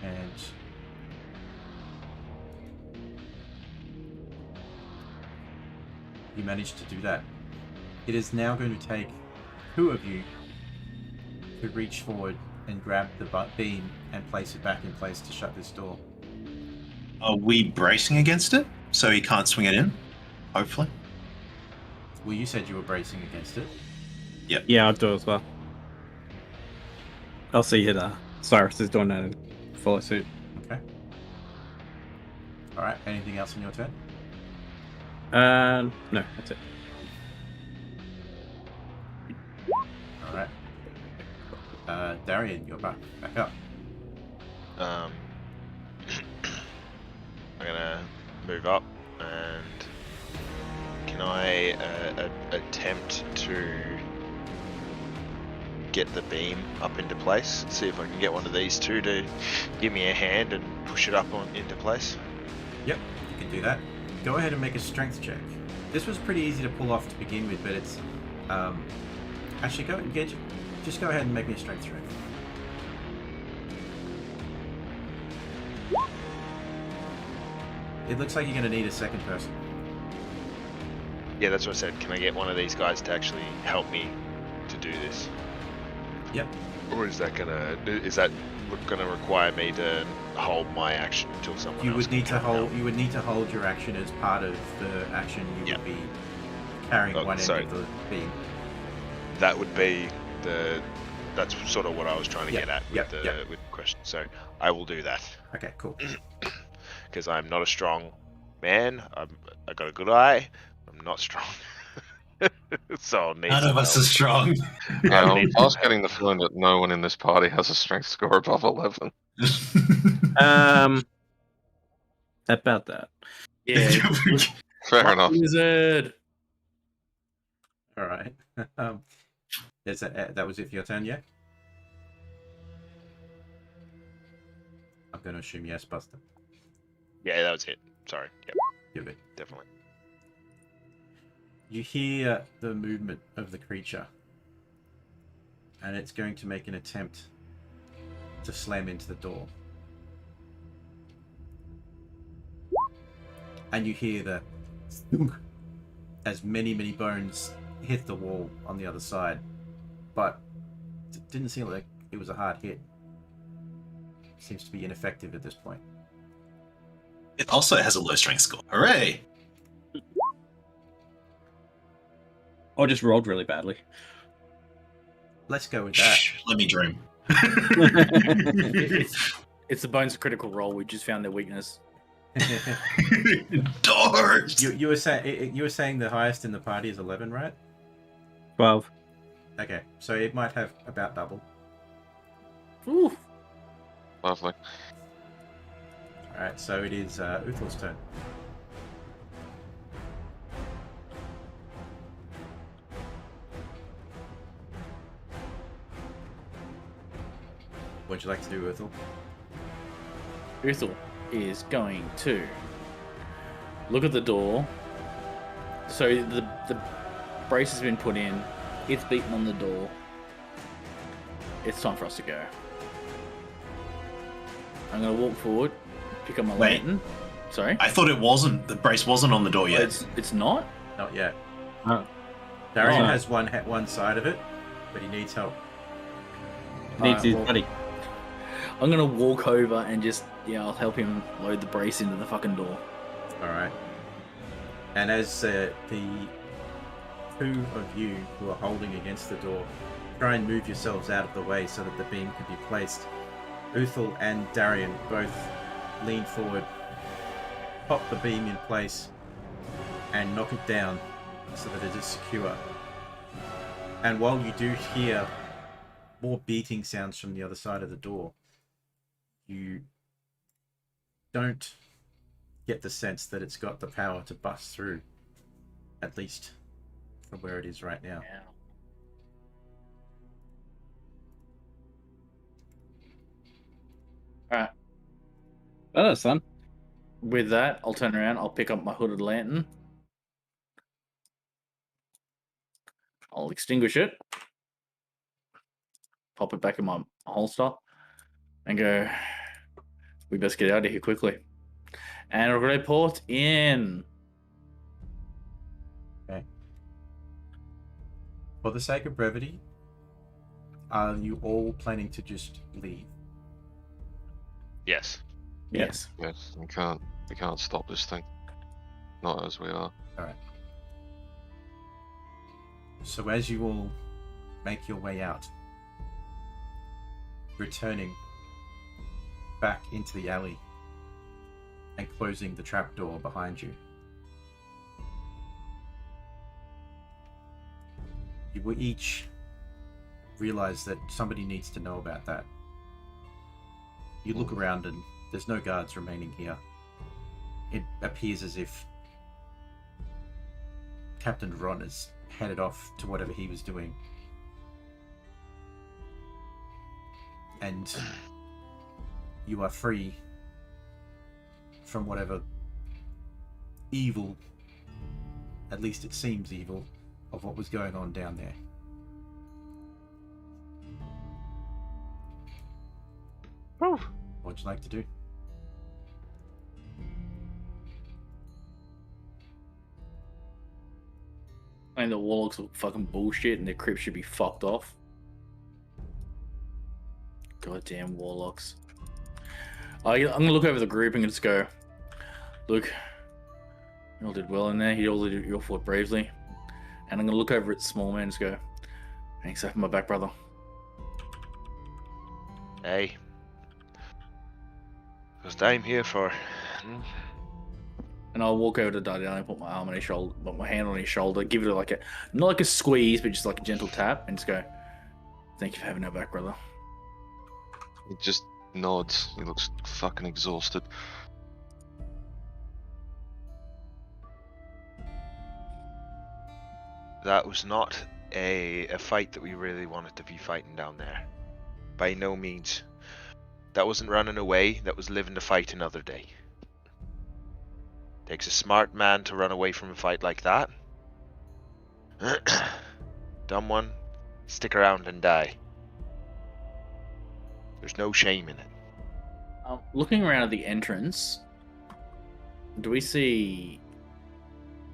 And you managed to do that. It is now going to take 2 of you to reach forward and grab the beam and place it back in place to shut this door. Are we bracing against it so he can't swing it in? Hopefully. Well, you said you were bracing against it. Yeah, I'll do it as well. I'll see that Cyrus is doing that and follow suit. Okay. Alright, anything else in your turn? No, that's it. Alright. Darian, you're back up. I'm gonna move up and can I attempt to get the beam up into place? See if I can get one of these two to give me a hand and push it up into place. Yep, you can do that. Go ahead and make a strength check. This was pretty easy to pull off to begin with, but it's actually just go ahead and make me a strength check. It looks like you're going to need a second person. Yeah, that's what I said. Can I get one of these guys to actually help me to do this? Yep. Or is that gonna require me to hold my action until someone You else would can need to come hold. help? You would need to hold your action as part of the action. You Yep. would be carrying Oh, one end sorry. of the beam. That would be that's sort of what I was trying to Yep, get at with yep, the yep. with the question. So I will do that Okay, cool. because I'm not a strong man. I got a good eye. I'm not strong. So I'll need None some of us help. are strong. need I was some getting the feeling that no one in this party has a strength score above 11. About that. Yeah. Fair enough. Wizard. All right. That was it for your turn, yeah? I'm going to assume yes, Buster. Yeah, that was it. Sorry. Yep, You're good. definitely. You hear the movement of the creature, and it's going to make an attempt to slam into the door. And you hear the thunk as many bones hit the wall on the other side, but it didn't seem like it was a hard hit. Seems to be ineffective at this point. It also has a low strength score. Hooray! Or just rolled really badly. Let's go with that. Shh, let me dream. It's the Bones critical role. We just found their weakness. Doors. you were saying the highest in the party is 11, right? 12. Okay, so it might have about double. Ooh. Lovely. All right, so it is Uthel's turn. What'd you like to do, Uthel? Uthel is going to look at the door. So the brace has been put in. It's beaten on the door. It's time for us to go. I'm going to walk forward, pick up my Wait. lantern. Sorry? I thought it wasn't. The brace wasn't on the door yet. It's not? Not yet. Oh. Darian Oh. has one side of it, but he needs help. Needs his well- buddy. I'm going to walk over and just, I'll help him load the brace into the fucking door. All right. And as the two of you who are holding against the door try and move yourselves out of the way so that the beam can be placed, Uthel and Darian both lean forward, pop the beam in place, and knock it down so that it is secure. And while you do hear more beating sounds from the other side of the door, you don't get the sense that it's got the power to bust through, at least from where it is right now. Alright. Oh, that's fun. With that, I'll turn around. I'll pick up my hooded lantern. I'll extinguish it. Pop it back in my holster. And go, we best get out of here quickly. And I'll report in. For the sake of brevity, are you all planning to just leave? Yes. Yes. Yes, we can't stop this thing. Not as we are. Alright. So as you all make your way out, returning back into the alley and closing the trapdoor behind you, you will each realize that somebody needs to know about that. You look around and there's no guards remaining here. It appears as if Captain Ron is headed off to whatever he was doing. And you are free from whatever evil, at least it seems evil, of what was going on down there. What'd you like to do? I mean, the warlocks are fucking bullshit and their crypt should be fucked off. Goddamn warlocks. I'm gonna look over the group and just go, look, you all did well in there. You all fought bravely. And I'm gonna look over at Small Man and just go, thanks for having my back, brother. Hey. That's what I'm here for. And I'll walk over to Dardian and put my arm on his shoulder, put my hand on his shoulder, give it like a, not like a squeeze, but just like a gentle tap, and just go, thank you for having our back, brother. He just nods. He looks fucking exhausted. That was not a fight that we really wanted to be fighting down there. By no means. That wasn't running away, that was living to fight another day. Takes a smart man to run away from a fight like that. Dumb one, stick around and die. There's no shame in it. Looking around at the entrance, do we see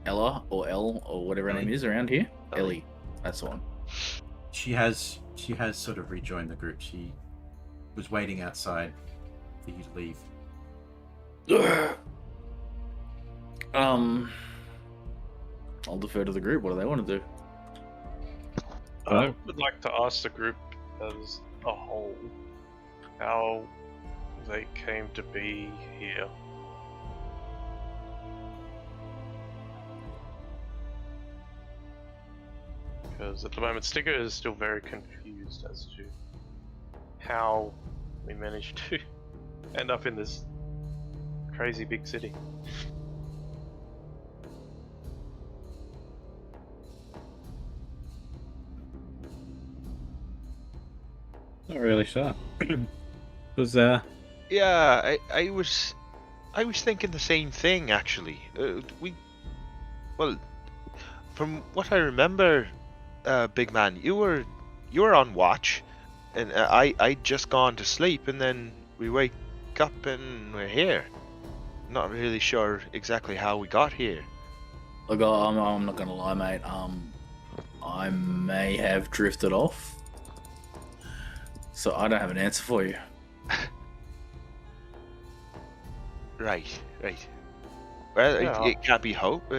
Ella or Elle or whatever her name is around here? Ellie, that's the one. She has sort of rejoined the group. She was waiting outside for you to leave. I'll defer to the group. What do they want to do? Hello? would like to ask the group as a whole how they came to be here. Because at the moment, Sticker is still very confused as to how we managed to end up in this crazy big city. Not really sure. Was Yeah, I was thinking the same thing actually. Well, from what I remember, big man, you were on watch, and I'd just gone to sleep, and then we wake up and we're here. Not really sure exactly how we got here. Look, I'm not gonna lie, mate. I may have drifted off, so I don't have an answer for you. Right. Well, Yeah. it can't be helped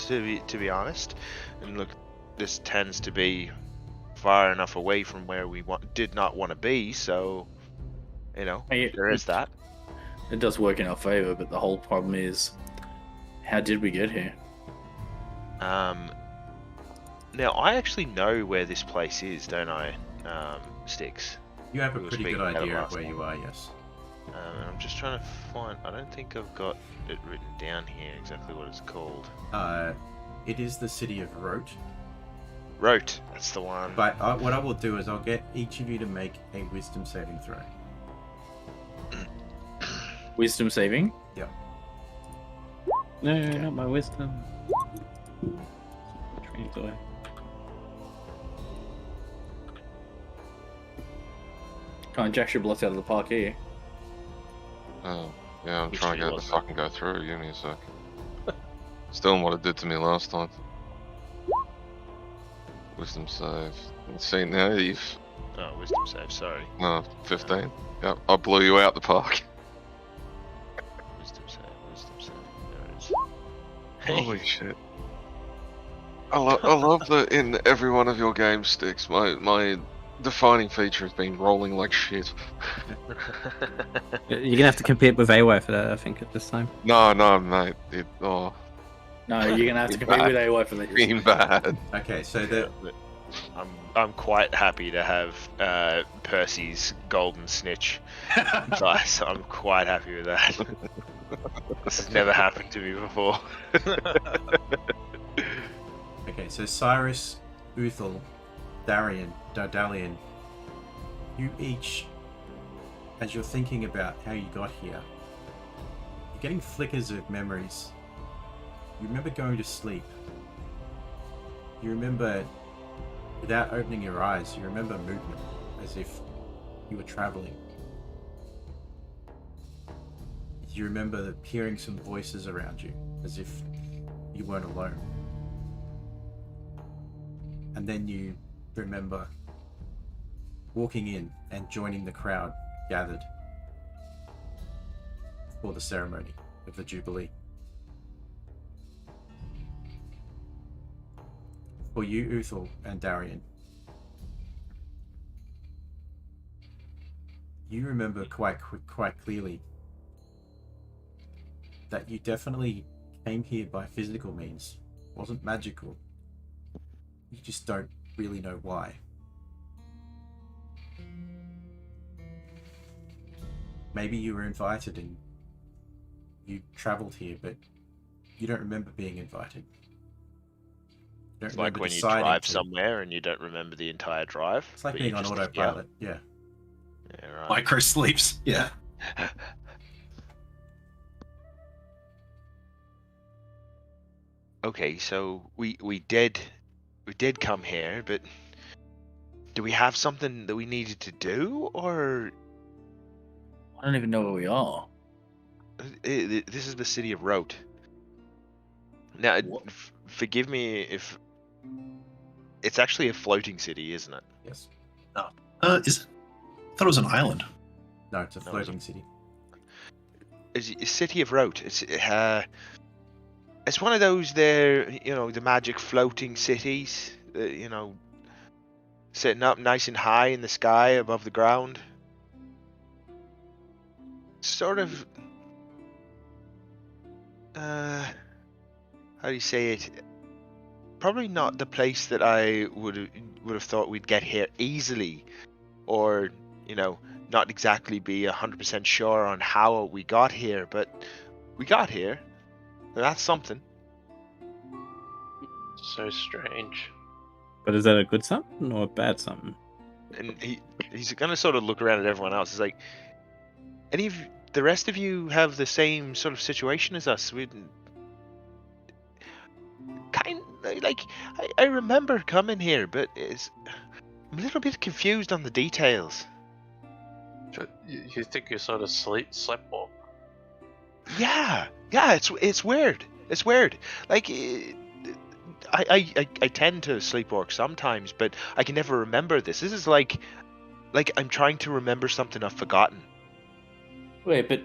to be honest. And look, this tends to be far enough away from where we did not want to be, so Hey, there is that. It does work in our favor, but the whole problem is, how did we get here? Now I actually know where this place is, don't I, Sticks? You have a We were pretty good speaking about it idea of last where time. you are, yes. I'm just trying to find. I don't think I've got it written down here exactly what it's called. It is the city of Rote. Rote, that's the one. But what I will do is I'll get each of you to make a wisdom saving throw. Wisdom saving? no, not my wisdom. Trains away. Can't jack your blocks out of the park here. Oh, yeah, I'm Which trying to one get was the that? fucking go through. Give me a sec. Still what it did to me last time. Wisdom save. See now you've Oh, wisdom save. Sorry. no 15. Yep, I blew you out the park. Wisdom save. There it is. Holy shit. I love that in every one of your game Sticks, my defining feature has been rolling like shit. You're gonna have to compete with AWA for that, I think, at this time. No, mate. No, you're gonna have to compete Bad. with AY for that. Been bad. Okay, so the I'm quite happy to have Percy's golden snitch. So I'm quite happy with that. This has never happened to me before. okay, so Cyrus, Uthal, Dardalian, you each, as you're thinking about how you got here, you're getting flickers of memories. You remember going to sleep. You remember, without opening your eyes, you remember movement, as if you were traveling. You remember hearing some voices around you, as if you weren't alone. And then you remember walking in and joining the crowd gathered for the ceremony of the Jubilee. For you, Uthal and Darian, you remember quite clearly that you definitely came here by physical means. It wasn't magical. You just don't really know why. Maybe you were invited and you traveled here, but you don't remember being invited. You don't It's like remember when you deciding drive to. somewhere and you don't remember the entire drive. It's like but being you on just autopilot. Yeah. Yeah, right. Micro sleeps. Yeah. Okay, so we did come here, but do we have something that we needed to do, or I don't even know where we are. this is the city of Rote? Now, What? forgive me if it's actually a floating city, isn't it? Yes. Is it? I thought it was an island. No, it's a No, floating city. It's city of Rote. It's one of those there, the magic floating cities. sitting up nice and high in the sky above the ground. Sort of, how do you say it? Probably not the place that I would have thought we'd get here easily, or not exactly be 100% sure on how we got here, but we got here. And that's something. So strange. But is that a good something or a bad something? And he's gonna sort of look around at everyone else. He's like, any of the rest of you have the same sort of situation as us? We kind like I remember coming here, but I'm a little bit confused on the details. You think you sort of sleepwalk? Yeah, it's weird. It's weird. Like I tend to sleepwalk sometimes, but I can never remember this. This is like I'm trying to remember something I've forgotten. Wait, but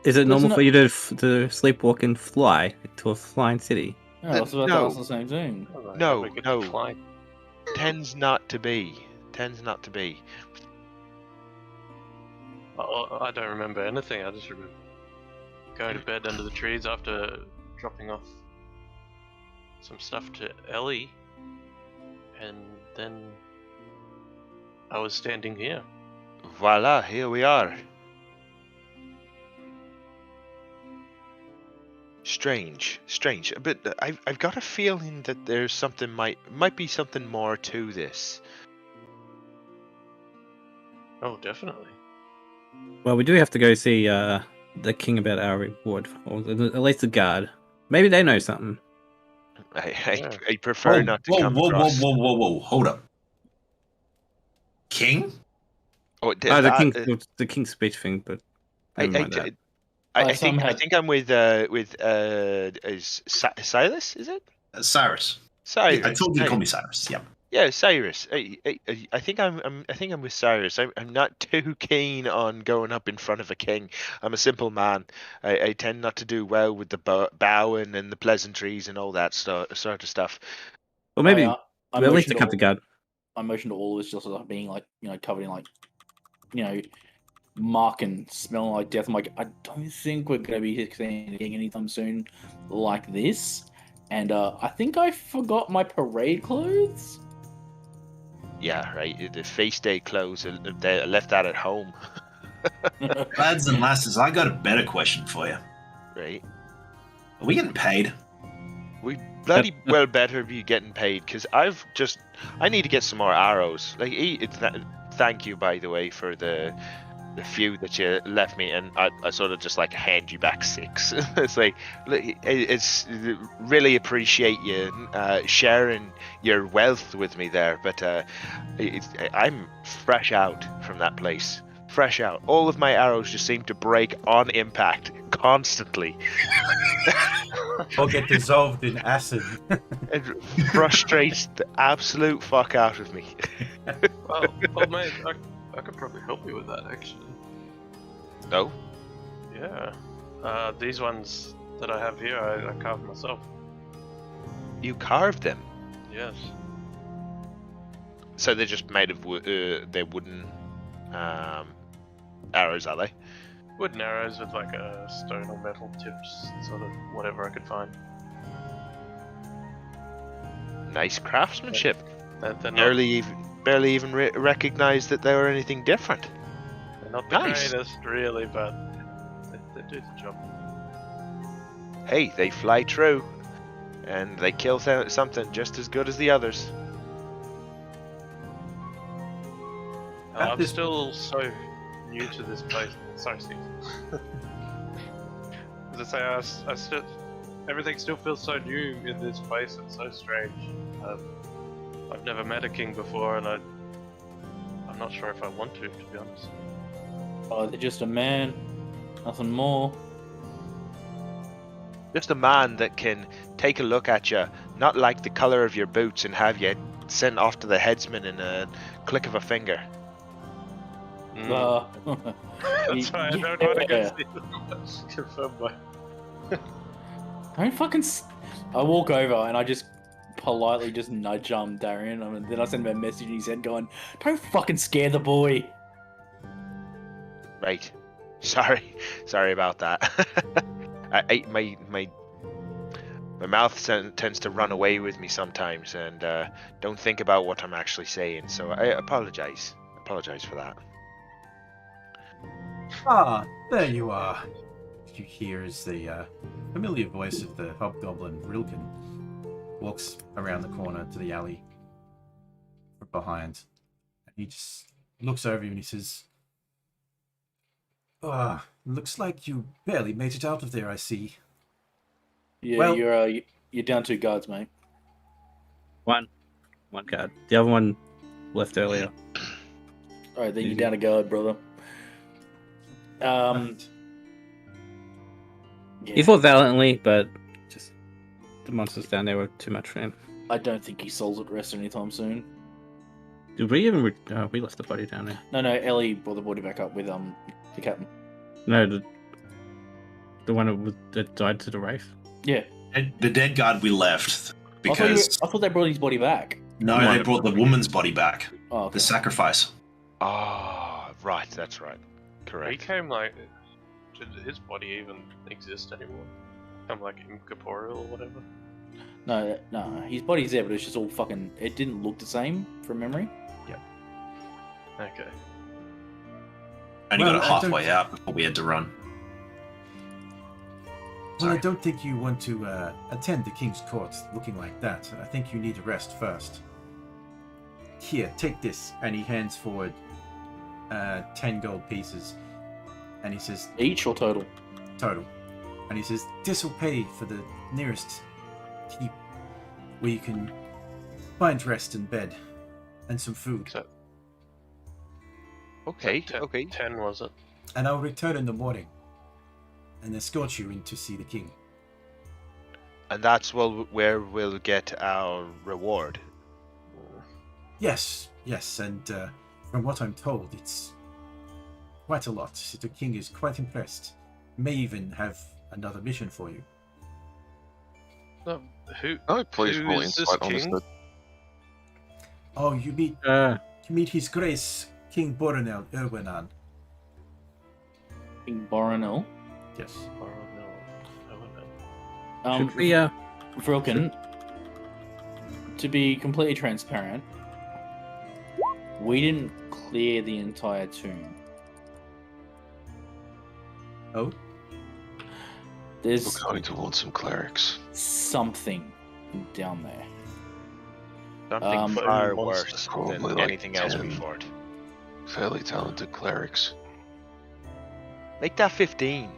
Is it normal Isn't for you to sleepwalk and fly to a flying city? yeah, I was about to No. ask the same thing. No, We could no. be flying. Tends not to be. Tends not to be. I don't remember anything. I just remember going to bed under the trees after dropping off some stuff to Ellie, and then I was standing here. Voila, here we are. Strange, but I've got a feeling that there's something might be something more to this. Oh, definitely. Well, we do have to go see the king about our reward, or at least the guard. Maybe they know something. I prefer not to come across. Whoa! Hold up. King? Oh, The king's speech thing, but never mind that. I somehow- think I'm with is Silas, is it? Cyrus. Cyrus. I told you to Hey. call me Cyrus. Yep. Yeah, Cyrus. I think I'm with Cyrus. I'm not too keen on going up in front of a king. I'm a simple man. I tend not to do well with the bowing and the pleasantries and all that sort of stuff. Well, maybe I at least motioned to come to guard. I motioned to all of us just like being like, covered in like, muck and smelling like death. I'm like, I don't think we're gonna be seeing anything anytime soon like this. And I think I forgot my parade clothes. Yeah, right. The feast day clothes. I left that at home. Lads and lasses, I got a better question for you. Right. Are we getting paid? We bloody well better be getting paid, because I need to get some more arrows. Like, thank you, by the way, for the few that you left me, and I sort of just like hand you back 6. It's like, it's really appreciate you sharing your wealth with me there, but I'm fresh out from that place. Fresh out. All of my arrows just seem to break on impact constantly. Or get dissolved in acid. It frustrates the absolute fuck out of me. Well, mate, I could probably help you with that, actually. No? Yeah. These ones that I have here, I carved myself. You carved them? Yes. So they're just made of they're wooden arrows, are they? Wooden arrows with like a stone or metal tips, sort of whatever I could find. Nice craftsmanship. They're not, Barely even recognized that they were anything different. they're not the Nice. greatest, really, but they do the job. Hey, they fly true, and they kill something just as good as the others. At I'm this- still so new to this place. Sorry, Steve. As I say, I still, everything still feels so new in this place. It's so strange. I've never met a king before, and I'm not sure if I want to be honest. Oh, they're just a man, nothing more. Just a man that can take a look at you, not like the color of your boots, and have you sent off to the headsman in a click of a finger. That's why I don't want to go see confirm my. Don't fucking. I walk over and I just politely just nudge Darian. Then I send him a message in his head going, "Don't fucking scare the boy." Right. Sorry about that. My mouth tends to run away with me sometimes, and don't think about what I'm actually saying. So I apologize. Apologize for that. Ah, there you are. You hear as the familiar voice of the hobgoblin Rilken walks around the corner to the alley from behind. And he just looks over you and he says, "Ah, looks like you barely made it out of there, I see." Yeah, Well- you're down 2 guards, mate. One guard. The other one left earlier. All right, then you're Easy. down a guard, brother. He fought valiantly, but just the monsters down there were too much for him. I don't think his soul's at rest anytime soon. Did we even? We left the body down there. No, Ellie brought the body back up with the captain. No, the one that died to the wraith. Yeah, And the dead guard we left because I thought they brought his body back. no, they brought the woman's body back. Oh, okay. The sacrifice. Ah, right. That's right. He Correct. came like. Did his body even exist anymore? I'm like incorporeal or whatever. No, his body's there, but it's just all fucking. It didn't look the same from memory. Okay. Only Well, got it I don't- halfway out before we had to run. Well, I Sorry. don't think you want to attend the King's Court looking like that. I think you need a rest first. Here, take this. And he hands forward 10 gold pieces. And he says, Each or total? total. And he says, this will pay for the nearest keep where you can find rest and bed and some food. So Okay. 10, Okay. 10 was it? And I'll return in the morning and escort you in to see the king. And that's where we'll get our reward. Yes, and from what I'm told, it's quite a lot. The king is quite impressed. May even have another mission for you. Who? Oh, please Who roll is this insight on this. king? Oh, you meet His Grace King Boronel Erwinan. King Boronel. Yes. Oh, no. Oh, no. Should we? Vilken, to be completely transparent, we didn't clear the entire tomb. Oh, There's We're going towards some clerics. something down there. Something But far monsters worse probably than like anything else 10. we fought. Fairly talented clerics. Make that 15.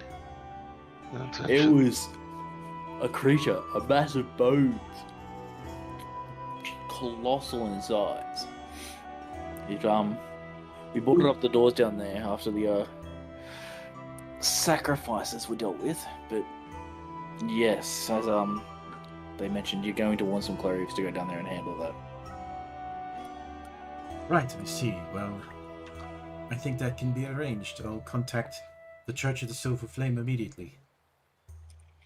It was a creature, a massive bones, colossal in size. We boarded up the doors down there after the sacrifices we dealt with, but yes, as they mentioned, you're going to want some clerics to go down there and handle that. right, I see. Well, I think that can be arranged. I'll contact the Church of the Silver Flame immediately.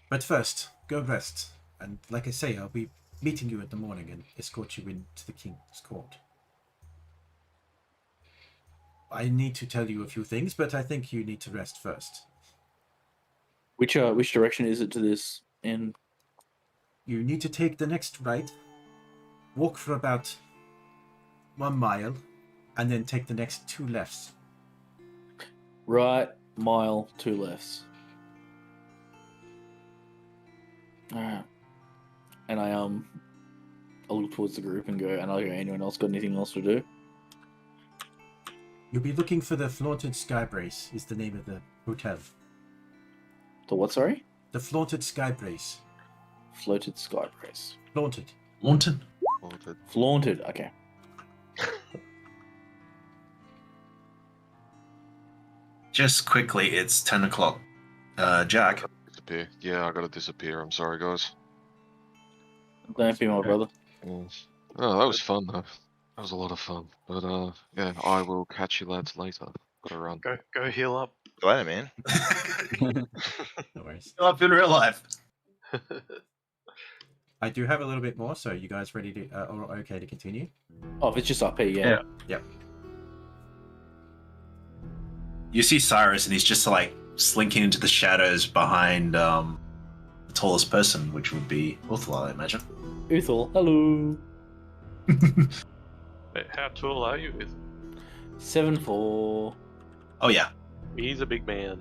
But first, go rest. And like I say, I'll be meeting you in the morning and escort you into the King's Court. I need to tell you a few things, but I think you need to rest first. Which direction is it to this inn? You need to take the next right, walk for about 1 mile, and then take the next 2 lefts. Right, mile, 2 lefts. Alright. And I look towards the group and go, anyone else got anything else to do? You'll be looking for the Flaunted Skybrace, is the name of the hotel. The what, sorry? The Flaunted Skybrace. Floated sky brace. Flaunted. Wanton. Flaunted, okay. Just quickly, it's 10 o'clock. Jack, Disappear. Yeah, I gotta disappear. I'm sorry, guys. Don't be my brother. Yes. Oh, that was fun though. That was a lot of fun. But yeah, I will catch you lads later. Gotta run. Go heal up. Wait, man. No worries. up in real life. I do have a little bit more, so you guys ready to, or okay to continue? Oh, if it's just RP, yeah. Yeah. You see Cyrus, and he's just like slinking into the shadows behind the tallest person, which would be Uthla, I imagine. Uthal, hello. Wait, how tall are you? 7'4". Oh yeah. He's a big man.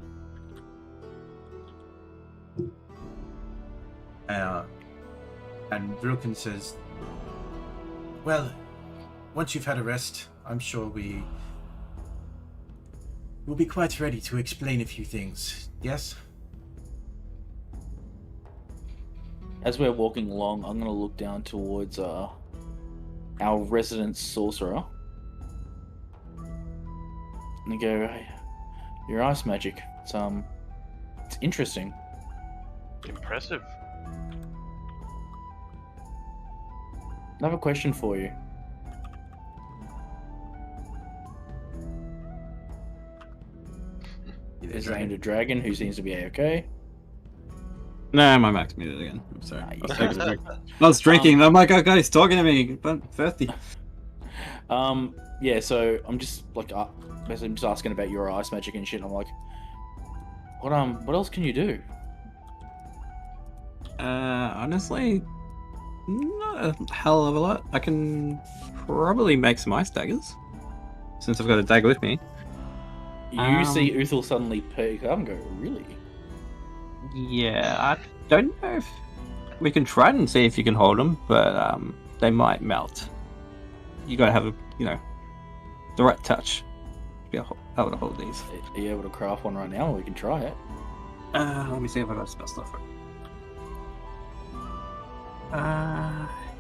And Drilkin says, well, once you've had a rest, I'm sure we'll be quite ready to explain a few things, yes? As we're walking along, I'm gonna look down towards our resident sorcerer. And go, hey, your ice magic. It's interesting. Impressive. I have a question for you. Is it aimed at Dragon, who seems to be A-okay? No, my mic's muted again. I'm sorry. Ah, I you was can- taking a drink. I was drinking. Oh my god, he's talking to me. But thirsty. Yeah, so I'm just like basically I'm just asking about your ice magic and shit. And I'm like, what else can you do? Honestly, not a hell of a lot. I can probably make some ice daggers since I've got a dagger with me. You see Uthal suddenly perk up and go, really? Yeah, I don't know if we can try it and see if you can hold them, but they might melt. You gotta have the right touch to be able to hold these. Are you able to craft one right now? We can try it. Let me see if I got spell stuff for it.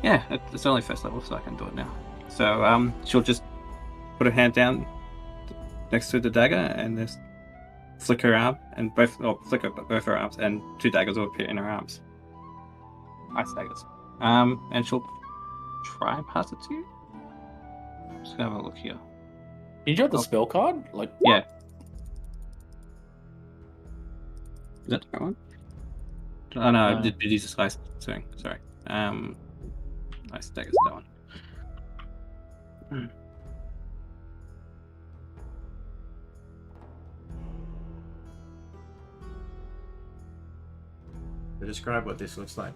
Yeah, it's only first level, so I can do it now. So she'll just put her hand down next to the dagger and just flick her arm, and both her arms, and two daggers will appear in her arms. Ice daggers. And she'll try and pass it to you. Just gonna have a look here. Did you drop the spell card? Like, Yeah. Is that the right one? Oh no, I did use the ice. Sorry. Ice daggers, that one. To describe what this looks like.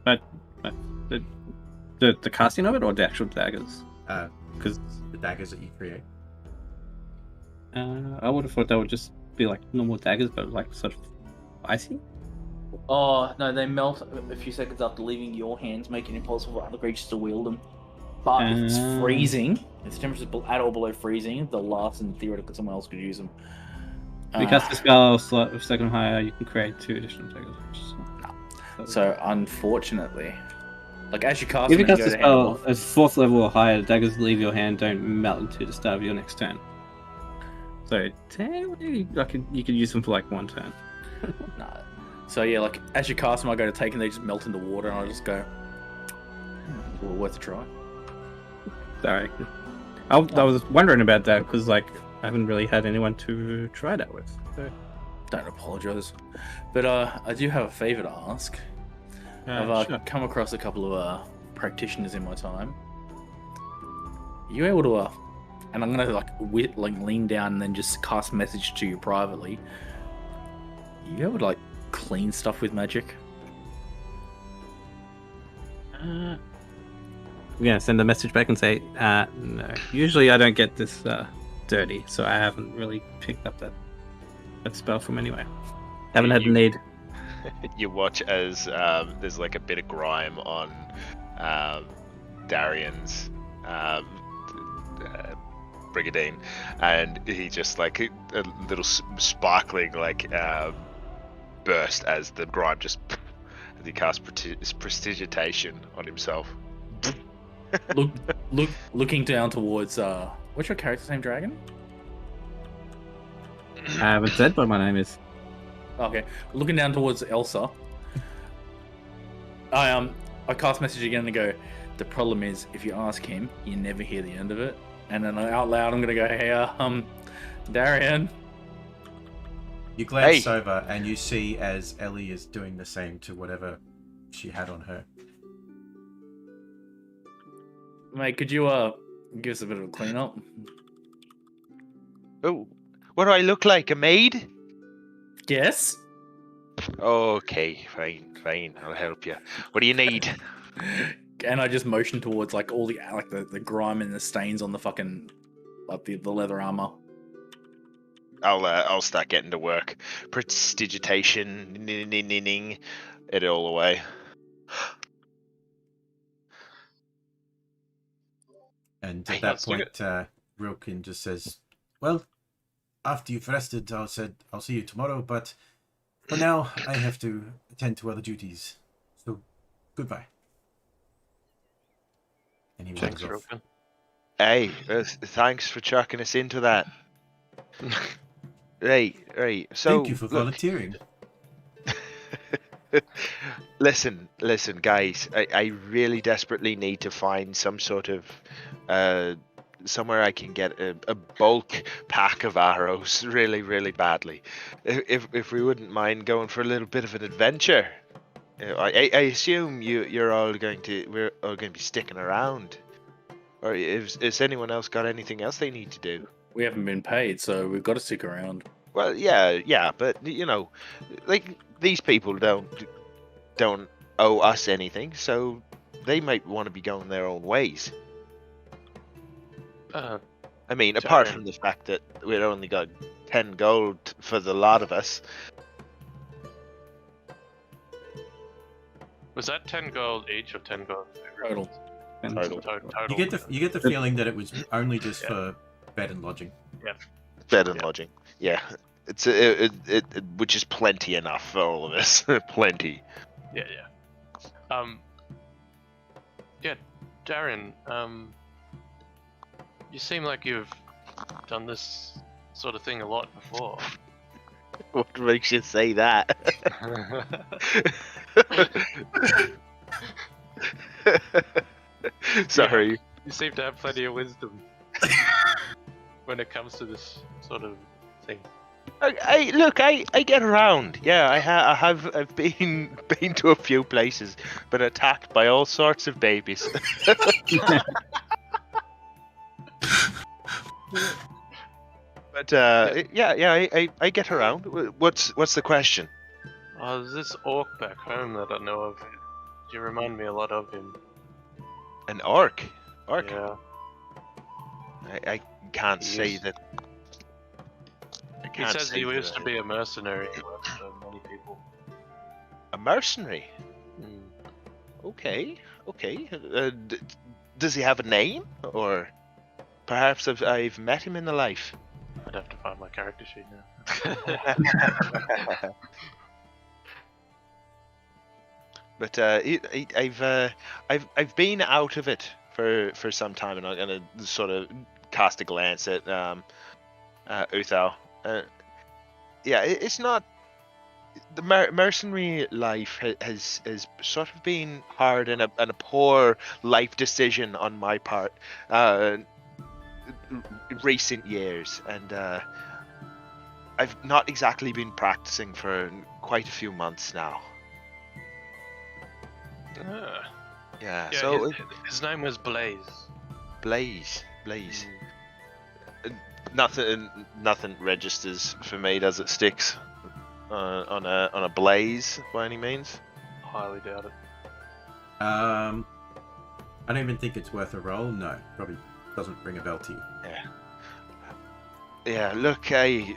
But the casting of it, or the actual daggers? Because The daggers that you create. I would have thought that would just be like normal daggers, but like sort of icy. oh no, they melt a few seconds after leaving your hands, making it impossible for other creatures to wield them. But if it's freezing, if the temperature is at or below freezing, they'll last, and theoretically someone else could use them. If you cast the spell second higher, you can create 2 additional daggers. So unfortunately, like as you cast If them, you and cast go the to hand spell off, at 4th level or higher, the daggers leave your hand, don't melt until the start of your next turn. So technically, you could use them for like 1 turn. nah. So yeah, like as you cast them, I go to take them, they just melt into water, and I just go, well, worth a try. Sorry, I was wondering about that because like I haven't really had anyone to try that with. So. Don't apologise, but I do have a favour to ask. I've Sure. come across a couple of practitioners in my time. Are you able to, and I'm gonna like lean down and then just cast message to you privately. Are you able to like clean stuff with magic? I'm gonna send a message back and say, no. Usually I don't get this dirty, so I haven't really picked up that spell from anywhere. Haven't had the need. You watch as there's like a bit of grime on Darian's Brigadine, and he just like a little sparkling like burst as the grime just as he casts prestidigitation on himself. Looking down towards what's your character's name, Dragon? I haven't said what my name is. Okay, looking down towards Elsa. I cast message again and go, the problem is if you ask him, you never hear the end of it. And then out loud I'm gonna go, hey, Darian. You glance Hey. over and you see as Ellie is doing the same to whatever she had on her. Mate, could you give us a bit of a clean up? Oh, what do I look like? A maid? Yes. Okay, fine. I'll help you. What do you need? And I just motion towards like all the the grime and the stains on the fucking the leather armor. I'll start getting to work. Prestidigitation, ning, it all away. And Hey, at that let's do point, Rilkin just says, "Well, after you've rested, I'll see you tomorrow. But for now, I have to attend to other duties. So, goodbye." And he Thanks, runs off. Rogan. Hey, thanks for chucking us into that. Right. So, Thank you for look, volunteering. listen, guys. I really desperately need to find some sort of somewhere I can get a bulk pack of arrows really badly. If we wouldn't mind going for a little bit of an adventure. I assume we're all going to be sticking around. Or has anyone else got anything else they need to do? We haven't been paid, so we've got to stick around. Well, yeah, but like these people don't owe us anything, so they might want to be going their own ways. I mean, apart Darren. from the fact that we've only got 10 gold for the lot of us. Was that 10 gold each or 10 gold? Total. Total. You get the feeling that it was only just for bed and lodging. Bed and lodging. Yeah, it's it, which is plenty enough for all of us. Plenty. Yeah. Yeah, Darren. You seem like you've done this sort of thing a lot before. What makes you say that? Sorry. You seem to have plenty of wisdom when it comes to this sort of thing. I get around. Yeah, I've been to a few places, been attacked by all sorts of babies. But I get around. What's the question? Oh, there's this orc back home that I know of. You remind me a lot of him. An orc? Orc? Yeah. I can't He say is- that. I He can't says say he used that to be a mercenary who worked for many people. a mercenary. Mm. Okay. Does he have a name, or perhaps I've met him in the life? I'd have to find my character sheet now. But I've been out of it for some time, and I'm gonna sort of cast a glance at Uthal. It's not the mercenary life has sort of been hard and a poor life decision on my part recent years, and I've not exactly been practicing for quite a few months now. Ah. Yeah, Yeah, so his name was Blaze. Blaze. Mm. Nothing registers for me, does it? Sticks on a blaze by any means. Highly doubt it. I don't even think it's worth a roll. No, probably doesn't ring a bell to you. Yeah, look, I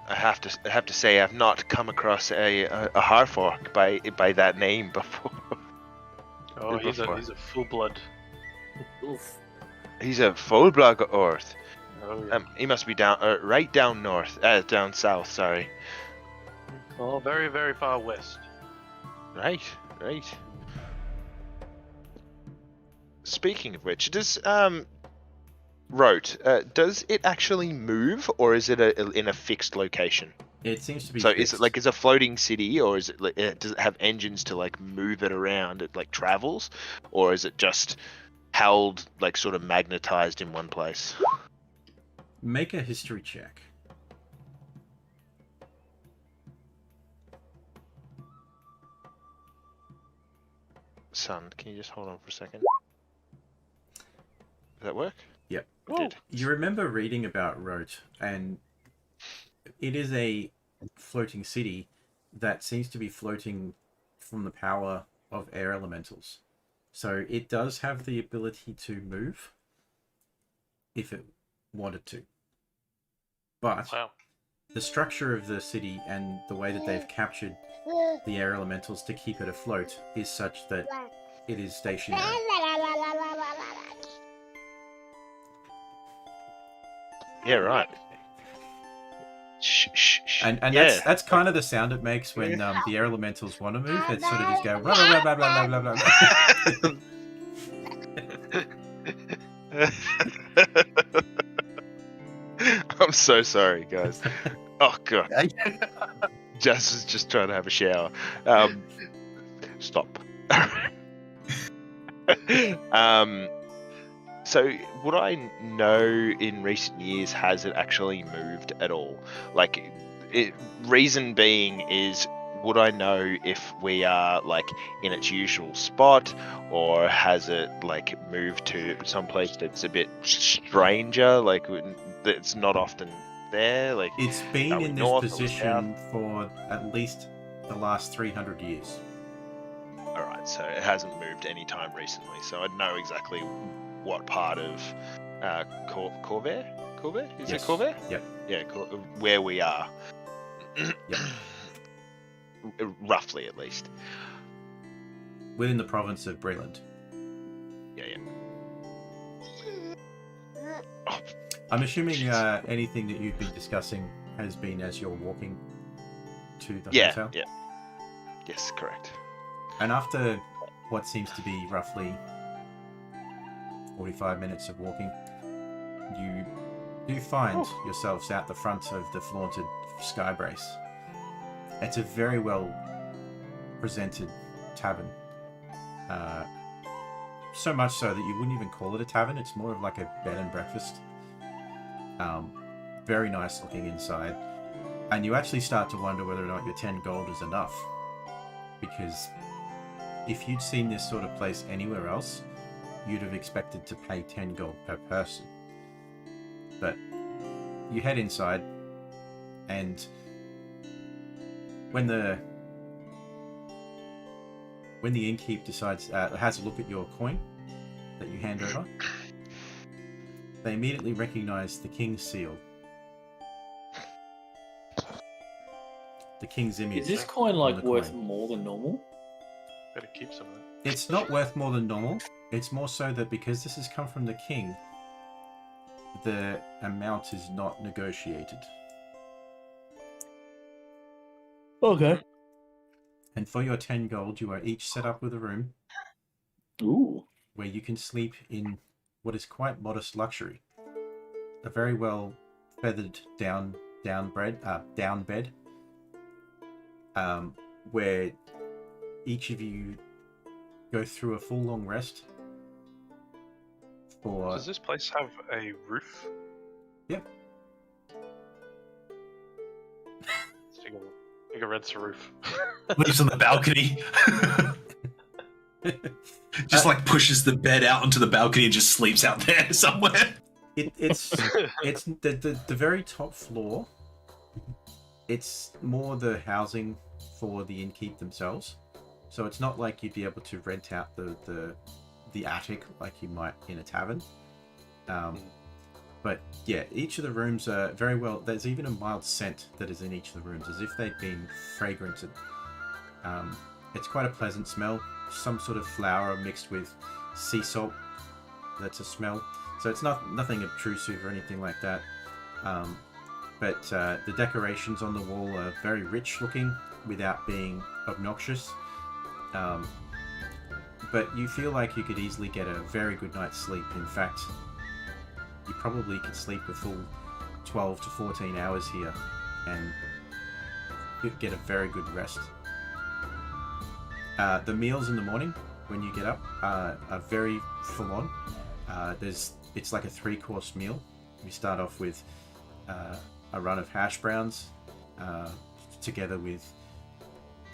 have to say I've not come across a Harfork by that name before. Oh, he's Before. a full blood. Oof. He's a full blood Orth. Oh yeah. He must be right down north, down south. Sorry. Oh, very very far west. Right. Speaking of which, does does it actually move, or is it in a fixed location? It seems to be. So fixed. is it like a floating city, or is it does it have engines to like move it around? It like travels, or is it just held like sort of magnetized in one place? Make a history check. Son, can you just hold on for a second? Does that work? Yep. It did. You remember reading about Rote, and it is a floating city that seems to be floating from the power of air elementals. So it does have the ability to move if it wanted to. But Wow. the structure of the city and the way that they've captured the air elementals to keep it afloat is such that it is stationary. Yeah, right. Shh, shh, shh. And yeah. that's kind of the sound it makes when the air elementals want to move. It sort of just go blah blah blah blah blah blah blah. I'm so sorry, guys. Oh god. Jazz is just trying to have a shower. Stop. So would I know in recent years, has it actually moved at all? Like, reason being is, would I know if we are like in its usual spot, or has it like moved to someplace that's a bit stranger, like that's not often there? Like, It's are been we in this north or position for at least the last 300 years. all right, so it hasn't moved any time recently. So I'd know exactly what part of Corvair? Corvair? Is Yes. it Corvair? Yep. Yeah, where we are. Yep. Roughly, at least. Within the province of Breland. Yeah, yeah. Oh, I'm assuming anything that you've been discussing has been as you're walking to the yeah, hotel. yeah. Yes, correct. And after what seems to be roughly 45 minutes of walking, you do find yourselves out the front of the flaunted Skybrace. It's a very well presented tavern. So much so that you wouldn't even call it a tavern. It's more of like a bed and breakfast. Very nice looking inside. And you actually start to wonder whether or not your 10 gold is enough. Because if you'd seen this sort of place anywhere else, you'd have expected to pay 10 gold per person. But you head inside, and when the innkeep decides has a look at your coin that you hand over, they immediately recognize the king's seal, the king's image. Is this coin on like the worth coin. more than normal? Better keep some of it. It's not worth more than normal. It's more so that because this has come from the king, the amount is not negotiated. Okay. And for your 10 gold, you are each set up with a room Ooh. where you can sleep in what is quite modest luxury. A very well feathered down bed, where each of you go through a full long rest. For Does this place have a roof? Yep. So you can rent the roof. Leaves on the balcony. Just like pushes the bed out onto the balcony and just sleeps out there somewhere. It's the very top floor. It's more the housing for the innkeep themselves. So it's not like you'd be able to rent out the attic like you might in a tavern. But yeah, each of the rooms are very well. There's even a mild scent that is in each of the rooms, as if they'd been fragranted. It's quite a pleasant smell. Some sort of flour mixed with sea salt. That's a smell. So it's nothing obtrusive or anything like that. But the decorations on the wall are very rich looking without being obnoxious. But you feel like you could easily get a very good night's sleep. In fact, you probably could sleep a full 12 to 14 hours here and get a very good rest. The meals in the morning when you get up are very full on. It's like a 3-course meal. We start off with a run of hash browns together with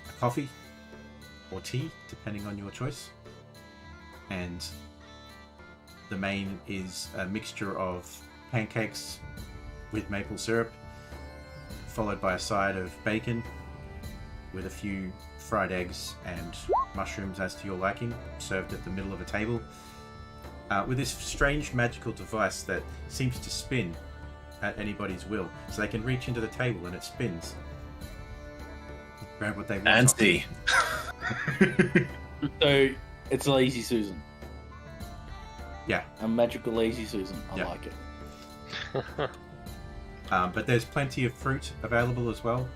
a coffee or tea, depending on your choice. and the main is a mixture of pancakes with maple syrup, followed by a side of bacon with a few fried eggs and mushrooms as to your liking, served at the middle of a table, with this strange magical device that seems to spin at anybody's will. So they can reach into the table and it spins. Grab what they want. Fancy. So it's Lazy Susan. Yeah. A magical Lazy Susan. I Yeah. like it. But there's plenty of fruit available as well.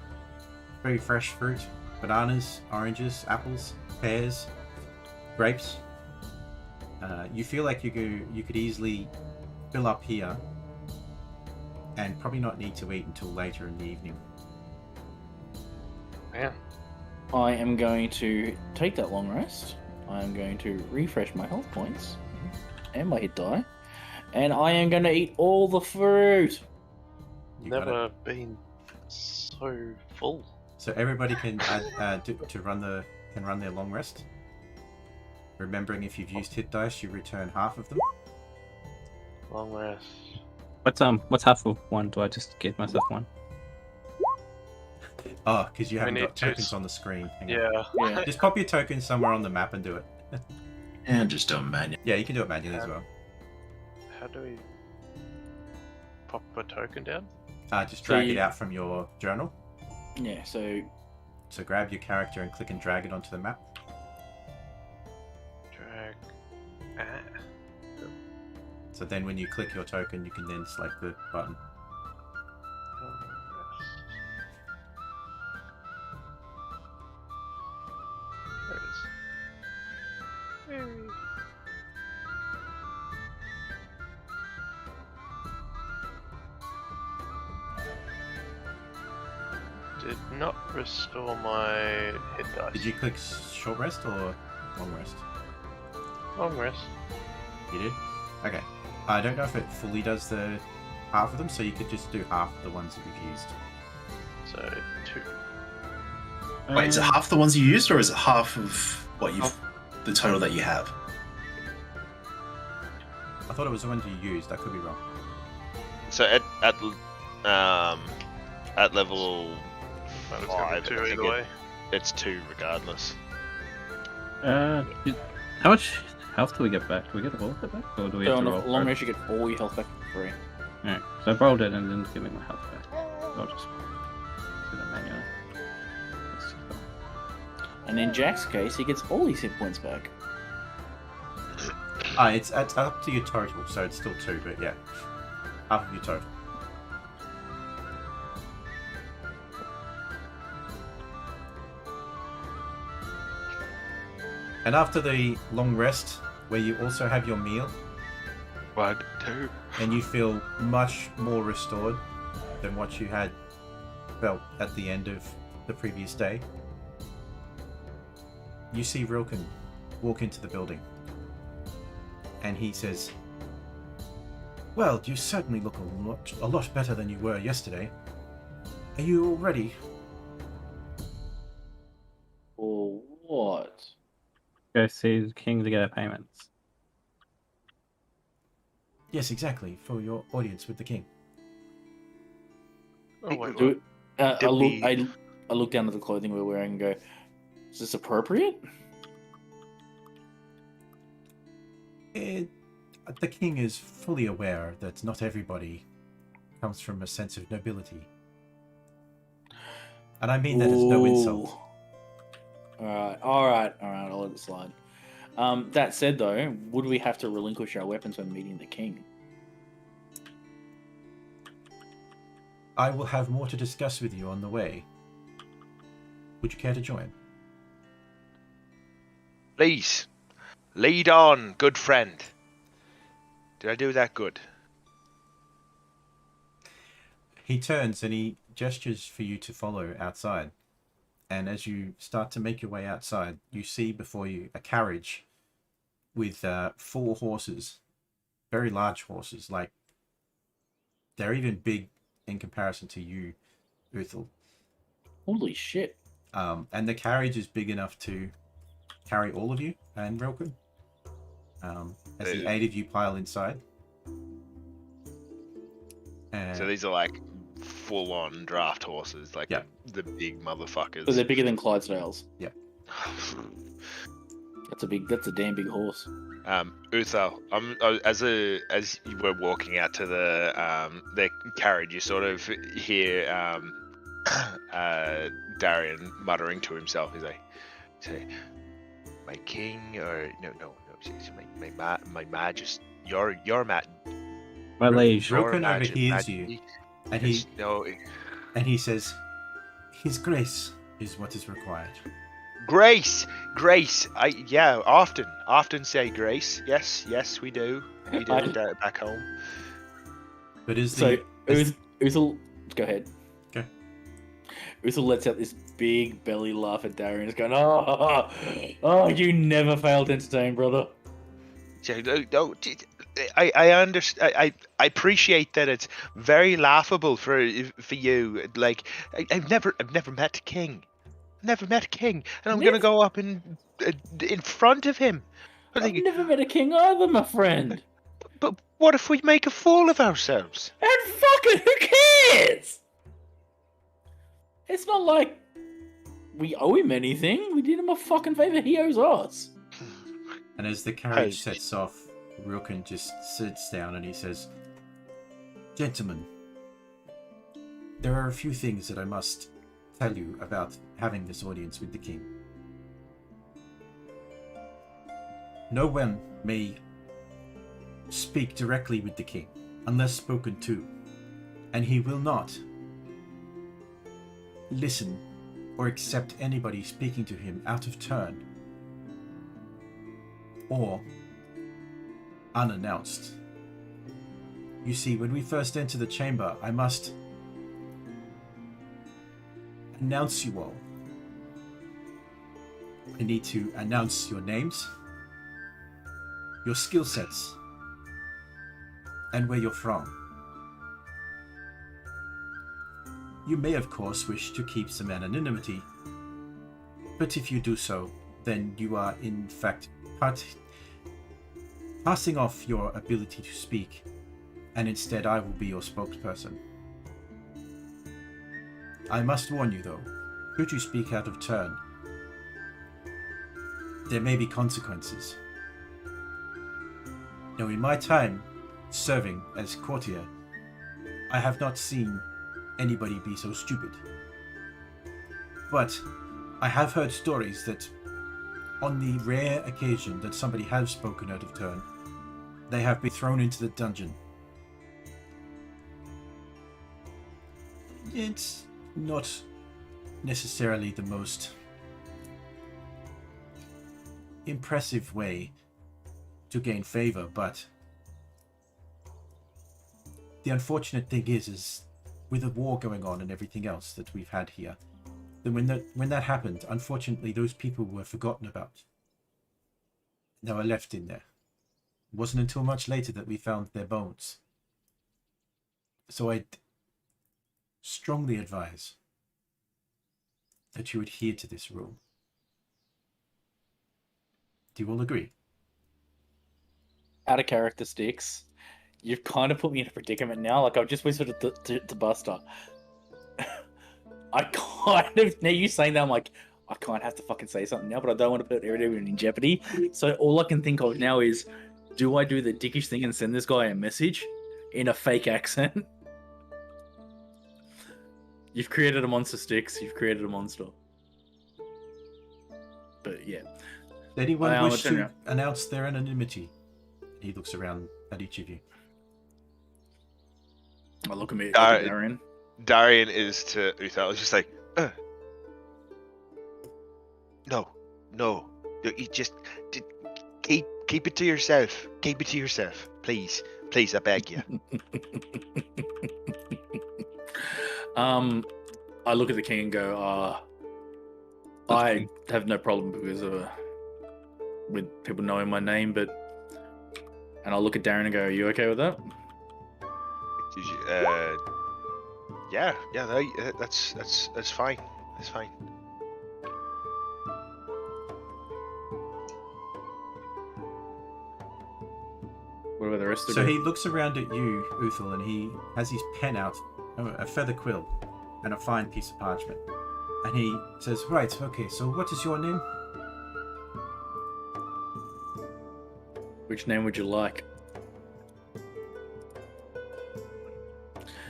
Very fresh fruit. Bananas, oranges, apples, pears, grapes. You feel like you could easily fill up here and probably not need to eat until later in the evening. Man. I am going to take that long rest. I am going to refresh my health points and my hit die. And I am going to eat all the fruit. You got it. Never been so full. So everybody can run their long rest. Remembering if you've used hit dice, you return half of them. Long rest. What's half of one? Do I just give myself one? Oh, because you haven't need got to tokens on the screen. Hang on. Yeah. Yeah. Just pop your tokens somewhere on the map and do it. And just do a manual. Yeah, you can do it manually as well. How do we pop a token down? Just drag So it you- out from your journal. Yeah, so So grab your character and click and drag it onto the map. Drag. So then when you click your token, you can then select the button. There it is. Yay. Did not restore my hit dice. Did you click short rest or long rest? Long rest. You did? Okay. I don't know if it fully does the half of them, so you could just do half of the ones that you've used. So 2. Wait, is it half the ones you used, or is it half of what you've the total that you have? I thought it was the ones you used. I could be wrong. So at level That was gonna 5, be 2 I think either way. it's 2 regardless. How much health do we get back? Do we get all of it back, or do we So have on to a roll? long for it? rest, you get all your health back for free. Alright, so I rolled it and then give me my health back. I'll just do that manually. Let's just go. And in Jack's case, he gets all his hit points back. It's up to your total, so it's still 2, but yeah. Half of your total. And after the long rest, where you also have your meal, 1, 2. and you feel much more restored than what you had felt at the end of the previous day, you see Rilken walk into the building. And he says, "Well, you certainly look a lot better than you were yesterday. Are you all ready?" Or what? Go see the king to get our payments. "Yes, exactly, for your audience with the king." Oh wait, Do what? it. I Did look. we- I look down at the clothing we're wearing and go, "Is this appropriate?" The king is fully aware that not everybody comes from a sense of nobility. And I mean that as no insult. All right. I'll let it slide. That said, though, would we have to relinquish our weapons when meeting the king? I will have more to discuss with you on the way. Would you care to join? Please, lead on, good friend. Did I do that good? He turns and he gestures for you to follow outside. And as you start to make your way outside, you see before you a carriage with 4 horses, very large horses, like they're even big in comparison to you, Uthal. Holy shit! And the carriage is big enough to carry all of you and Relkin. as the 8 of you pile inside. And So these are like full-on draft horses, like Yeah. the big motherfuckers. So they're bigger than Clydesdales. Yeah. That's a damn big horse. Uthal, as you were walking out to the carriage, you sort of hear Darian muttering to himself. He's like, "Say, my king, or no, my majesty, your My liege. Broken overhears you, majesty, and he no, and he says, "His grace is what is required." Grace. I often say grace. Yes, we do back home. But is So the Uthal, go ahead. Okay. Uthal lets out this big belly laugh at Darian. He's going, oh, you never fail to entertain, brother. So, no, I understand. I appreciate that it's very laughable for you. Like I've never met a king. Never met a king, and I'm gonna go up in front of him. I've never met a king either, my friend. But what if we make a fool of ourselves? And fucking who cares? It's not like we owe him anything. We did him a fucking favor. He owes us. And as the carriage sets off, Rilken just sits down and he says, "Gentlemen, there are a few things that I must tell you about having this audience with the king. No one may speak directly with the king unless spoken to, and he will not listen or accept anybody speaking to him out of turn or unannounced. You see, when we first enter the chamber, I must announce you all. I need to announce your names, your skill sets, and where you're from. You may, of course, wish to keep some anonymity, but if you do so, then you are in fact passing off your ability to speak, and instead I will be your spokesperson. I must warn you though, should you speak out of turn, there may be consequences. Now, in my time serving as courtier, I have not seen anybody be so stupid. But I have heard stories that on the rare occasion that somebody has spoken out of turn, they have been thrown into the dungeon. It's not necessarily the most impressive way to gain favor, but the unfortunate thing is with the war going on and everything else that we've had here, then when that happened, unfortunately those people were forgotten about. They were left in there. It wasn't until much later that we found their bones. So I'd strongly advise that you adhere to this rule. Do you all agree? Out of character, Sticks. You've kind of put me in a predicament now. Like, I've just whispered to Buster. I kind of, now you saying that, I'm like, I kind of have to fucking say something now, but I don't want to put everyone in jeopardy. So all I can think of now is, do I do the dickish thing and send this guy a message in a fake accent? You've created a monster, Sticks. You've created a monster. But yeah. Anyone wish to announce their anonymity? He looks around at each of you. I look at me, Darian. Darian is to Uthal. It's just like, no, you just keep it to yourself. Keep it to yourself, please, I beg you. I look at the king and go, I have no problem because with people knowing my name, and I'll look at Darren and go, are you okay with that? Yeah, that's fine. That's fine. What about the rest of So the he looks around at you, Uthal, and he has his pen out, a feather quill, and a fine piece of parchment. And he says, right, okay, so what is your name? Which name would you like?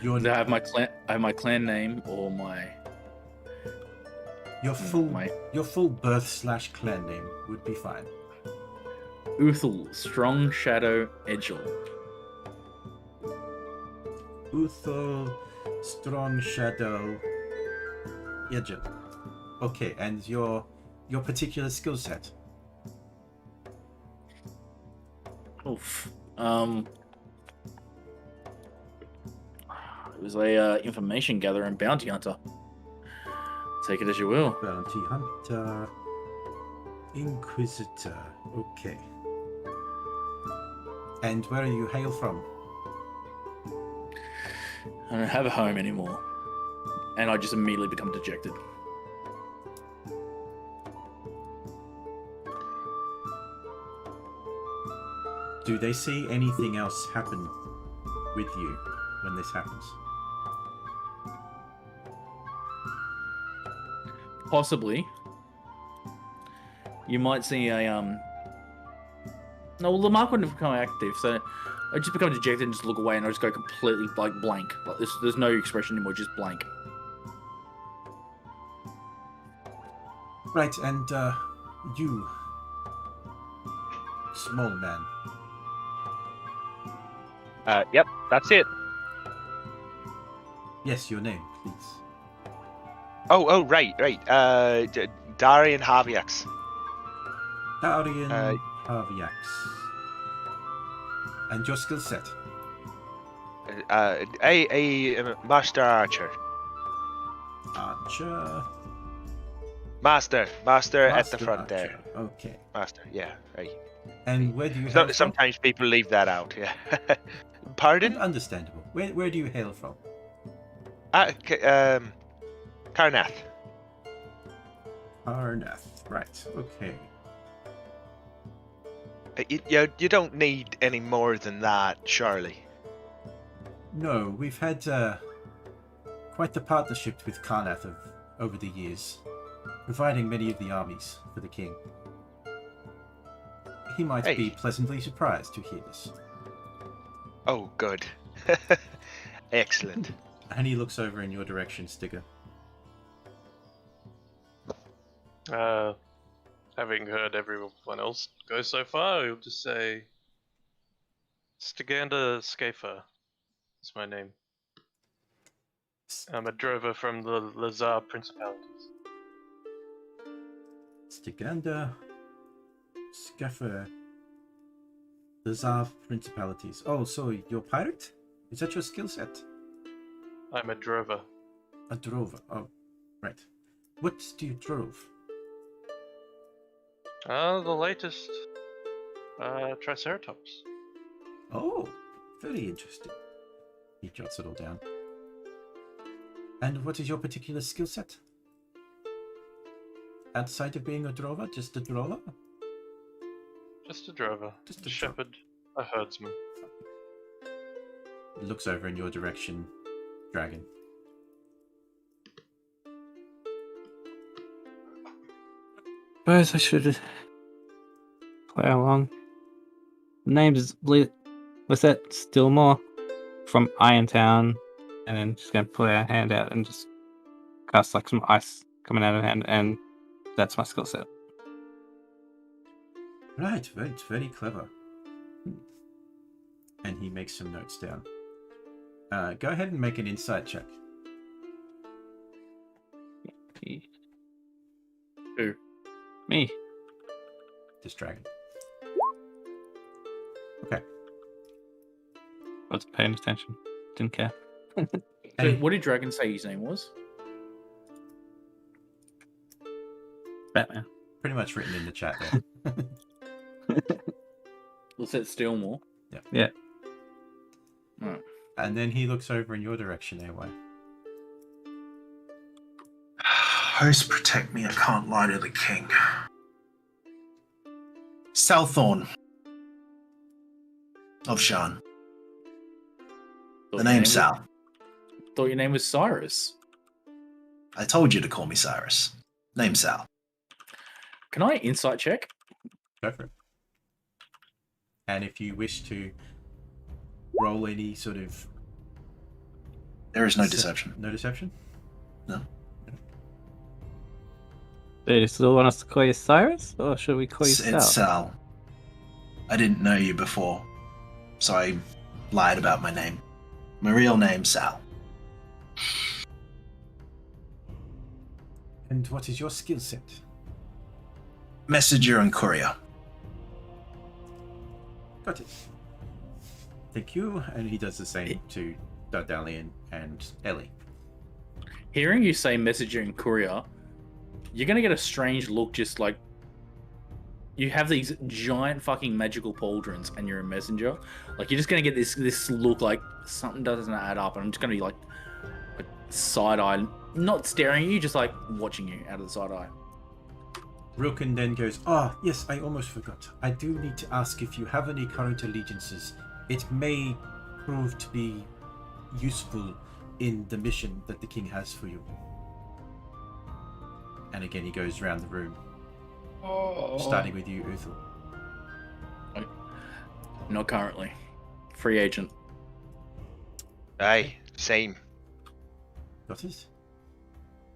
Your Do I have my clan name or my your full my your full birth/clan name would be fine. Uthal Strong Shadow Edgel. Uthal, Strong Shadow, Yajil. Okay, and your particular skill set. Oof. It was a information gatherer and bounty hunter. Take it as you will. Bounty hunter, inquisitor. Okay. And where do you hail from? I don't have a home anymore, and I just immediately become dejected. Do they see anything else happen with you when this happens? Possibly. You might see a No, well, the mark wouldn't have become active, so I just become dejected and just look away, and I just go completely like blank. Like there's no expression anymore, just blank. Right, and you, small man. Yep, that's it. Yes, your name, please. Oh, right. Darian Harviax. Darian Harviax. And your skill set? A master archer. Archer. Master at the front archer. there. Okay. Master, yeah, right. And where do you hail from? Sometimes people leave that out, yeah. Pardon? Understandable. Where do you hail from? Karnath. Arnath. Right, okay. You don't need any more than that, surely. No, we've had quite the partnership with Karnath over the years, providing many of the armies for the king. He might be pleasantly surprised to hear this. Oh, good. Excellent. And he looks over in your direction, Stigger. Having heard everyone else go so far, I'll just say Stiganda Scafer is my name. I'm a drover from the Lazar Principalities. Stiganda Scaffer. The Zav Principalities. Oh, so you're a pirate? Is that your skill set? I'm a drover. A drover. Oh, right. What do you drove? The latest Triceratops. Oh, very interesting. He jots it all down. And what is your particular skill set? Outside of being a drover, just a drover? Just a drover. Just a shepherd, a herdsman. He looks over in your direction, dragon. Suppose I should play along. Name's Lisette Stillmore from Irontown, and then just gonna put our hand out and just cast like some ice coming out of her hand, and that's my skill set. Right, very clever. And he makes some notes down. Go ahead and make an insight check. Who? Me. This dragon. Okay. I was paying attention. Didn't care. So And what did Dragon say his name was? Batman. pretty much written in the chat there. Lisette Stillmore. Yeah. Right. And then he looks over in your direction, AY. Host, protect me. I can't lie to the king. Southorn. of Shan. Thought The your name's was- Sal. Thought your name was Cyrus. I told you to call me Cyrus. Name's Sal. Can I insight check? Go for it. And if you wish to roll any sort of There is no deception. no deception. Do you still want us to call you Cyrus, or should we call you It's Sal? Sal. I didn't know you before, so I lied about my name. My real name's Sal. And what is your skill set? Messenger and courier. Got it. Thank you. And he does the same to Dardalian and Ellie. Hearing you say messenger and courier, you're gonna get a strange look. Just like you have these giant fucking magical pauldrons, and you're a messenger. Like you're just gonna get this look like something doesn't add up, and I'm just gonna be like side eye, not staring at you, just like watching you out of the side eye. Rilken then goes, yes, I almost forgot. I do need to ask if you have any current allegiances. It may prove to be useful in the mission that the king has for you. And again, he goes around the room, starting with you, Uthal. Not currently. Free agent. Aye, same. Got it?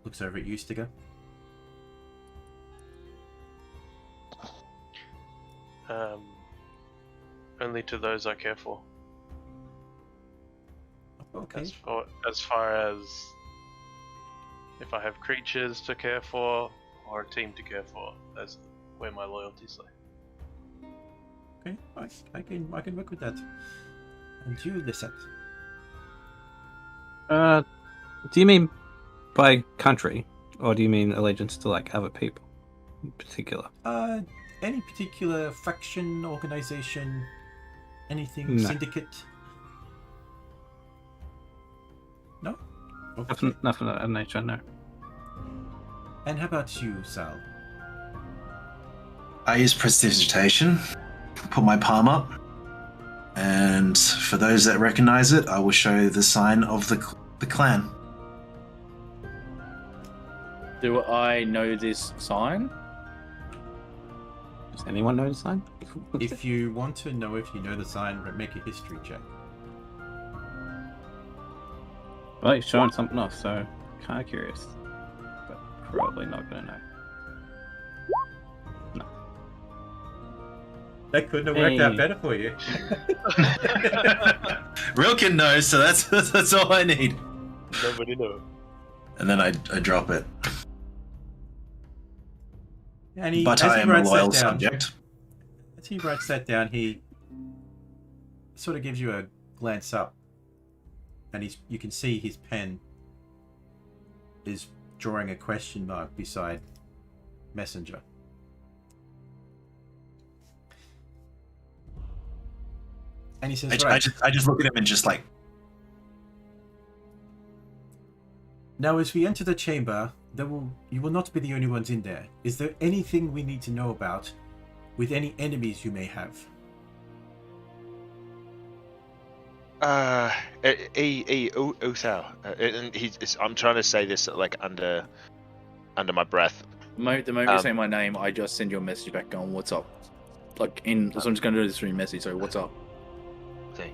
Looks over at you, Stigger. Only to those I care for. Okay. As far as if I have creatures to care for or a team to care for, that's where my loyalties lie. Okay, I can work with that. And you, Lisette. Do you mean by country, or do you mean allegiance to like other people in particular? Any particular faction, organization, anything, No. syndicate? No? Okay. Nothing of that nature, no. And how about you, Sal? I use prestidigitation, put my palm up, and for those that recognize it, I will show the sign of the clan. Do I know this sign? Does anyone know the sign? If you want to know if you know the sign, make a history check. Well, he's showing something off, so kind of curious, but probably not gonna know. No. That couldn't have worked out Hey. better for you. Rilken knows, so that's all I need. Nobody knows. And then I drop it. And he, But as I he am a writes that loyal down- subject. As he writes that down, he sort of gives you a glance up, and you can see his pen is drawing a question mark beside messenger. And he says, I just look at him and just like, Now, as we enter the chamber, you will not be the only ones in there. Is there anything we need to know about with any enemies you may have? Uthal. And I'm trying to say this like under my breath. The moment you say my name, I just send you a message back going, "What's up?" So I'm just going to do this through message. So what's up? Okay.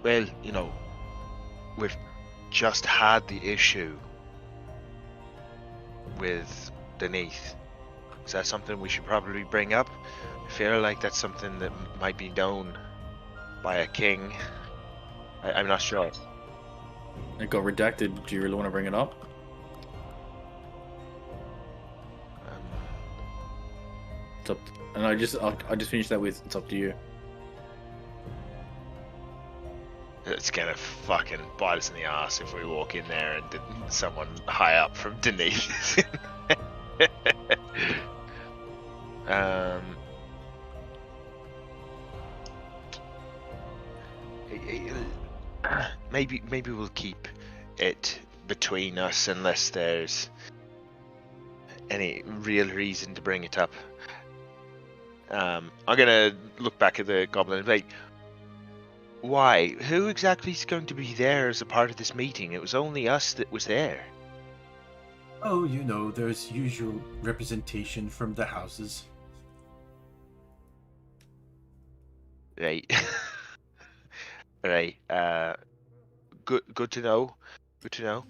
Well, you know, we've just had the issue with Denise. Is that something we should probably bring up? I feel like that's something that might be known by a king. I'm not sure. It got redacted. Do you really want to bring it up? It's up. And I just finished that with, "It's up to you." It's gonna fucking bite us in the ass if we walk in there and someone high up from Denise. Maybe we'll keep it between us unless there's any real reason to bring it up. I'm gonna look back at the goblin and be like, Why? Who exactly is going to be there as a part of this meeting? It was only us that was there. Oh, you know, there's usual representation from the houses. Right. Right. Good to know. Good to know.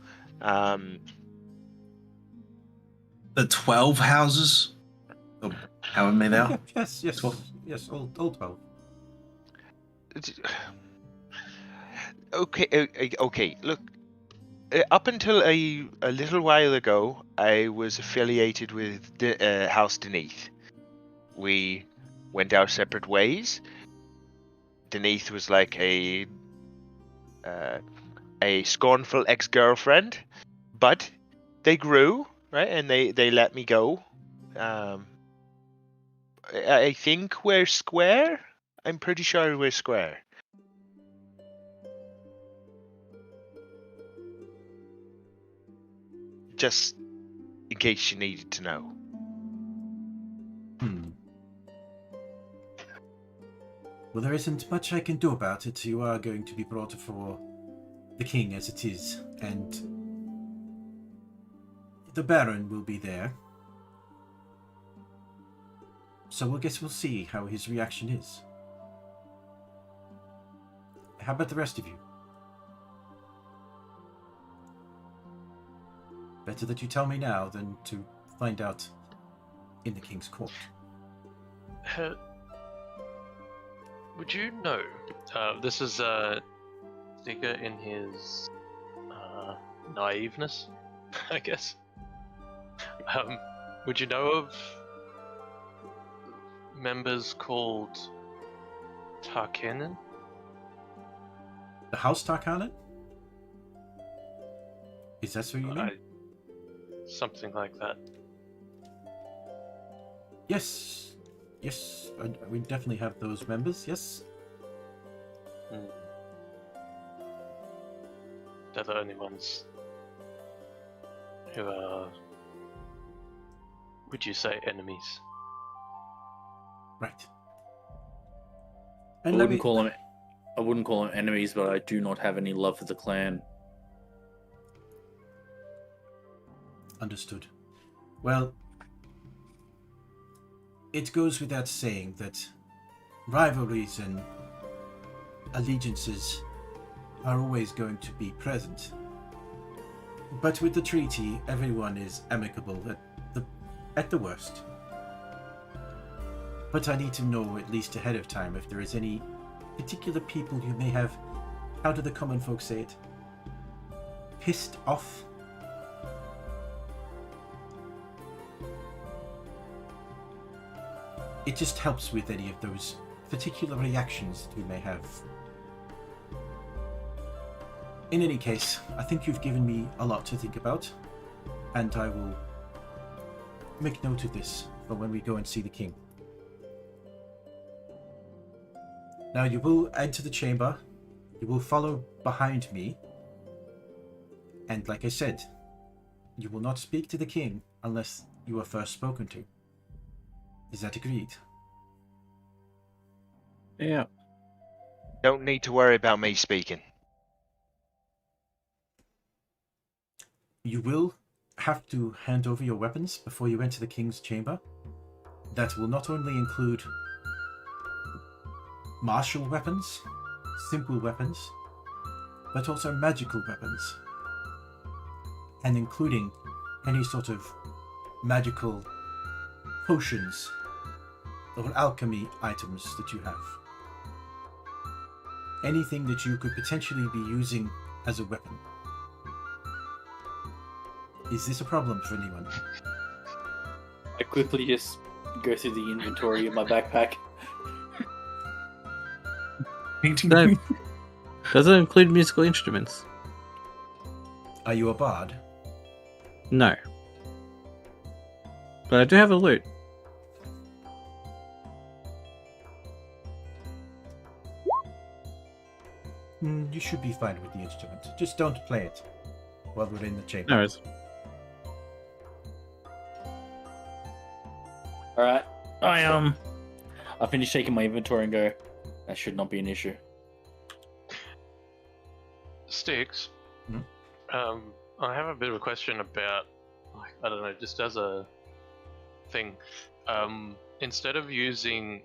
The 12 houses? Or however many they are? Yes, yes, 12. yes, all 12. Okay. Look, up until a little while ago, I was affiliated with House Deneath. We went our separate ways. Deneath was like a scornful ex-girlfriend, but they grew, right, and they let me go. I think we're square. I'm pretty sure we're square. Just in case you needed to know. Well, there isn't much I can do about it. You are going to be brought before the king as it is, and the Baron will be there. So I guess we'll see how his reaction is. How about the rest of you? Better that you tell me now than to find out in the king's court. Would you know? This is Digger in his naiveness, I guess. Would you know of members called Tarkanin? The House Tarkanin? Is that what you mean? Something like that. Yes. Yes, we definitely have those members, yes. They're the only ones who are, would you say, enemies? Right. I And wouldn't call them enemies, but I do not have any love for the clan. Understood. Well, it goes without saying that rivalries and allegiances are always going to be present. But with the treaty, everyone is amicable at the worst. But I need to know at least ahead of time if there is any particular people you may have, how do the common folk say it, pissed off. It just helps with any of those particular reactions that you may have. In any case, I think you've given me a lot to think about, and I will make note of this for when we go and see the king. Now you will enter the chamber, you will follow behind me, and like I said, you will not speak to the king unless you are first spoken to. Is that agreed? Yeah. Don't need to worry about me speaking. You will have to hand over your weapons before you enter the king's chamber. That will not only include martial weapons, simple weapons, but also magical weapons, and including any sort of magical potions or alchemy items that you have. Anything that you could potentially be using as a weapon. Is this a problem for anyone? I quickly just go through the inventory in my backpack. No. Does it include musical instruments? Are you a bard? No. But I do have a lute. You should be fine with the instrument. Just don't play it while we're in the chamber. No worries. Alright. I finish taking my inventory and go, that should not be an issue. Sticks. Mhm. I have a bit of a question about, like, I don't know, just as a thing. Instead of using,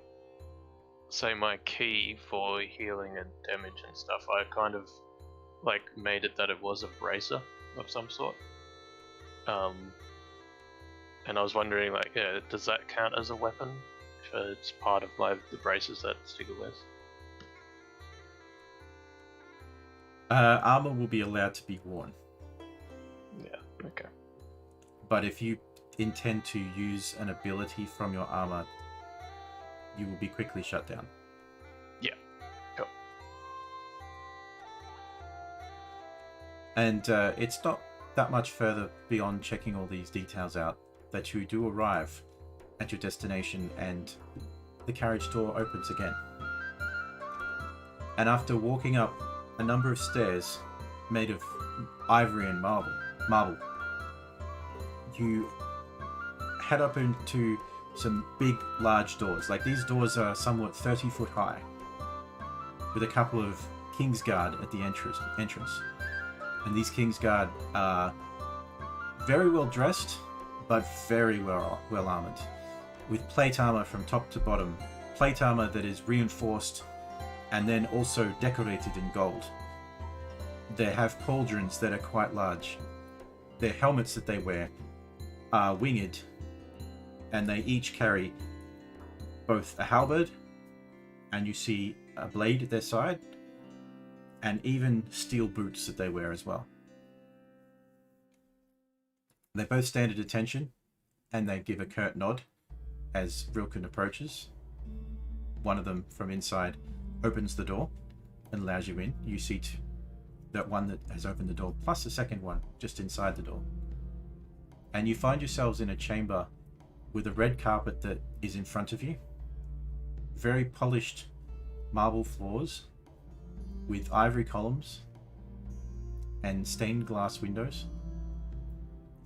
say, my key for healing and damage and stuff, I kind of like made it that it was a bracer of some sort. And I was wondering, like, yeah, does that count as a weapon? If it's part of the braces that Sticker wears. Armor will be allowed to be worn, Yeah. Okay. but if you intend to use an ability from your armor, you will be quickly shut down. Yeah. Cool. And it's not that much further beyond checking all these details out that you do arrive at your destination, and the carriage door opens again. And after walking up a number of stairs made of ivory and marble, you head up into some big, large doors. Like, these doors are somewhat 30 foot high, with a couple of Kingsguard at the entrance. And these Kingsguard are very well dressed, but very well armored, with plate armor from top to bottom. Plate armor that is reinforced and then also decorated in gold. They have pauldrons that are quite large. Their helmets that they wear are winged, and they each carry both a halberd, and you see a blade at their side, and even steel boots that they wear as well. They both stand at attention, and they give a curt nod as Rilken approaches. One of them from inside opens the door and allows you in. You see that one that has opened the door, plus a second one just inside the door. And you find yourselves in a chamber with a red carpet that is in front of you. Very polished marble floors with ivory columns and stained glass windows.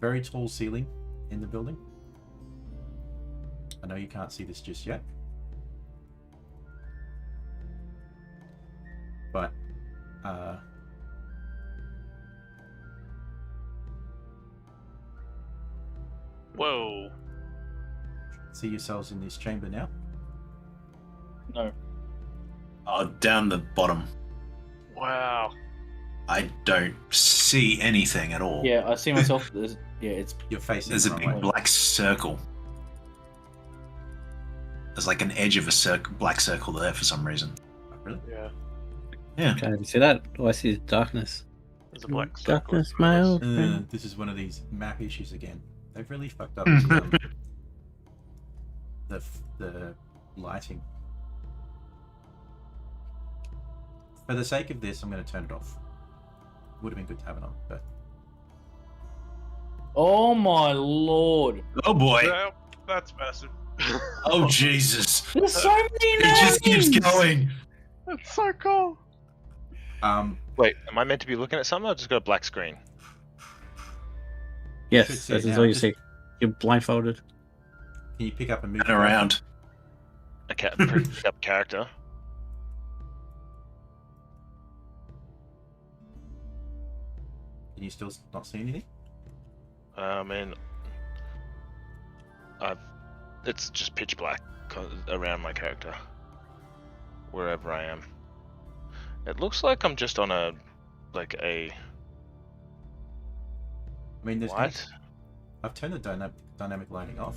Very tall ceiling in the building. I know you can't see this just yet, but Whoa. see yourselves in this chamber now. No. Oh, down the bottom. Wow. I don't see anything at all. Yeah, I see myself. Yeah, it's You're facing There's the a wrong big way. black circle. There's like an edge of a black circle there for some reason. Oh, really? Yeah. Yeah. Can't see that. All I see is darkness. There's a black circle. Darkness, my old friend. This is one of these map issues again. They've really fucked up the lighting. For the sake of this, I'm going to turn it off. Would have been good to have it on, but oh my lord! Oh boy. Well, that's massive. Oh Jesus. There's so many It just keeps names! going. That's so cool. Wait, am I meant to be looking at something? I just got a black screen. should Yes, see that it is now. all you Just- see. You're blindfolded. can you pick up and move And around. Okay, pick up character. Can you still not see anything? And it's just pitch black around my character, wherever I am. It looks like I'm just on a I mean, there's no, what? I've turned the dynamic lighting off.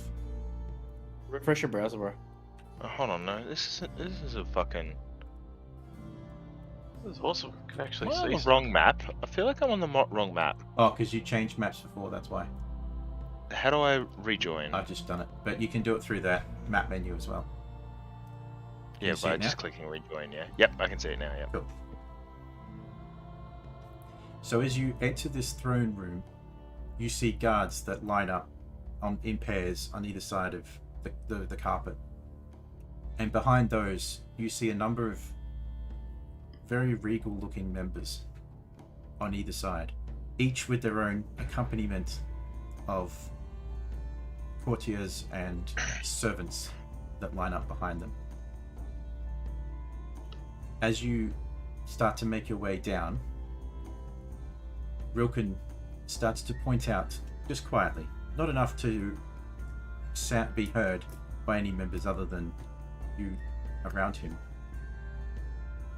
Refresh your browser, bro. Oh, hold on, no, this is a fucking. That's awesome. Can actually Am I on see. the wrong map? I feel like I'm on the wrong map. Oh, because you changed maps before, that's why. How do I rejoin? I've just done it. But you can do it through that map menu as well. Can Yeah, you see by it just now? clicking rejoin. Yeah. Yep, I can see it now. Yep. Cool. So as you enter this throne room, you see guards that line up in pairs on either side of the carpet. And behind those, you see a number of very regal looking members on either side, each with their own accompaniment of courtiers and servants that line up behind them. As you start to make your way down, Rilken starts to point out, just quietly, not enough to be heard by any members other than you around him.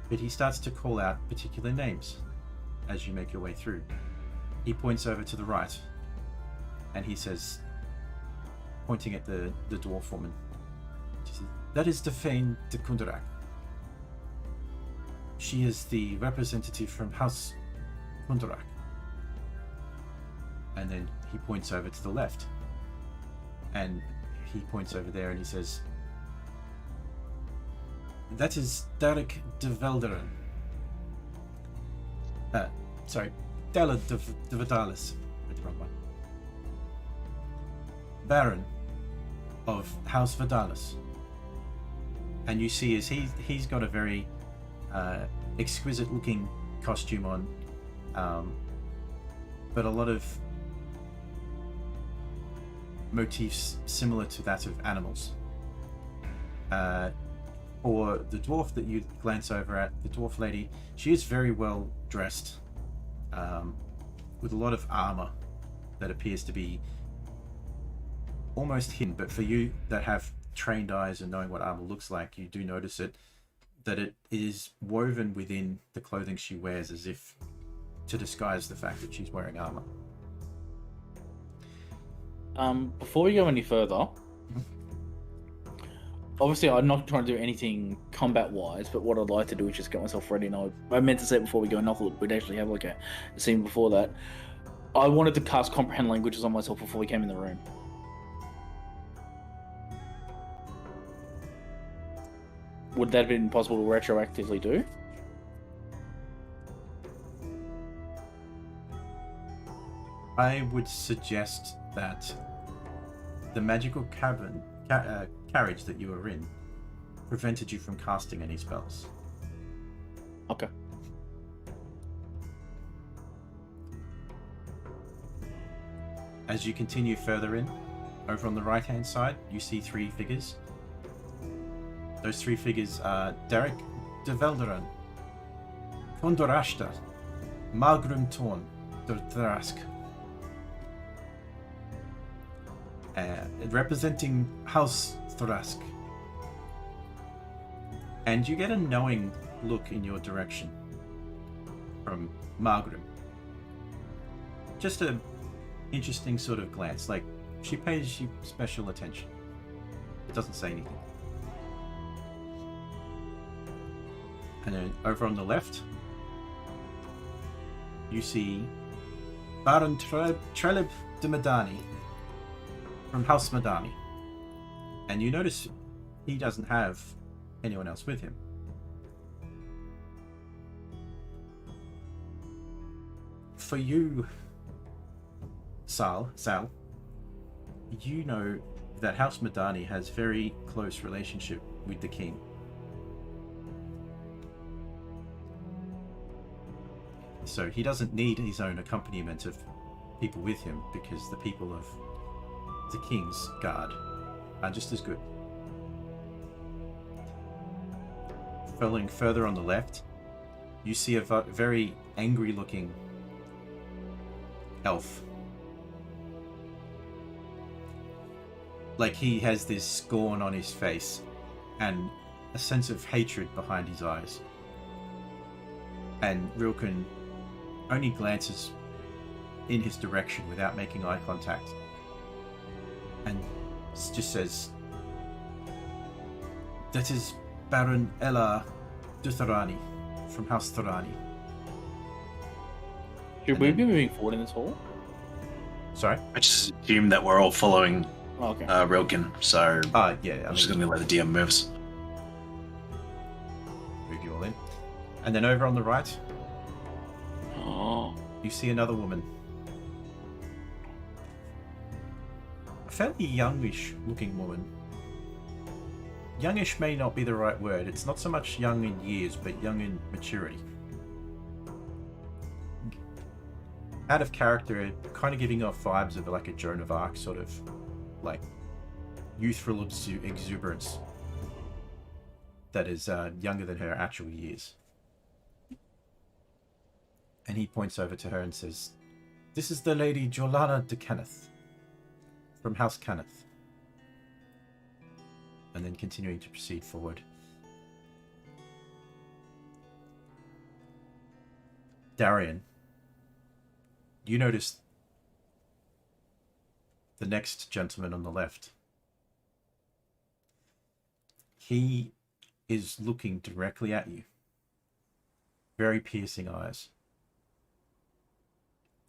But he starts to call out particular names as you make your way through. He points over to the right and he says, pointing at the dwarf woman, he says, "That is Defane de Kundarak. She is the representative from House Kundarak." And then he points over to the left and he points over there and he says, "That is Derek de Velderen. Sorry, Della de Vidalis. Read the wrong one. Baron of House Vidalis." And you see as he's got a very exquisite looking costume on, but a lot of motifs similar to that of animals. For the dwarf that you glance over at, the dwarf lady, she is very well dressed, with a lot of armor that appears to be almost hidden, but for you that have trained eyes and knowing what armor looks like, you do notice that it is woven within the clothing she wears as if to disguise the fact that she's wearing armor. Before we go any further, obviously I'm not trying to do anything combat-wise, but what I'd like to do is just get myself ready. And I meant to say before we go, and I thought we'd actually have like a scene before that. I wanted to cast Comprehend Languages on myself before we came in the room. Would that have been possible to retroactively do? I would suggest that the magical carriage that you were in prevented you from casting any spells. Okay. As you continue further in, over on the right-hand side, you see three figures. Those three figures are Derek de Velderen, Kondorashta, Malgrim Torn, Thrask. Representing House Thrask. And you get a knowing look in your direction from Margaret. Just a interesting sort of glance, like she pays you special attention. It doesn't say anything. And then over on the left, you see Baron Trelib de Madani from House Madani. And you notice he doesn't have anyone else with him. For you, Sal, you know that House Madani has very close relationship with the king. So he doesn't need his own accompaniment of people with him because the people of the King's Guard are just as good. Following further on the left, you see a very angry looking elf. Like he has this scorn on his face and a sense of hatred behind his eyes. And Rilken only glances in his direction without making eye contact and just says, "That is Baron Ella Dutharani from House Thorani." Should we be moving forward in this hall? Sorry? I just assume that we're all following Oh, okay. Rilken, so Yeah, I'm just going to let the DM moves. move you all in. And then over on the right, Oh. you see another woman. A fairly youngish looking woman. Youngish may not be the right word. It's not so much young in years, but young in maturity. Out of character, kind of giving off vibes of like a Joan of Arc sort of like youthful exuberance that is younger than her actual years. And he points over to her and says, This is the Lady Jolana de Kenneth from House Kenneth. And then continuing to proceed forward. Darian, you notice the next gentleman on the left. He is looking directly at you. Very piercing eyes.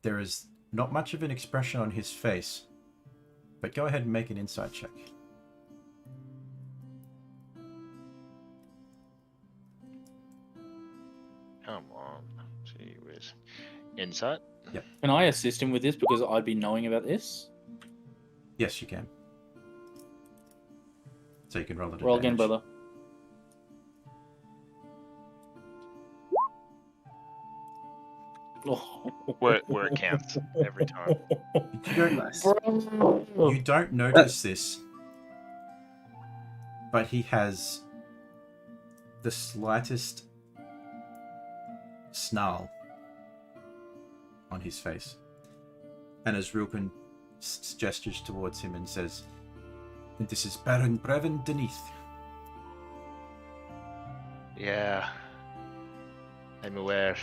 There is not much of an expression on his face, but go ahead and make an insight check. Come on. Gee whiz. Insight? Can I assist him with this because I'd be knowing about this? Yes, you can. So you can roll it. Roll again, brother. Oh. Where it counts every time. You don't notice this, but he has the slightest snarl on his face. And as Rilken gestures towards him and says, "This is Baron Brevin Deneath." Yeah. I'm aware.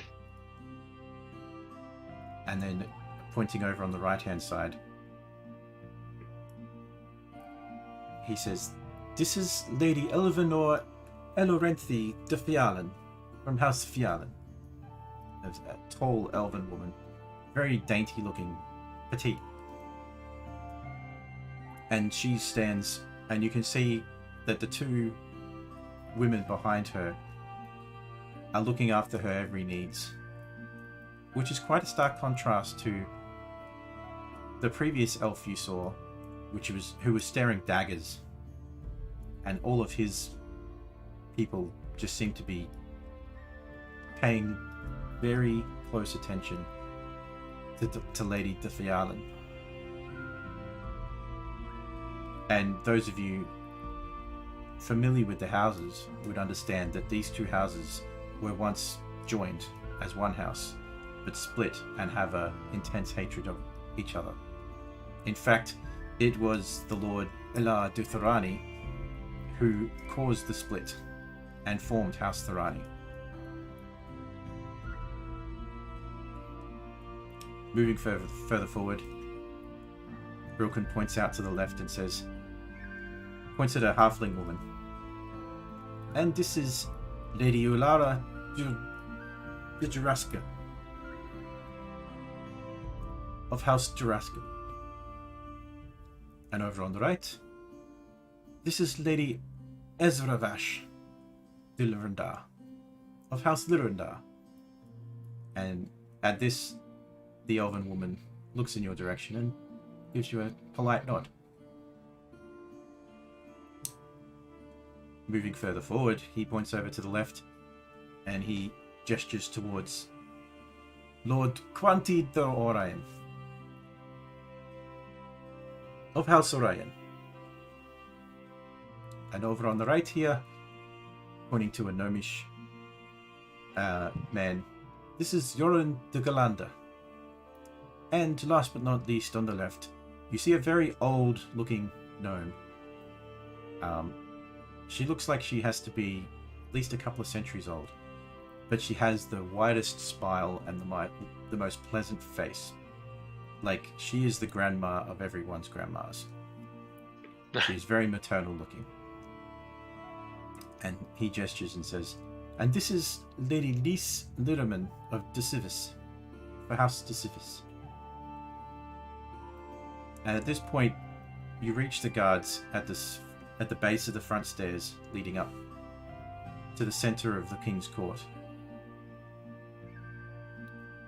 And then pointing over on the right-hand side, he says, "This is Lady Elvenor Elorenthi de Fialen from House Fialen." There's a tall elven woman, very dainty looking, petite. And she stands, and you can see that the two women behind her are looking after her every needs, which is quite a stark contrast to the previous elf you saw, who was staring daggers, and all of his people just seem to be paying very close attention to Lady de Fialen. And those of you familiar with the houses would understand that these two houses were once joined as one house, but split and have an intense hatred of each other. In fact, it was the Lord Elar de Thorani who caused the split and formed House Thorani. Moving further forward, Rilken points out to the left and points at a halfling woman. "And this is Lady Ulara de Juraska of House Juraska. And over on the right, this is Lady Ezravash de Lyrandar of House Lyrandar." And at this, the elven woman looks in your direction and gives you a polite nod. Moving further forward, he points over to the left and he gestures towards Lord Quanti de Orion of House Orion. And over on the right here, pointing to a gnomish man, this is Yoren de Galanda. And last but not least, on the left, you see a very old-looking gnome. She looks like she has to be at least a couple of centuries old, but she has the widest smile and the most pleasant face. Like, she is the grandma of everyone's grandmas. She's very maternal looking. And he gestures and says, "And this is Lady Lys Liraman of Decivis, for House Decivis." And at this point, you reach the guards at the base of the front stairs leading up to the center of the King's Court.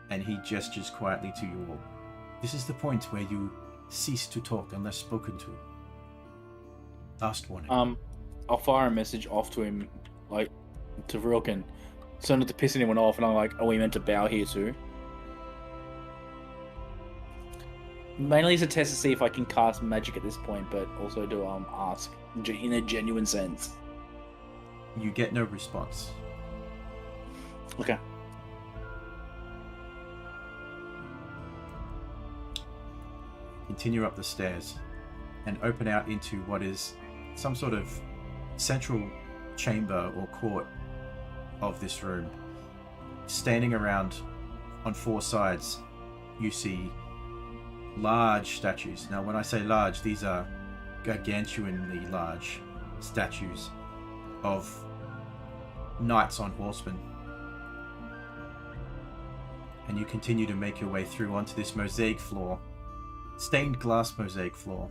And he gestures quietly to you all. "This is the point where you cease to talk unless spoken to. Last warning." I'll fire a message off to him, like, to Rilken, so not to piss anyone off, and I'm like, "Are we meant to bow here too?" Mainly as a test to see if I can cast magic at this point, but also to ask in a genuine sense. You get no response. Okay. continue up the stairs, and open out into what is some sort of central chamber or court of this room. Standing around on four sides, you see large statues. Now, when I say large, these are gargantuanly large statues of knights on horsemen. And you continue to make your way through onto this mosaic floor, stained glass mosaic floor,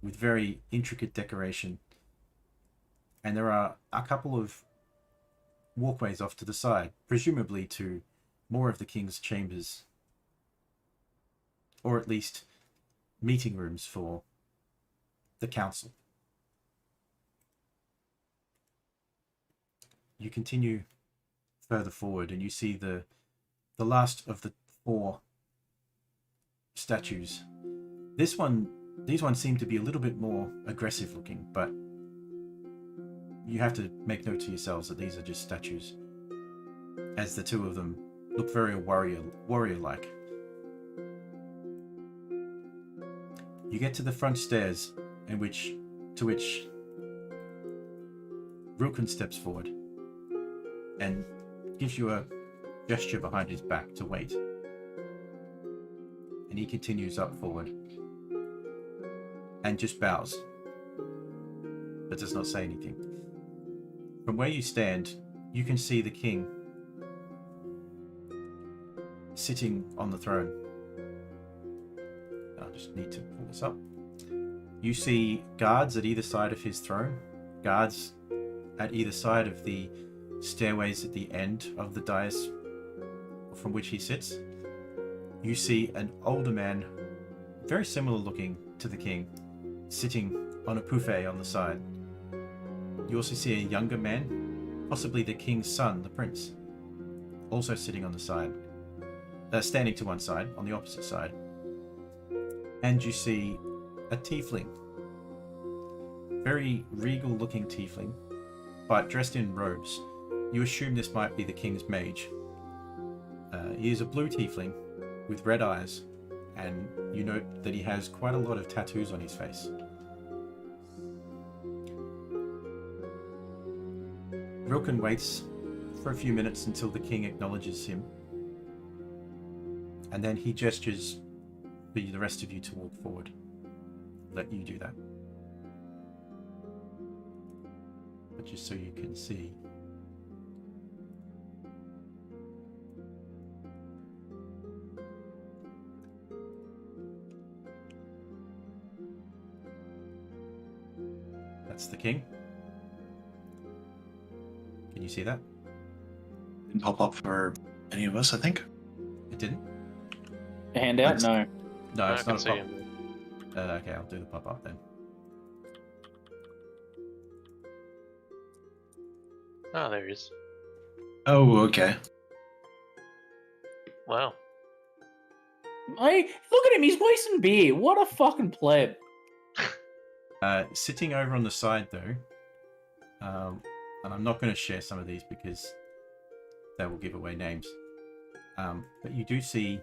with very intricate decoration. And there are a couple of walkways off to the side, presumably to more of the king's chambers, or at least meeting rooms for the council. You continue further forward and you see the last of the four statues. These ones seem to be a little bit more aggressive looking, but you have to make note to yourselves that these are just statues, as the two of them look very warrior-like. You get to the front stairs, to which Rilken steps forward and gives you a gesture behind his back to wait. And he continues up forward and just bows, but does not say anything. From where you stand, you can see the king sitting on the throne. I just need to pull this up. You see guards at either side of his throne, guards at either side of the stairways at the end of the dais from which he sits. You see an older man, very similar looking to the king, sitting on a buffet on the side. You also see a younger man, possibly the king's son, the prince, also sitting on the side, standing to one side, on the opposite side. And you see a tiefling, very regal looking tiefling, but dressed in robes. You assume this might be the king's mage. He is a blue tiefling with red eyes, and you note that he has quite a lot of tattoos on his face. Rilken waits for a few minutes until the king acknowledges him, and then he gestures for the rest of you to walk forward. Let you do that. But just so you can see, that's the king. Can you see that? Didn't pop up for any of us, I think. It didn't? A handout? No. No, I it's can not a see pop. him. Okay, I'll do the pop-up then. Oh, there he is. Oh, okay. Wow. Hey, look at him, he's wasting beer. What a fucking pleb. Sitting over on the side though, and I'm not going to share some of these because they will give away names. But you do see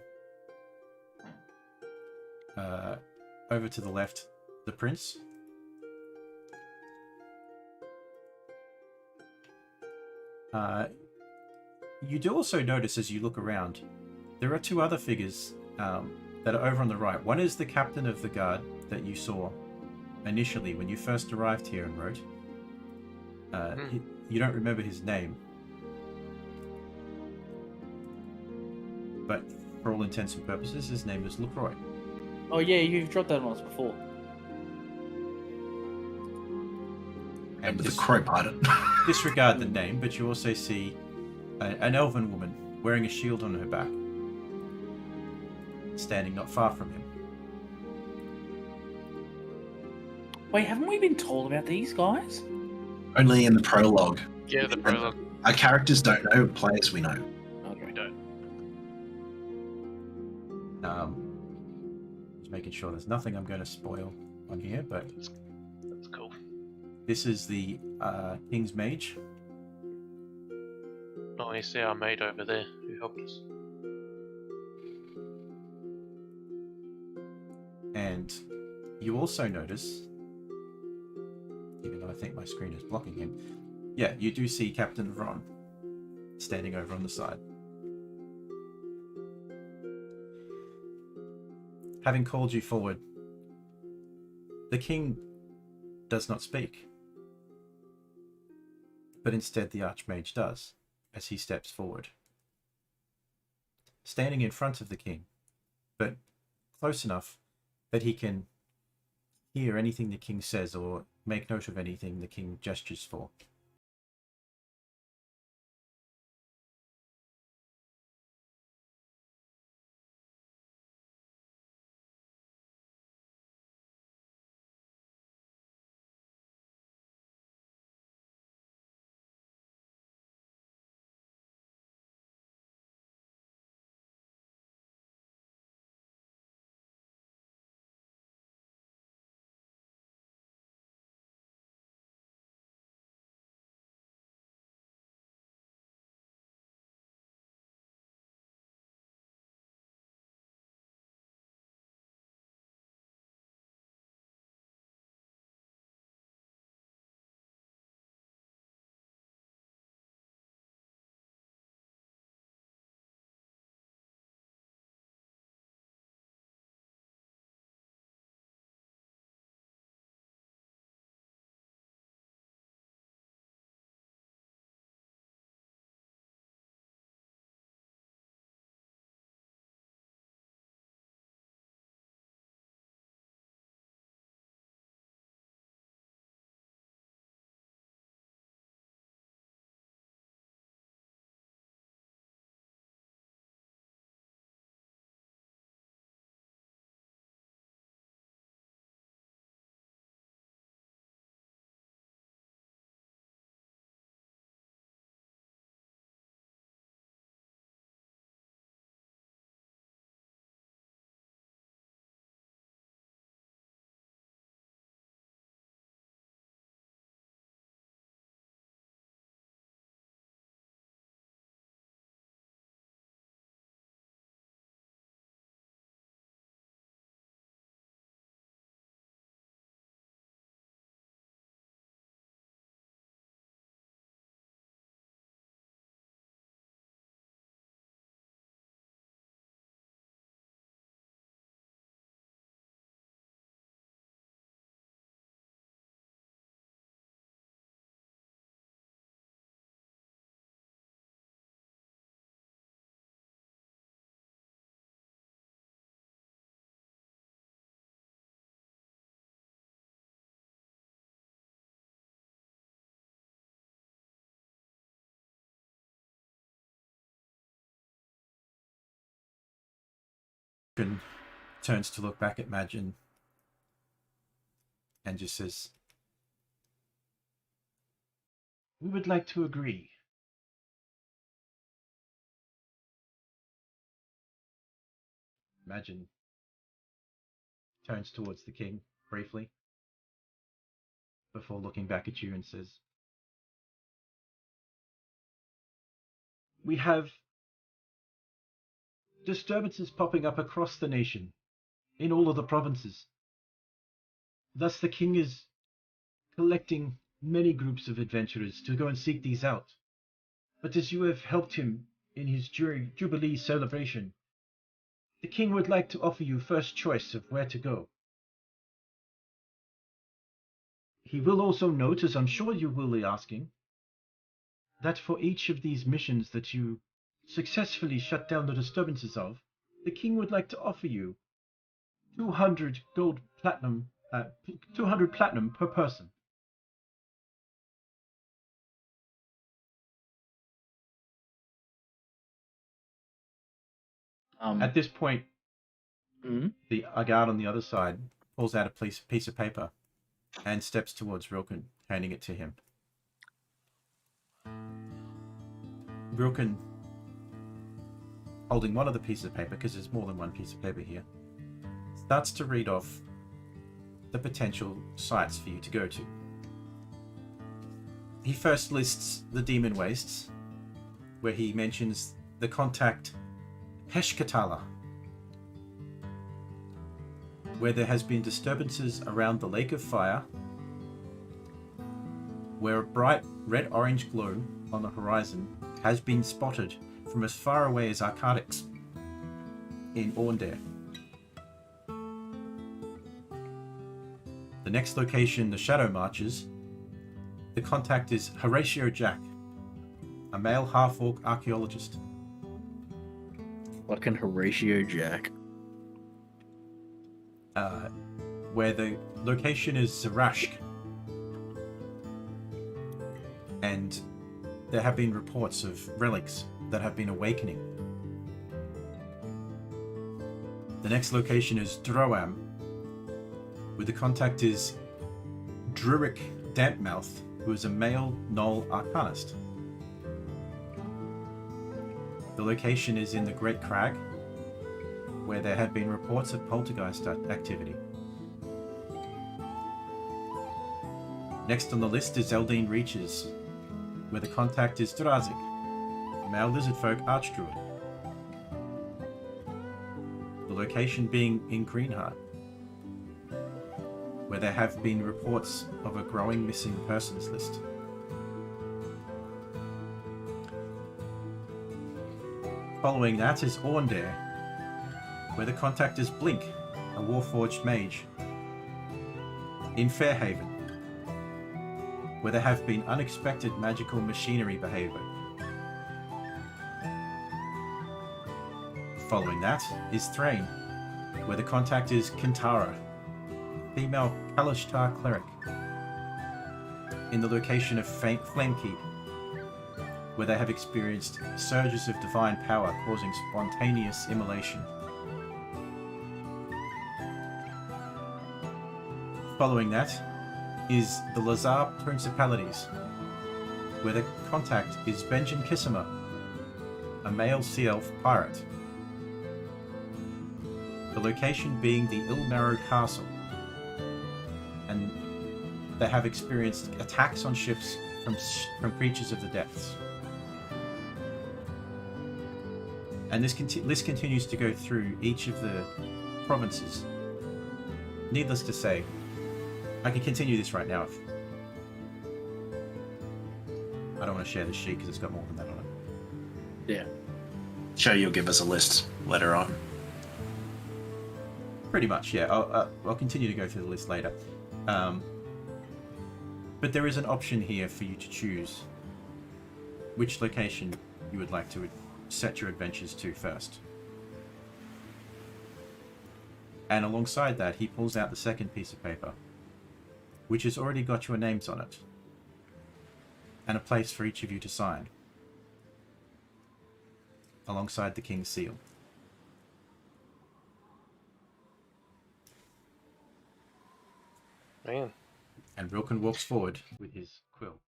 over to the left the prince. You do also notice as you look around, there are two other figures that are over on the right. One is the captain of the guard that you saw initially when you first arrived here and wrote. You don't remember his name, but for all intents and purposes, his name is LaCroix. Oh yeah, you've dropped that on us before. And with the crow part. Disregard the name, but you also see an elven woman wearing a shield on her back, standing not far from him. Wait, haven't we been told about these guys? Only in the prologue. Yeah, the prologue. Our characters don't know, players we know. We don't. Just making sure there's nothing I'm going to spoil on here, but That's cool. this is the King's Mage. Oh, you see our mate over there who helped us. And you also notice, even though I think my screen is blocking him, yeah, you do see Captain Vron standing over on the side. Having called you forward, the king does not speak, but instead the Archmage does, as he steps forward. Standing in front of the king, but close enough that he can hear anything the king says or make note of anything the king gestures for. Turns to look back at Majin and just says, "We would like to agree." Majin turns towards the king briefly before looking back at you and says, "We have disturbances popping up across the nation, in all of the provinces. Thus the king is collecting many groups of adventurers to go and seek these out. But as you have helped him in his Jubilee celebration, the king would like to offer you first choice of where to go. He will also note, as I'm sure you will be asking, that for each of these missions that you successfully shut down the disturbances of, the king would like to offer you 200 platinum per person." At this point, the guard on the other side pulls out a piece of paper and steps towards Rilken, handing it to him. Rilken, holding one of the pieces of paper, because there's more than one piece of paper here, starts to read off the potential sites for you to go to. He first lists the Demon Wastes, where he mentions the contact Heshkatala. where there has been disturbances around the Lake of Fire, where a bright red-orange glow on the horizon has been spotted from as far away as Arcadix in Orndare. The next location, the Shadow Marches, the contact is Horatio Jack, a male half-orc archaeologist. Fucking Horatio Jack. Where the location is Zarashk. And there have been reports of relics that have been awakening. The next location is Droam, where the contact is Drurik Dampmouth, who is a male Gnoll Arcanist. The location is in the Great Crag, where there have been reports of poltergeist activity. Next on the list is Eldine Reaches, where the contact is Drazik, a male lizardfolk archdruid. The location being in Greenheart, where there have been reports of a growing missing persons list. Following that is Orndare, where the contact is Blink, a warforged mage. In Fairhaven, where there have been unexpected magical machinery behavior. Following that is Thrain, where the contact is Kintara, female Kalishtar cleric. In the location of Flamekeep, where they have experienced surges of divine power causing spontaneous immolation. Following that is the Lazar Principalities, where the contact is Benjamin Kissimer, a male sea elf pirate. The location being the Ilmarrow Castle, and they have experienced attacks on ships from creatures of the depths. And this list continues to go through each of the provinces. Needless to say, I can continue this right now if I don't want to share the sheet because it's got more than that on it. Yeah. Sure, you'll give us a list later on. Pretty much, yeah. I'll continue to go through the list later. But there is an option here for you to choose which location you would like to set your adventures to first. And alongside that, he pulls out the second piece of paper, which has already got your names on it, and a place for each of you to sign, alongside the King's seal. Man. And Rilken walks forward with his quill,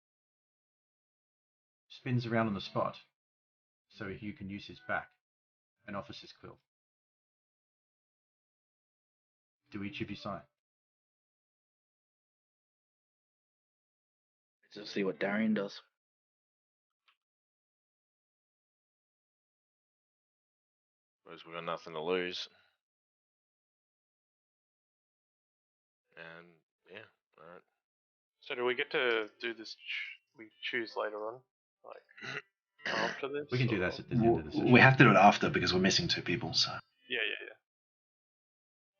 spins around on the spot, so you can use his back, and offers his quill. Do each of you sign? Let's see what Darian does. Suppose we've got nothing to lose. And yeah, alright. So do we get to do this? We choose later on, like after this. We can do that at the end of the session. We have to do it after because we're missing 2 people. So Yeah.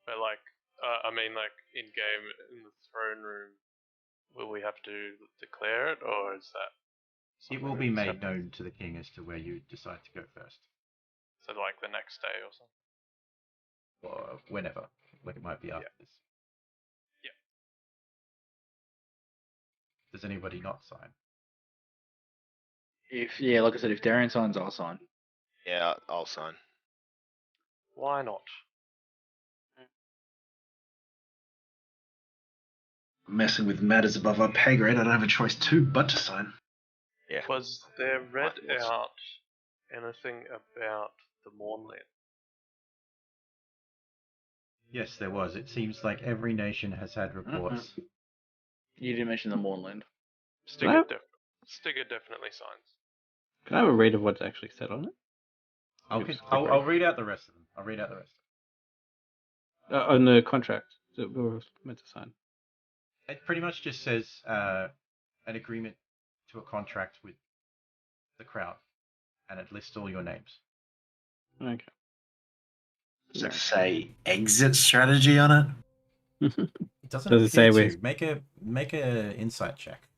But like, I mean, like in game in the throne room, will we have to declare it, or is that? It will be made known to the king as to where you decide to go first, So like the next day or something. or whenever. Like it might be after this. Yeah. Does anybody not sign? Like I said, if Darian signs, I'll sign. Yeah, I'll sign. Why not? messing with matters above our pay grade, I don't have a choice too but to sign. Yeah. Was there read Right, was- out anything about the Mornland? Yes, there was. It seems like every nation has had reports. You didn't mention the Mornland. Stigger, Stigger definitely signs. Can I have a read of what's actually said on it? I'll read out the rest of them. On the contract that we were meant to sign. It pretty much just says an agreement to a contract with the crowd, and it lists all your names. Okay. Does it say exit strategy on it? It doesn't Does it say appear we- to. Make a insight check.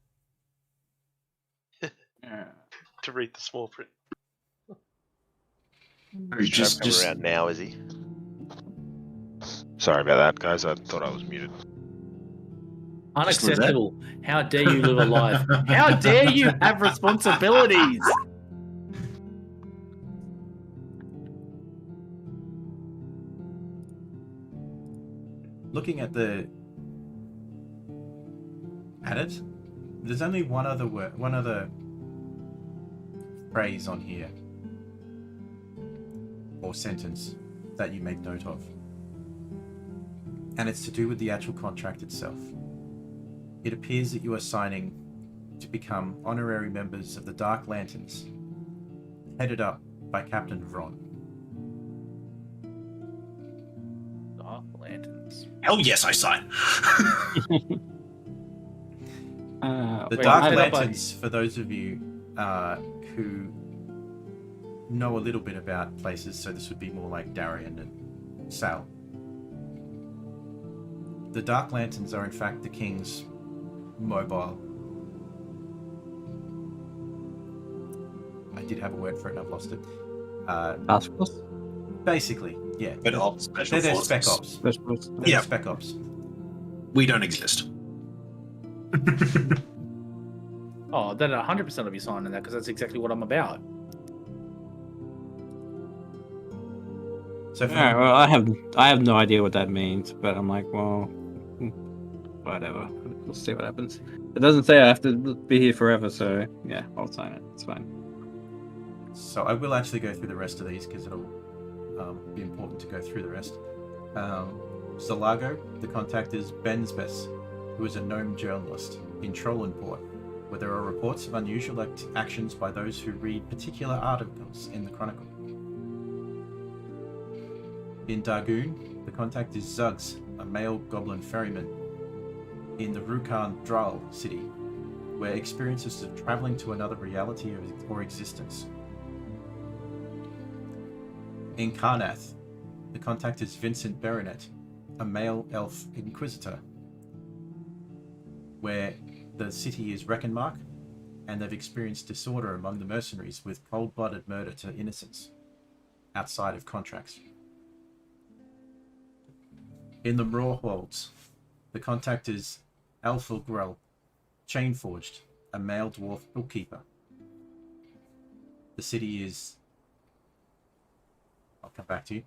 To read the small print. He's Just- come just- around now, is he? Sorry about that, guys. I thought I was muted. Unacceptable. How dare you live a life? How dare you have responsibilities? Looking at it, there's only one other phrase on here, or sentence, that you make note of. And it's to do with the actual contract itself. It appears that you are signing to become honorary members of the Dark Lanterns, headed up by Captain Vron. Dark Lanterns. Hell yes, I sign. The wait, Dark head up by- Lanterns, for those of you who know a little bit about places, so this would be more like Darien and Sal. The Dark Lanterns are in fact the King's mobile. I did have a word for it and I've lost it. Task force? Basically, yeah. But all special They're their forces. spec ops. Special force? They're Yeah. their spec ops. We don't exist. Oh, then 100% of you signing that because that's exactly what I'm about. So for Alright, well, I have no idea what that means, but I'm like, well, whatever. We'll see what happens. It doesn't say I have to be here forever, so yeah, I'll sign it. It's fine. So I will actually go through the rest of these because it'll be important to go through the rest. Zalago, the contact is Bensbes, who is a gnome journalist in Trollenport, where there are reports of unusual actions by those who read particular articles in the Chronicle. In Dargoon, the contact is Zugs, a male goblin ferryman in the Rukan Dral city, where experiences of traveling to another reality or existence. In Karnath, the contact is Vincent Baronet, a male elf inquisitor, where the city is Reckonmark, and they've experienced disorder among the mercenaries with cold-blooded murder to innocents outside of contracts. In the Mrawholds, the contact is Alfilgrel, Chainforged, a male dwarf bookkeeper. The city is... I'll come back to you.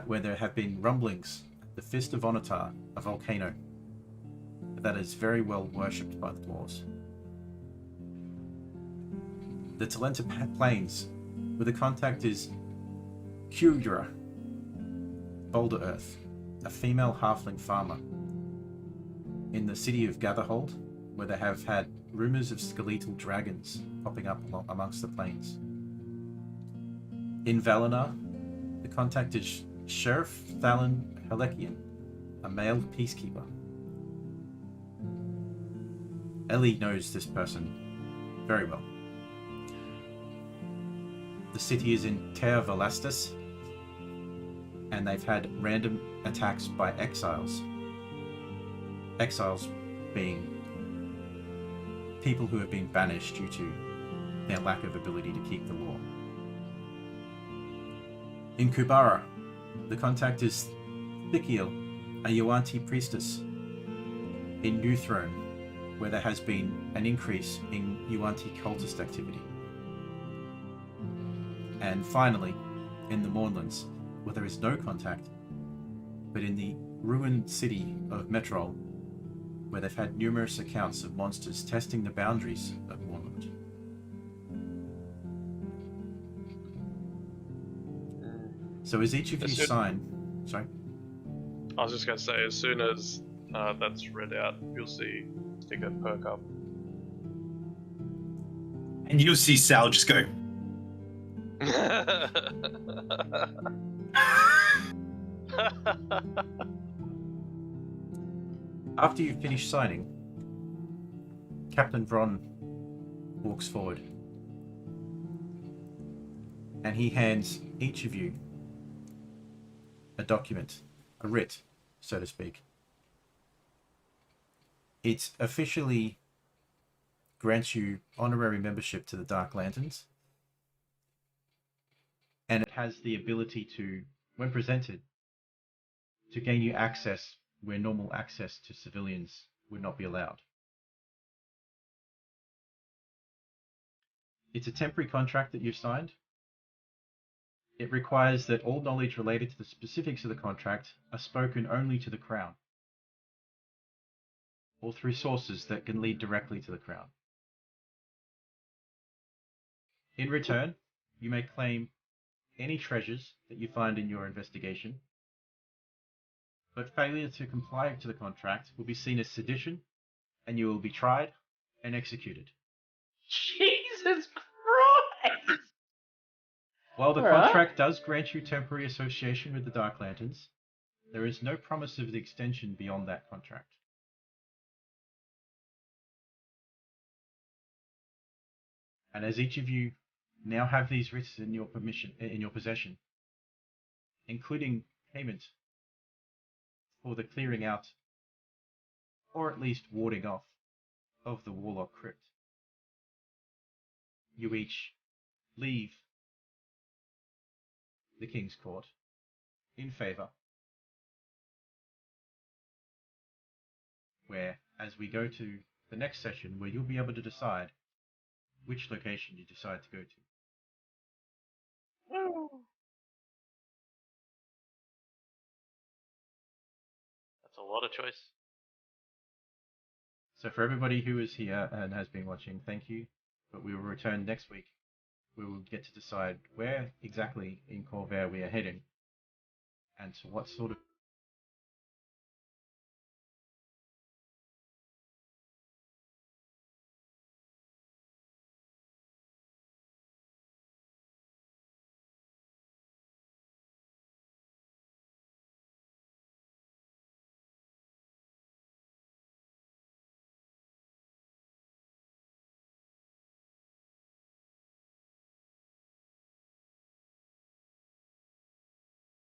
Where there have been rumblings, the Fist of Onotar, a volcano, that is very well worshipped by the dwarves. The Talenta Plains, where the contact is Kyudra, Boulder Earth, a female halfling farmer. In the city of Gatherhold, where they have had rumours of skeletal dragons popping up amongst the plains. In Valinor, the contact is Sheriff Thalin Halekian, a male peacekeeper. Ellie knows this person very well. The city is in Ter Valastis, and they've had random attacks by exiles. Exiles being people who have been banished due to their lack of ability to keep the law. In Kubara, the contact is Thikiel, a Yuanti priestess. In New Throne, where there has been an increase in Yuanti cultist activity. And finally, in the Mournlands, where there is no contact, but in the ruined city of Metrol, where they've had numerous accounts of monsters testing the boundaries of Mournland. So as each of you sign... Sorry? I was just going to say, as soon as that's read out, you'll see Sticker perk up. And you'll see Sal just go, After you finish signing, Captain Vron walks forward and he hands each of you a document, a writ, so to speak. It officially grants you honorary membership to the Dark Lanterns, and it has the ability to, when presented, to gain you access where normal access to civilians would not be allowed. It's a temporary contract that you've signed. It requires that all knowledge related to the specifics of the contract are spoken only to the Crown, or through sources that can lead directly to the Crown. In return, you may claim any treasures that you find in your investigation, but failure to comply to the contract will be seen as sedition, and you will be tried and executed. Jesus Christ! While the Alright. contract does grant you temporary association with the Dark Lanterns, there is no promise of the extension beyond that contract. And as each of you now have these writs in your possession, including payment for the clearing out, or at least warding off, of the Warlock Crypt, you each leave the King's Court in favour, where, as we go to the next session, where you'll be able to decide which location you decide to go to. That's a lot of choice. So for everybody who is here and has been watching, thank you. But we will return next week. We will get to decide where exactly in Corvair we are heading and to what sort of